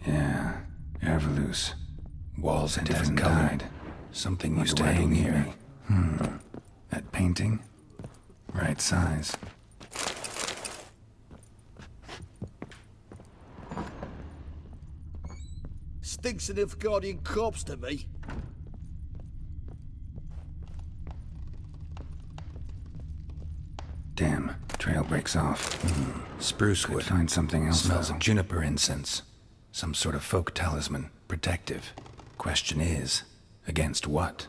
Speaker 2: Yeah, Herveloos. Walls a different color. Something used to hang here. That painting? Right size.
Speaker 22: Stinks of Nilfgaardian corpse to me.
Speaker 2: Damn, trail breaks off. Spruce wood. Find something else. Smells of juniper incense. Some sort of folk talisman. Protective. Question is, against what?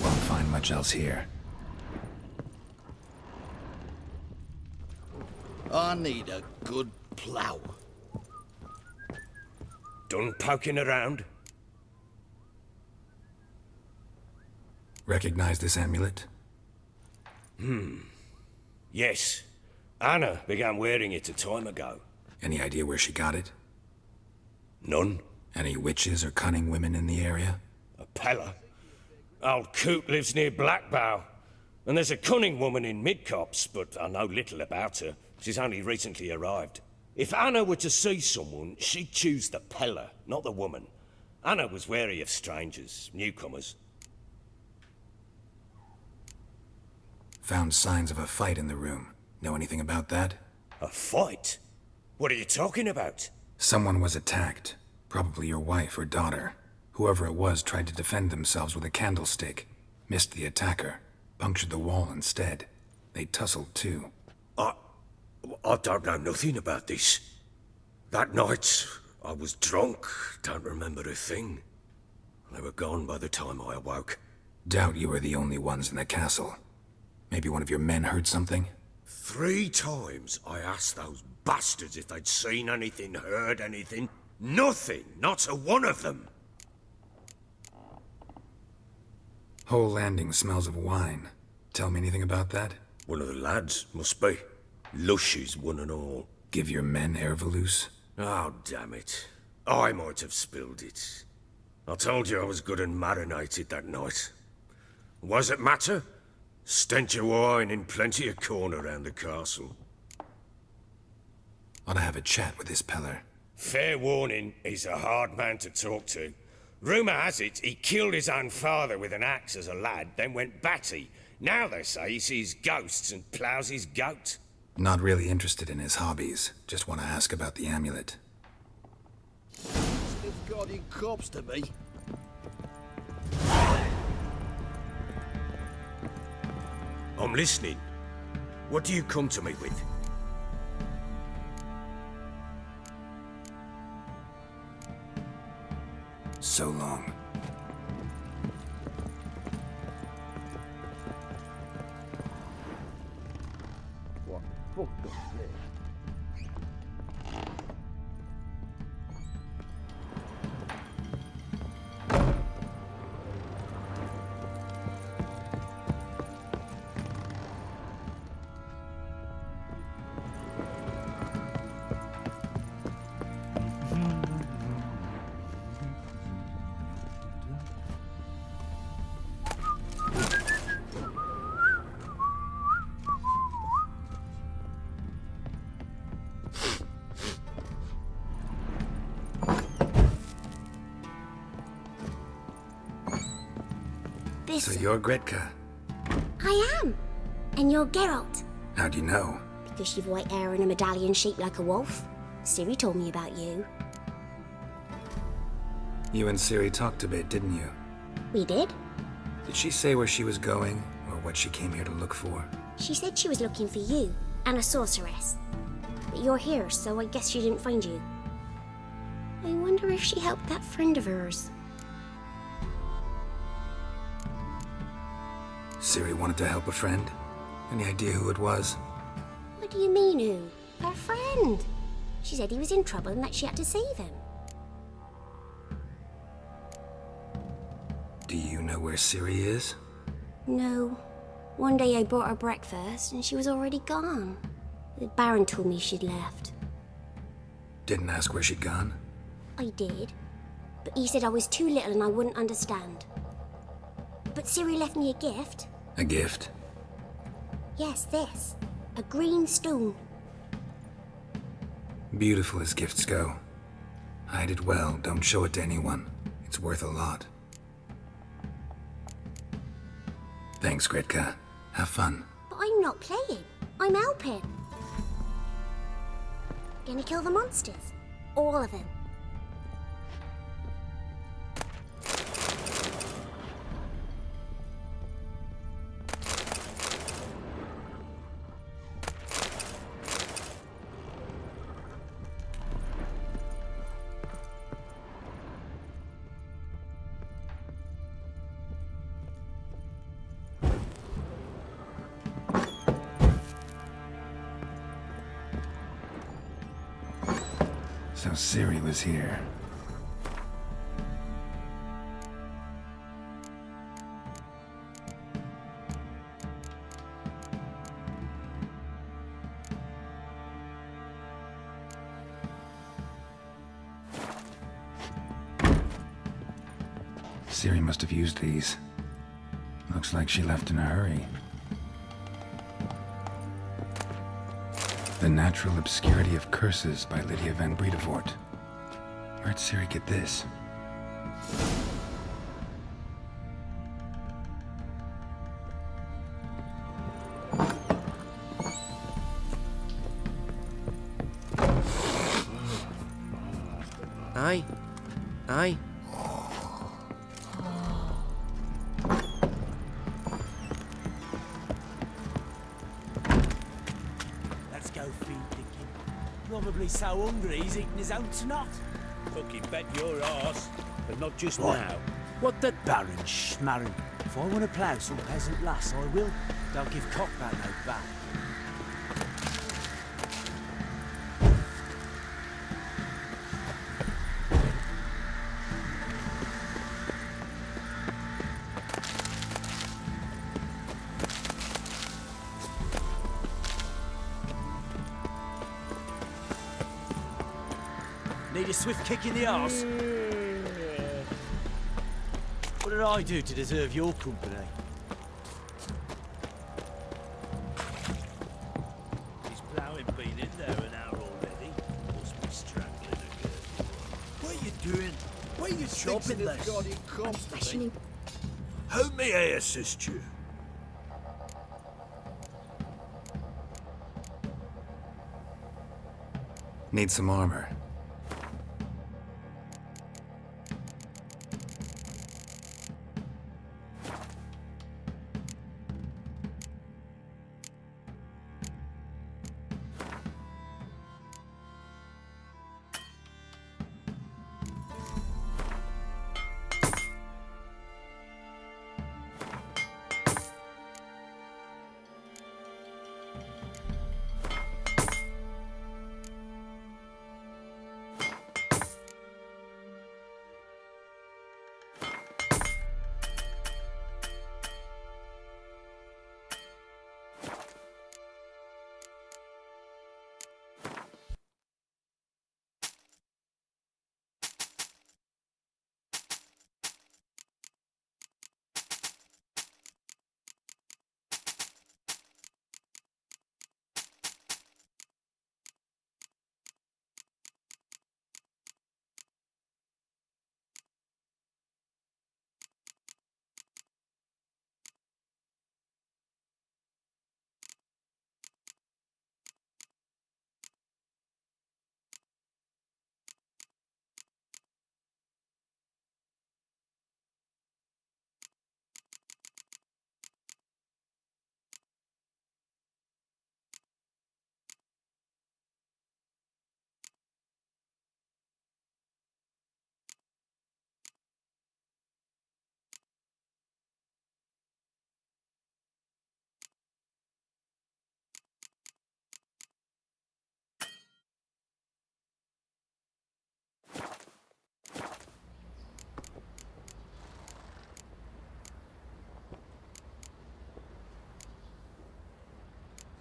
Speaker 2: Won't find much else here.
Speaker 22: I need a good plough.
Speaker 10: Done poking around?
Speaker 2: Recognize this amulet?
Speaker 10: Yes. Anna began wearing it a time ago.
Speaker 2: Any idea where she got it?
Speaker 10: None.
Speaker 2: Any witches or cunning women in the area?
Speaker 10: A Pella. Old Coot lives near Blackbow. And there's a cunning woman in Midcopse, but I know little about her. She's only recently arrived. If Anna were to see someone, she'd choose the Pella, not the woman. Anna was wary of strangers, newcomers.
Speaker 2: Found signs of a fight in the room. Know anything about that?
Speaker 10: A fight? What are you talking about?
Speaker 2: Someone was attacked. Probably your wife or daughter. Whoever it was tried to defend themselves with a candlestick. Missed the attacker. Punctured the wall instead. They tussled too.
Speaker 10: I don't know nothing about this. That night, I was drunk, don't remember a thing. They were gone by the time I awoke.
Speaker 2: Doubt you were the only ones in the castle. Maybe one of your men heard something?
Speaker 10: 3 times I asked those bastards if they'd seen anything, heard anything. Nothing, not a one of them.
Speaker 2: Whole landing smells of wine. Tell me anything about that?
Speaker 10: One of the lads, must be. Lushes, one and all.
Speaker 2: Give your men Herveloos?
Speaker 10: Oh, damn it. I might have spilled it. I told you I was good and marinated that night. Was it matter? Stench of wine in plenty of corn around the castle.
Speaker 2: Ought to have a chat with this Peller.
Speaker 10: Fair warning, he's a hard man to talk to. Rumour has it he killed his own father with an axe as a lad, then went batty. Now they say he sees ghosts and ploughs his goat.
Speaker 2: Not really interested in his hobbies. Just want to ask about the amulet.
Speaker 22: Still guardian corpse to me.
Speaker 10: I'm listening. What do you come to me with?
Speaker 2: So long.
Speaker 22: What fucked up this?
Speaker 2: So you're Gretka.
Speaker 3: I am. And you're Geralt.
Speaker 2: How do you know?
Speaker 3: Because you've white hair and a medallion shaped like a wolf. Ciri told me about you.
Speaker 2: You and Ciri talked a bit, didn't you?
Speaker 3: We did.
Speaker 2: Did she say where she was going, or what she came here to look for?
Speaker 3: She said she was looking for you, and a sorceress. But you're here, so I guess she didn't find you. I wonder if she helped that friend of hers.
Speaker 2: Ciri wanted to help a friend? Any idea who it was?
Speaker 3: What do you mean, who? Her friend. She said he was in trouble and that she had to save him.
Speaker 2: Do you know where Ciri is?
Speaker 3: No. One day I brought her breakfast and she was already gone. The Baron told me she'd left.
Speaker 2: Didn't ask where she'd gone?
Speaker 3: I did. But he said I was too little and I wouldn't understand. But Ciri left me a gift.
Speaker 2: A gift?
Speaker 3: Yes, this. A green stone.
Speaker 2: Beautiful as gifts go. Hide it well, don't show it to anyone. It's worth a lot. Thanks, Gretka. Have fun.
Speaker 3: But I'm not playing. I'm helping. Gonna kill the monsters. All of them.
Speaker 2: So Ciri was here. Ciri must have used these. Looks like she left in a hurry. The Natural Obscurity of Curses by Lydia van Bredevoort. Where'd Ciri get this?
Speaker 4: Aye. Aye.
Speaker 17: Let's go feed Dicky. Probably so hungry he's eating his own snot.
Speaker 14: Fucking bet your arse, but not just
Speaker 17: What?
Speaker 14: now.
Speaker 17: What the Baron schmarren? If I want to plough some peasant lass, I will. Don't give cock that no back. Need a swift kick in the arse. What did I do to deserve your company?
Speaker 14: His ploughing been in there an hour already.
Speaker 16: are you chopping this?
Speaker 3: I'm fashioning.
Speaker 16: How may I assist you?
Speaker 2: Need some armor.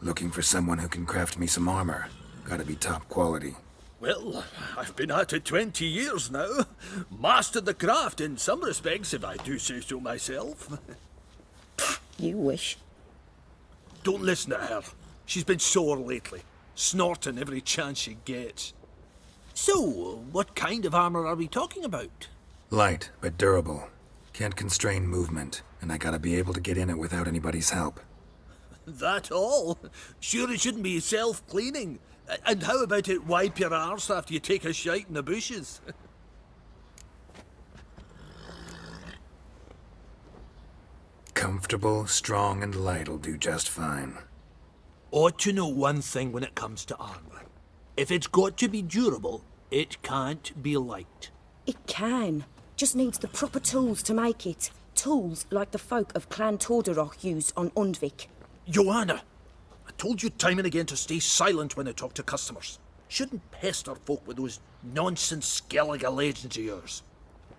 Speaker 2: Looking for someone who can craft me some armor. Gotta be top quality.
Speaker 16: Well, I've been at it 20 years now. Mastered the craft in some respects, if I do say so myself.
Speaker 6: You wish.
Speaker 16: Don't listen to her. She's been sore lately, snorting every chance she gets. So, what kind of armor are we talking about?
Speaker 2: Light, but durable. Can't constrain movement, and I gotta be able to get in it without anybody's help.
Speaker 16: That all? Sure it shouldn't be self-cleaning. And how about it wipe your arse after you take a shite in the bushes?
Speaker 2: Comfortable, strong, and light'll do just fine.
Speaker 16: Ought to know one thing when it comes to armor. If it's got to be durable, it can't be light.
Speaker 6: It can. Just needs the proper tools to make it. Tools like the folk of Clan Tordarroch used on Undvik.
Speaker 16: Joanna, I told you time and again to stay silent when I talk to customers. Shouldn't pester folk with those nonsense Skellige legends of yours.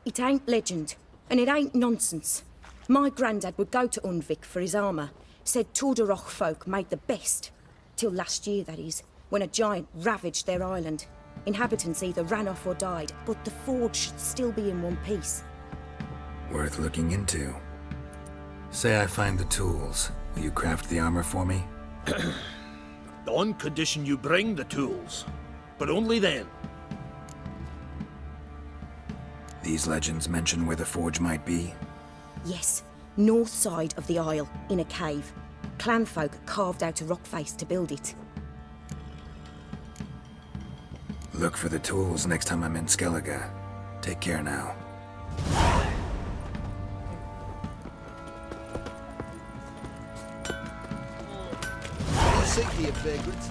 Speaker 6: It ain't legend, and it ain't nonsense. My granddad would go to Undvik for his armour. Said Tordarroch folk made the best. Till last year, that is, when a giant ravaged their island. Inhabitants either ran off or died, but the forge should still be in one piece.
Speaker 2: Worth looking into. Say I find the tools. Will you craft the armor for me?
Speaker 16: On condition you bring the tools. But only then.
Speaker 2: These legends mention where the forge might be?
Speaker 6: Yes, north side of the isle, in a cave. Clanfolk carved out a rock face to build it.
Speaker 2: Look for the tools next time I'm in Skellige. Take care now.
Speaker 22: Sick here, vagrants.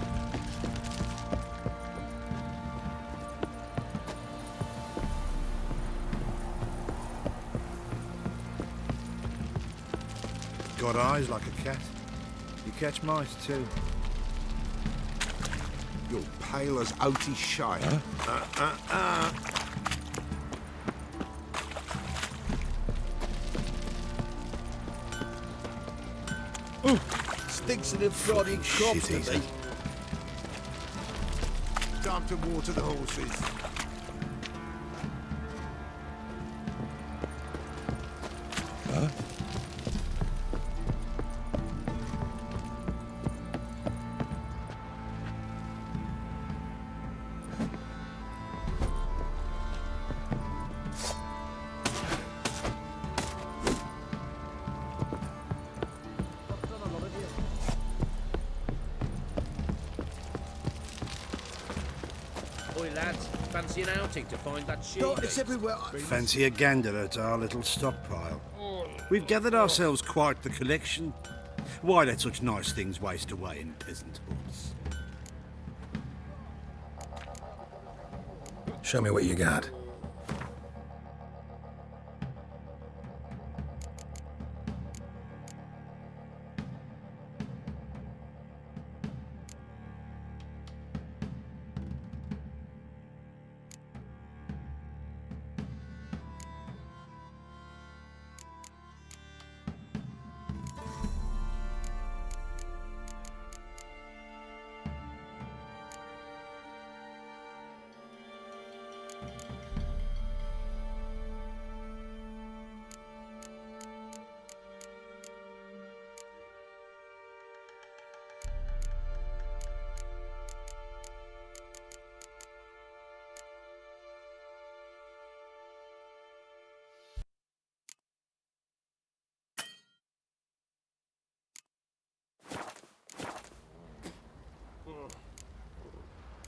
Speaker 13: Got eyes like a cat. You catch mice too.
Speaker 7: You're pale as outy shite.
Speaker 22: Stinks of them fried crops to me.
Speaker 7: Time to water the horses.
Speaker 22: Huh?
Speaker 14: Oi, lads, fancy an outing to find that sheep?
Speaker 22: No, it's everywhere.
Speaker 13: Fancy a gander at our little stockpile. We've gathered ourselves quite the collection. Why let such nice things waste away in peasant huts?
Speaker 2: Show me what you got.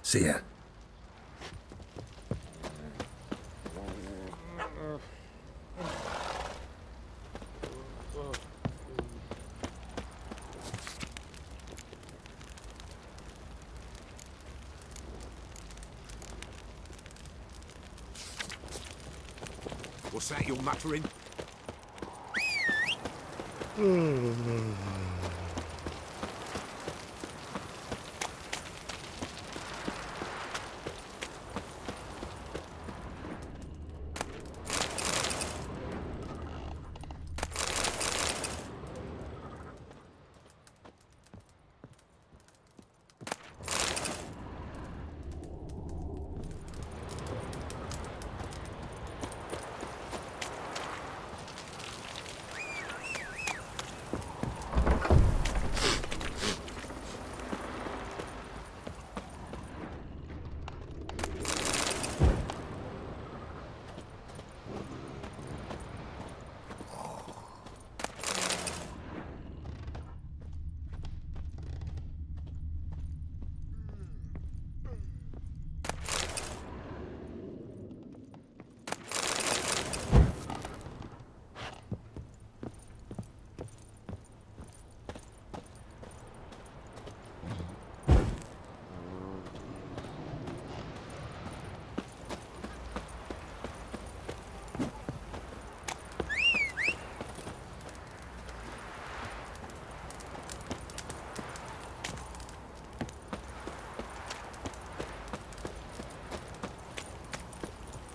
Speaker 2: See ya.
Speaker 7: What's that you're muttering?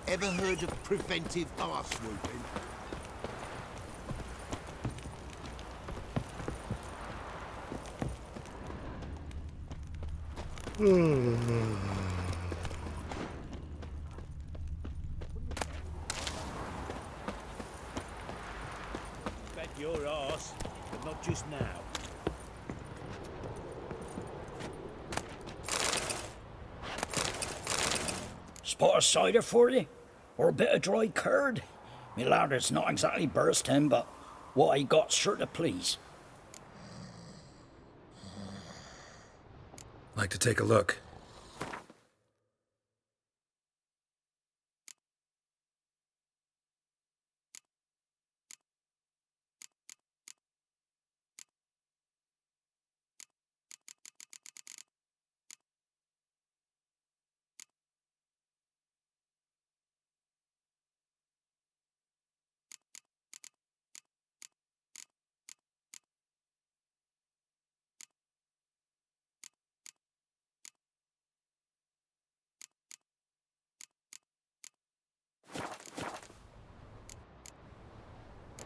Speaker 21: Ever heard of preventive arse swooping?
Speaker 14: Bet your arse, but not just now.
Speaker 12: Spot of cider for you? Or a bit of dry curd? Me lad, it's not exactly bursting, but what I got's sure to please.
Speaker 2: Like to take a look.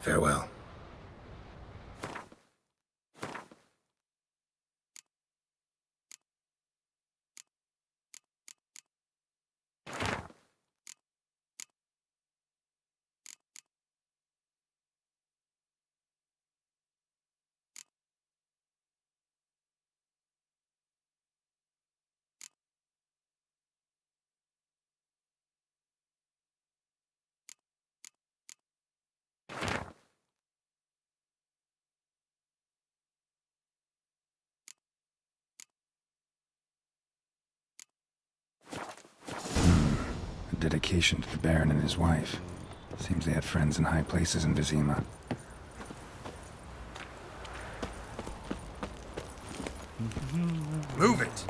Speaker 2: Farewell. dedication to the Baron and his wife. Seems they had friends in high places in Vizima.
Speaker 22: Move it!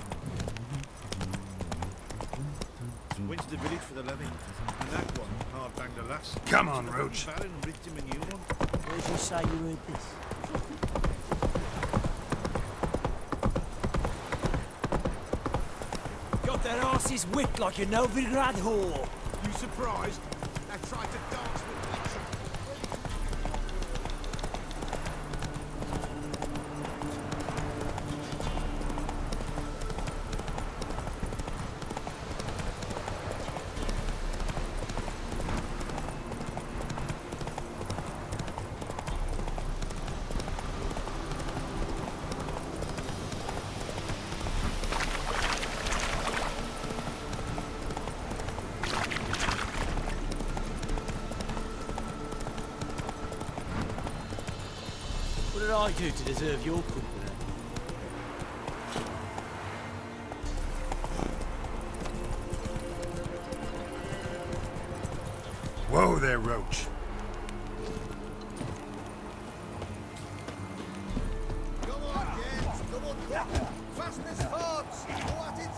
Speaker 13: Went to the village for the levy. And that one hard banged a lass.
Speaker 22: Come on, Roach.
Speaker 13: Baron and ripped him a new one.
Speaker 17: Where did you say you heard this? Got their asses whipped like a Novigrad whore.
Speaker 13: You surprised? I tried to dance with Witcher.
Speaker 17: What did I do to deserve your company?
Speaker 22: Whoa there, Roach.
Speaker 19: Come on, gents. Come on, quick. Fast as farts. Go at it.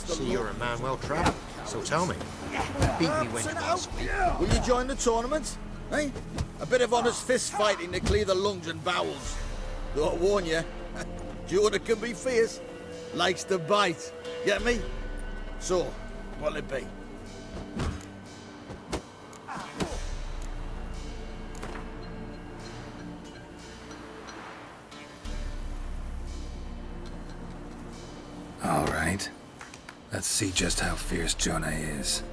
Speaker 20: See, you're a man well travelled. So tell me, beat me when you last week.
Speaker 19: Will you join the tournament? Eh? A bit of honest fist fighting to clear the lungs and bowels. Though I warn you, Jordan can be fierce. Likes to bite. Get me? So, what'll it be?
Speaker 2: All right. Let's see just how fierce Jonah is.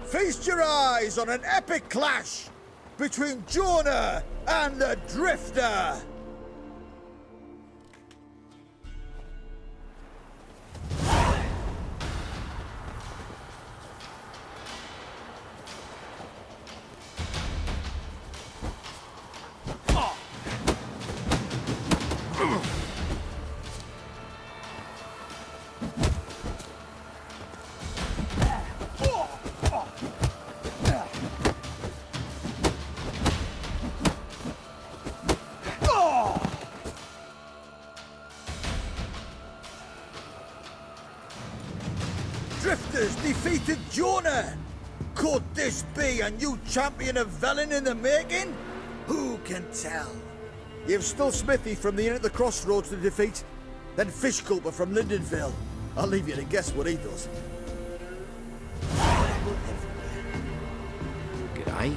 Speaker 19: Feast your eyes on an epic clash between Jonah and the Drifter. Drifters defeated Jonah! Could this be a new champion of Velen in the making? Who can tell? You've still Smithy from the Inn at the Crossroads to defeat, then Fishculper from Lindenville. I'll leave you to guess what he does.
Speaker 20: G'day.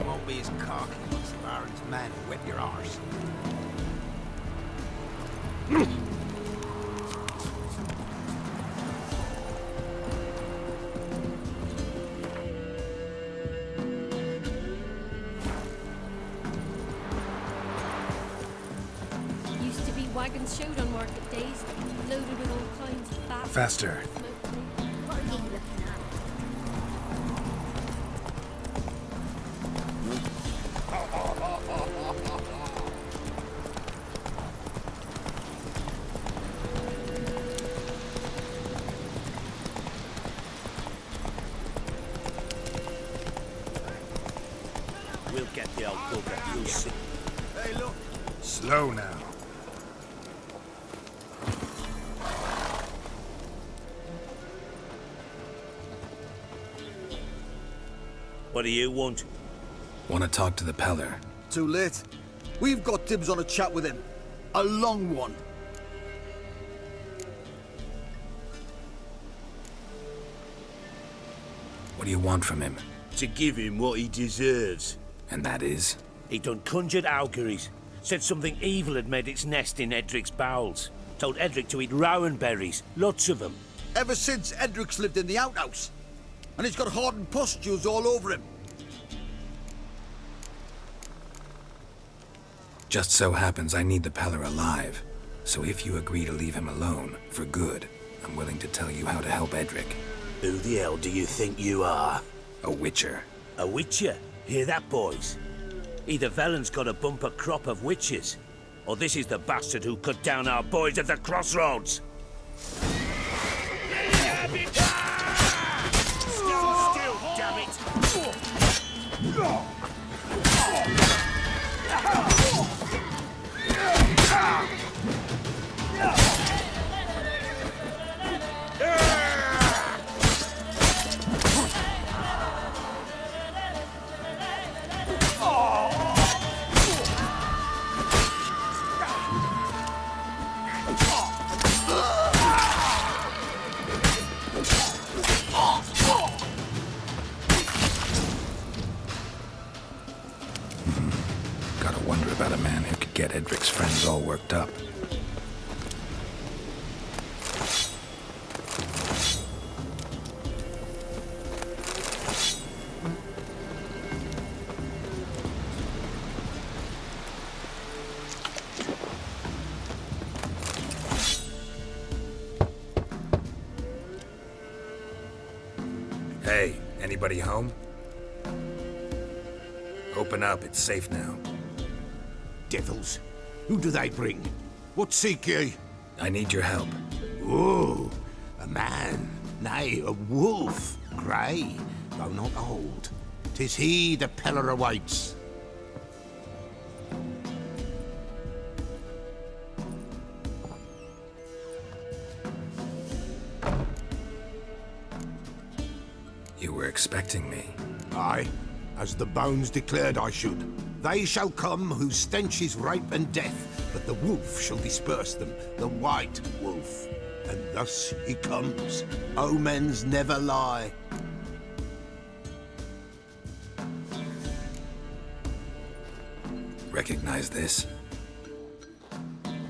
Speaker 22: You won't be as cocky as the Baron's men who whip your arse.
Speaker 3: Used to be wagons showed on market days, loaded with all kinds of fat.
Speaker 2: Faster.
Speaker 3: What are you looking at?
Speaker 14: We'll get the old bugger, you'll see.
Speaker 19: Hey, look.
Speaker 22: Slow now.
Speaker 14: What do you want?
Speaker 2: Want to talk to the Peller.
Speaker 19: too late. We've got dibs on a chat with him. A long one.
Speaker 2: What do you want from him?
Speaker 5: To give him what he deserves.
Speaker 2: And that is?
Speaker 5: He done conjured auguries. Said something evil had made its nest in Edric's bowels. Told Edric to eat rowan berries. Lots of them.
Speaker 19: Ever since Edric's lived in the outhouse. And he's got hardened pustules all over him.
Speaker 2: Just so happens I need the Peller alive. So if you agree to leave him alone, for good, I'm willing to tell you how to help Edric.
Speaker 5: Who the hell do you think you are?
Speaker 2: A witcher.
Speaker 5: A witcher? Hear that, boys? Either Velen's got a bumper crop of witches, or this is the bastard who cut down our boys at the crossroads.
Speaker 14: Stand still, damn it!
Speaker 2: Gotta wonder about a man who could get Edric's friends all worked up. Hey, anybody home? Open up, it's safe now.
Speaker 7: Devils, who do they bring? What seek ye?
Speaker 2: I need your help.
Speaker 7: Oh, a man, nay, a wolf, grey, though not old. 'Tis he the Peller awaits.
Speaker 2: You were expecting me.
Speaker 7: Aye, as the bones declared I should. They shall come whose stench is rape and death, but the wolf shall disperse them, the white wolf. And thus he comes. Omens never lie.
Speaker 2: Recognize this?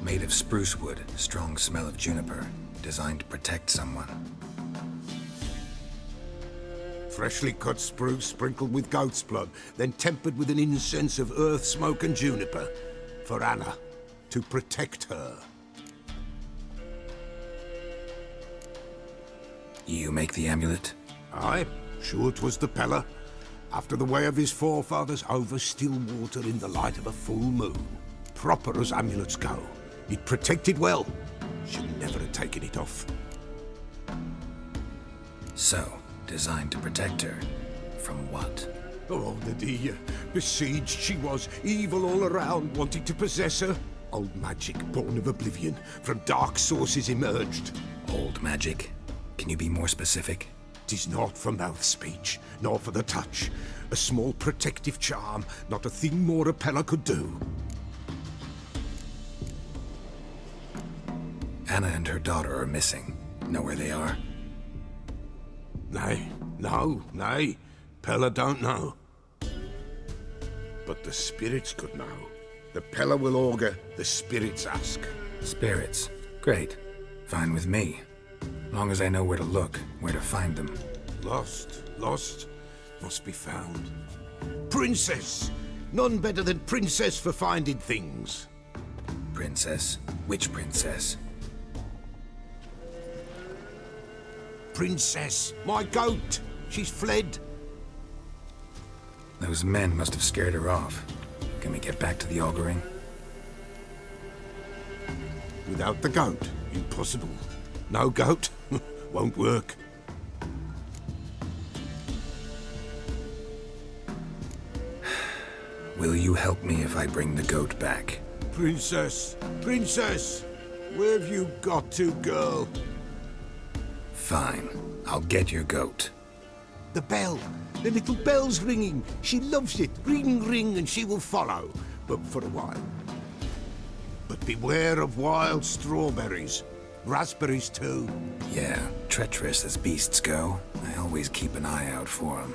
Speaker 2: Made of spruce wood, strong smell of juniper, designed to protect someone.
Speaker 7: Freshly cut spruce sprinkled with goat's blood, then tempered with an incense of earth, smoke and juniper. For Anna, to protect her.
Speaker 2: You make the amulet?
Speaker 7: Aye, sure 'twas the Peller. After the way of his forefathers, over still water in the light of a full moon. Proper as amulets go. It protected well. Should never have taken it off.
Speaker 2: So, designed to protect her. From what?
Speaker 7: Oh, the dear. Besieged she was, evil all around, wanting to possess her. Old magic, born of oblivion, from dark sources emerged.
Speaker 2: Old magic? Can you be more specific?
Speaker 7: 'Tis not for mouth speech, nor for the touch. A small protective charm, not a thing more a Peller could do.
Speaker 2: Anna and her daughter are missing. Know where they are?
Speaker 7: Nay, nay. Peller don't know. But the spirits could know. The Peller will augur, the spirits ask.
Speaker 2: Spirits? Great. Fine with me. Long as I know where to look, where to find them.
Speaker 7: Lost, must be found. Princess! None better than Princess for finding things.
Speaker 2: Princess? Which princess?
Speaker 7: Princess, my goat! She's fled.
Speaker 2: Those men must have scared her off. Can we get back to the auguring?
Speaker 7: Without the goat, impossible. No goat, won't work.
Speaker 2: Will you help me if I bring the goat back?
Speaker 7: Princess, where have you got to, girl?
Speaker 2: Fine. I'll get your goat.
Speaker 7: The bell. The little bell's ringing. She loves it. Ring, ring, and she will follow. But for a while. But beware of wild strawberries. Raspberries, too.
Speaker 2: Yeah, treacherous as beasts go. I always keep an eye out for them.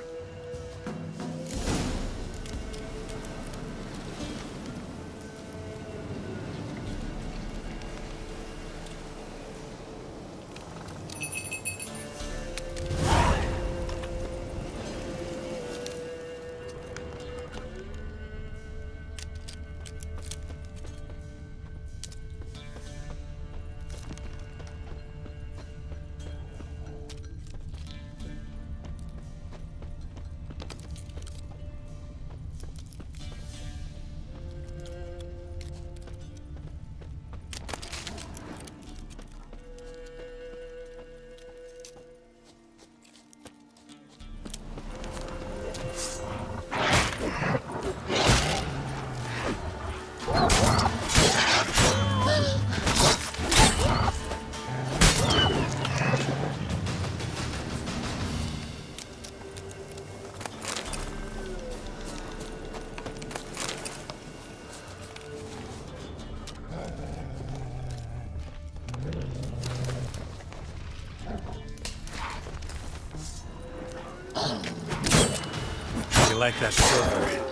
Speaker 18: You like that silver?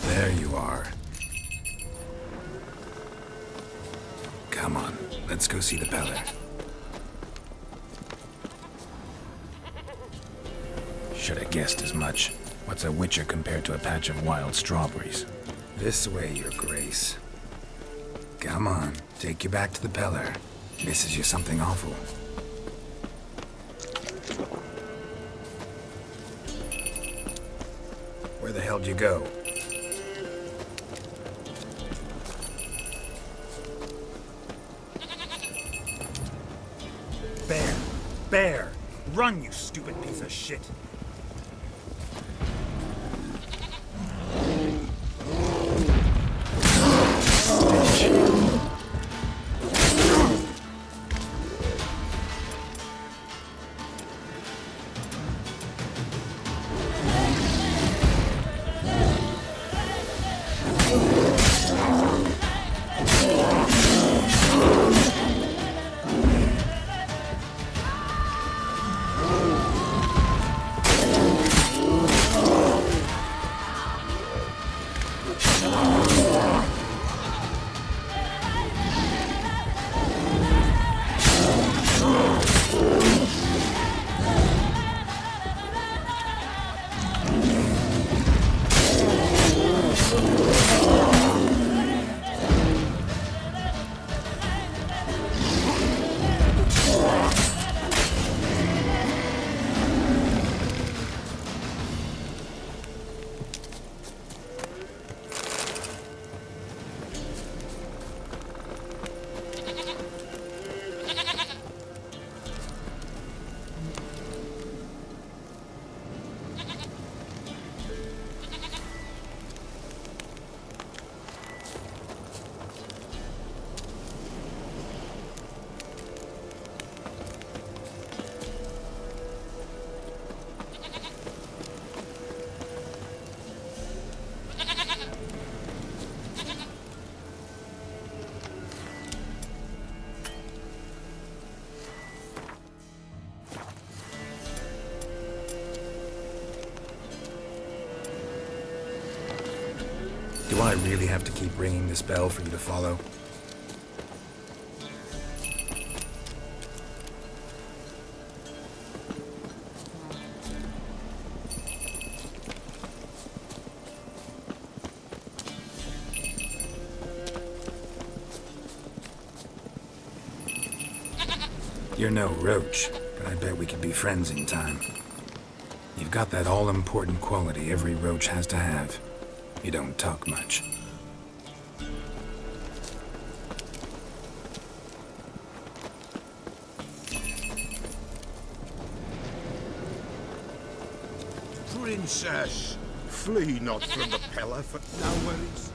Speaker 2: There you are. Come on, let's go see the Peller. Should have guessed as much. What's a witcher compared to a patch of wild strawberries? This way, your grace. Come on, take you back to the Peller. Misses you something awful. Where the hell'd you go?
Speaker 8: Bear! Bear! Run, you stupid piece of shit!
Speaker 2: Do I really have to keep ringing this bell for you to follow? You're no roach, but I bet we could be friends in time. You've got that all-important quality every roach has to have. You don't talk much.
Speaker 7: Princess, flee not from the pillar for no worries.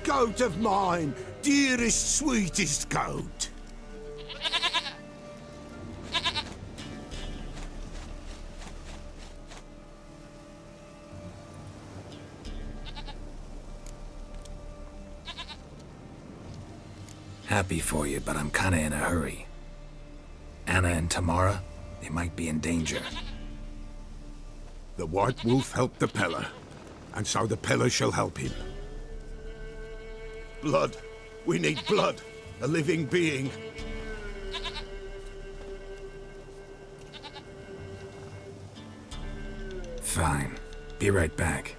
Speaker 7: Goat of mine, dearest, sweetest goat.
Speaker 2: Happy for you, but I'm kinda in a hurry. Anna and Tamara, they might be in danger.
Speaker 7: The White Wolf helped the Peller, and so the Peller shall help him. Blood. We need blood. A living being.
Speaker 2: Fine. Be right back.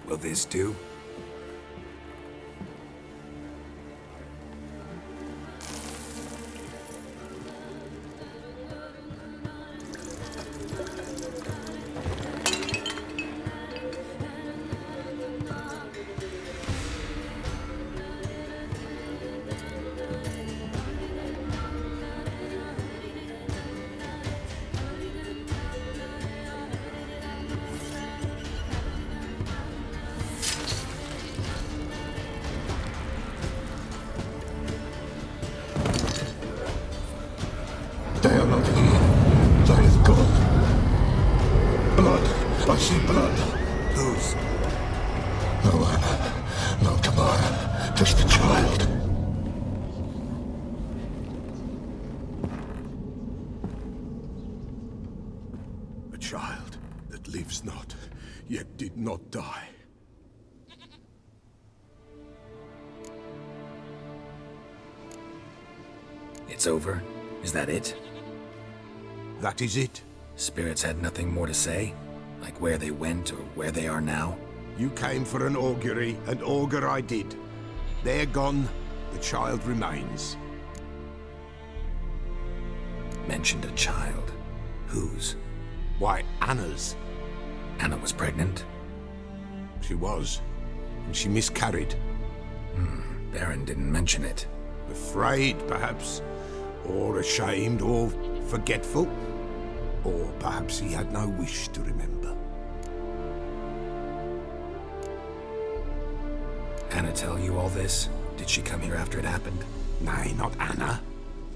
Speaker 2: Will this do?
Speaker 7: They are not here. They have gone. Blood. I see blood. Whose? No Anna. No Tamara. Just a child. A child that lives not, yet did not die.
Speaker 2: It's over? Is that it?
Speaker 7: That is it.
Speaker 2: Spirits had nothing more to say? Like where they went or where they are now?
Speaker 7: You came for an augury, and augur I did. They're gone. The child remains.
Speaker 2: Mentioned a child. Whose?
Speaker 7: Why, Anna's.
Speaker 2: Anna was pregnant?
Speaker 7: She was. And she miscarried.
Speaker 2: Baron didn't mention it.
Speaker 7: Afraid, perhaps. Or ashamed, or forgetful. Or perhaps he had no wish to remember.
Speaker 2: Anna tell you all this? Did she come here after it happened?
Speaker 7: Nay, not Anna.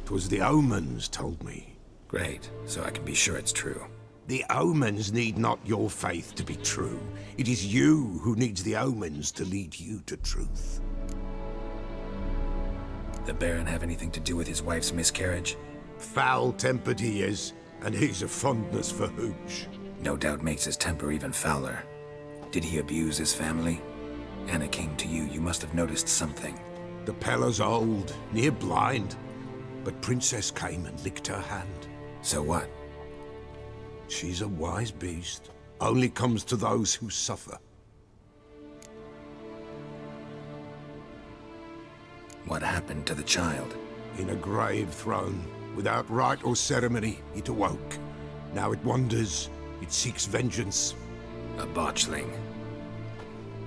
Speaker 7: 'Twas the omens told me.
Speaker 2: Great, so I can be sure it's true.
Speaker 7: The omens need not your faith to be true. It is you who needs the omens to lead you to truth.
Speaker 2: The Baron have anything to do with his wife's miscarriage?
Speaker 7: Foul-tempered he is, and he's a fondness for hooch.
Speaker 2: No doubt makes his temper even fouler. Did he abuse his family? Anna came to you, you must have noticed something.
Speaker 7: The Peller's old, near blind, but Princess came and licked her hand.
Speaker 2: So what?
Speaker 7: She's a wise beast. Only comes to those who suffer.
Speaker 2: What happened to the child?
Speaker 7: In a grave thrown. Without rite or ceremony, it awoke. Now it wanders. It seeks vengeance.
Speaker 2: A botchling.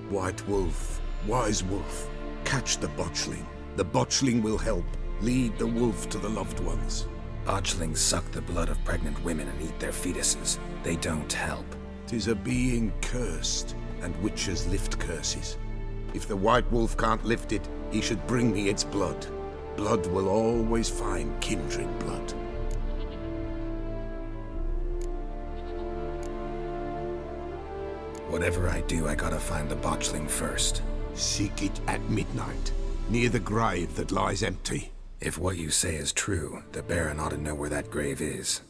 Speaker 7: White Wolf, wise wolf, catch the botchling. The botchling will help. Lead the wolf to the loved ones.
Speaker 2: Botchlings suck the blood of pregnant women and eat their fetuses. They don't help.
Speaker 7: 'Tis a being cursed, and witches lift curses. If the White Wolf can't lift it, he should bring me its blood. Blood will always find kindred blood.
Speaker 2: Whatever I do, I gotta find the botchling first.
Speaker 7: Seek it at midnight, near the grave that lies empty.
Speaker 2: If what you say is true, the Baron ought to know where that grave is.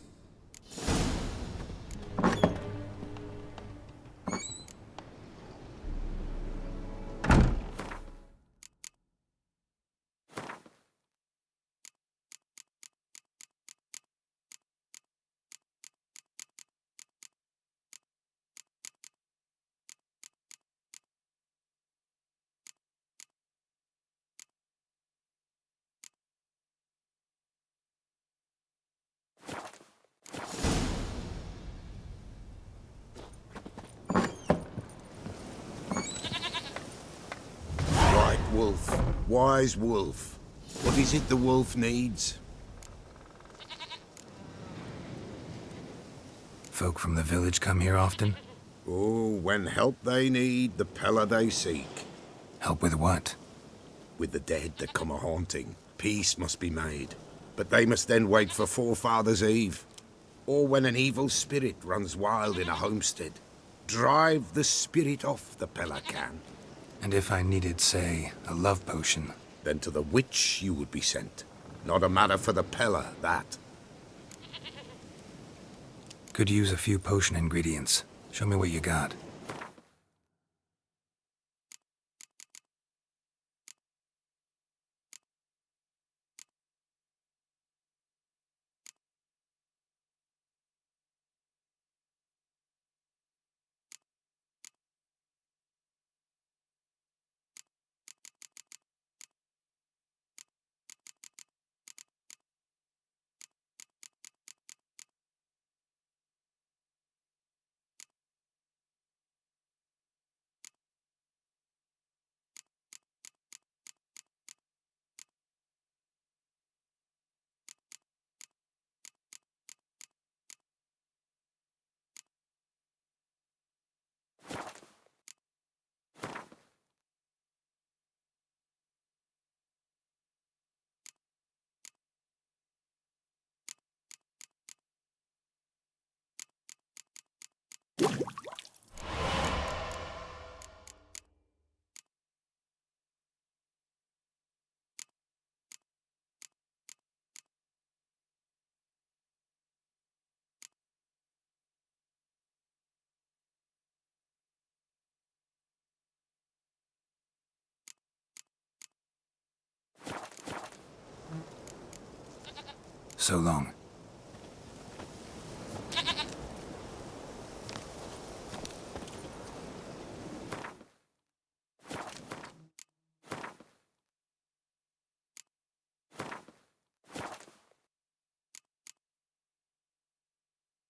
Speaker 7: Wolf. Wise wolf. What is it the wolf needs?
Speaker 2: Folk from the village come here often?
Speaker 7: Oh, when help they need, the Pella they seek.
Speaker 2: Help with what?
Speaker 7: With the dead that come a-haunting. Peace must be made. But they must then wait for Forefathers' Eve. Or when an evil spirit runs wild in a homestead. Drive the spirit off, the Pella can.
Speaker 2: And if I needed, say, a love potion?
Speaker 7: Then to the witch you would be sent. Not a matter for the Pella, that.
Speaker 2: Could use a few potion ingredients. Show me what you got. So long.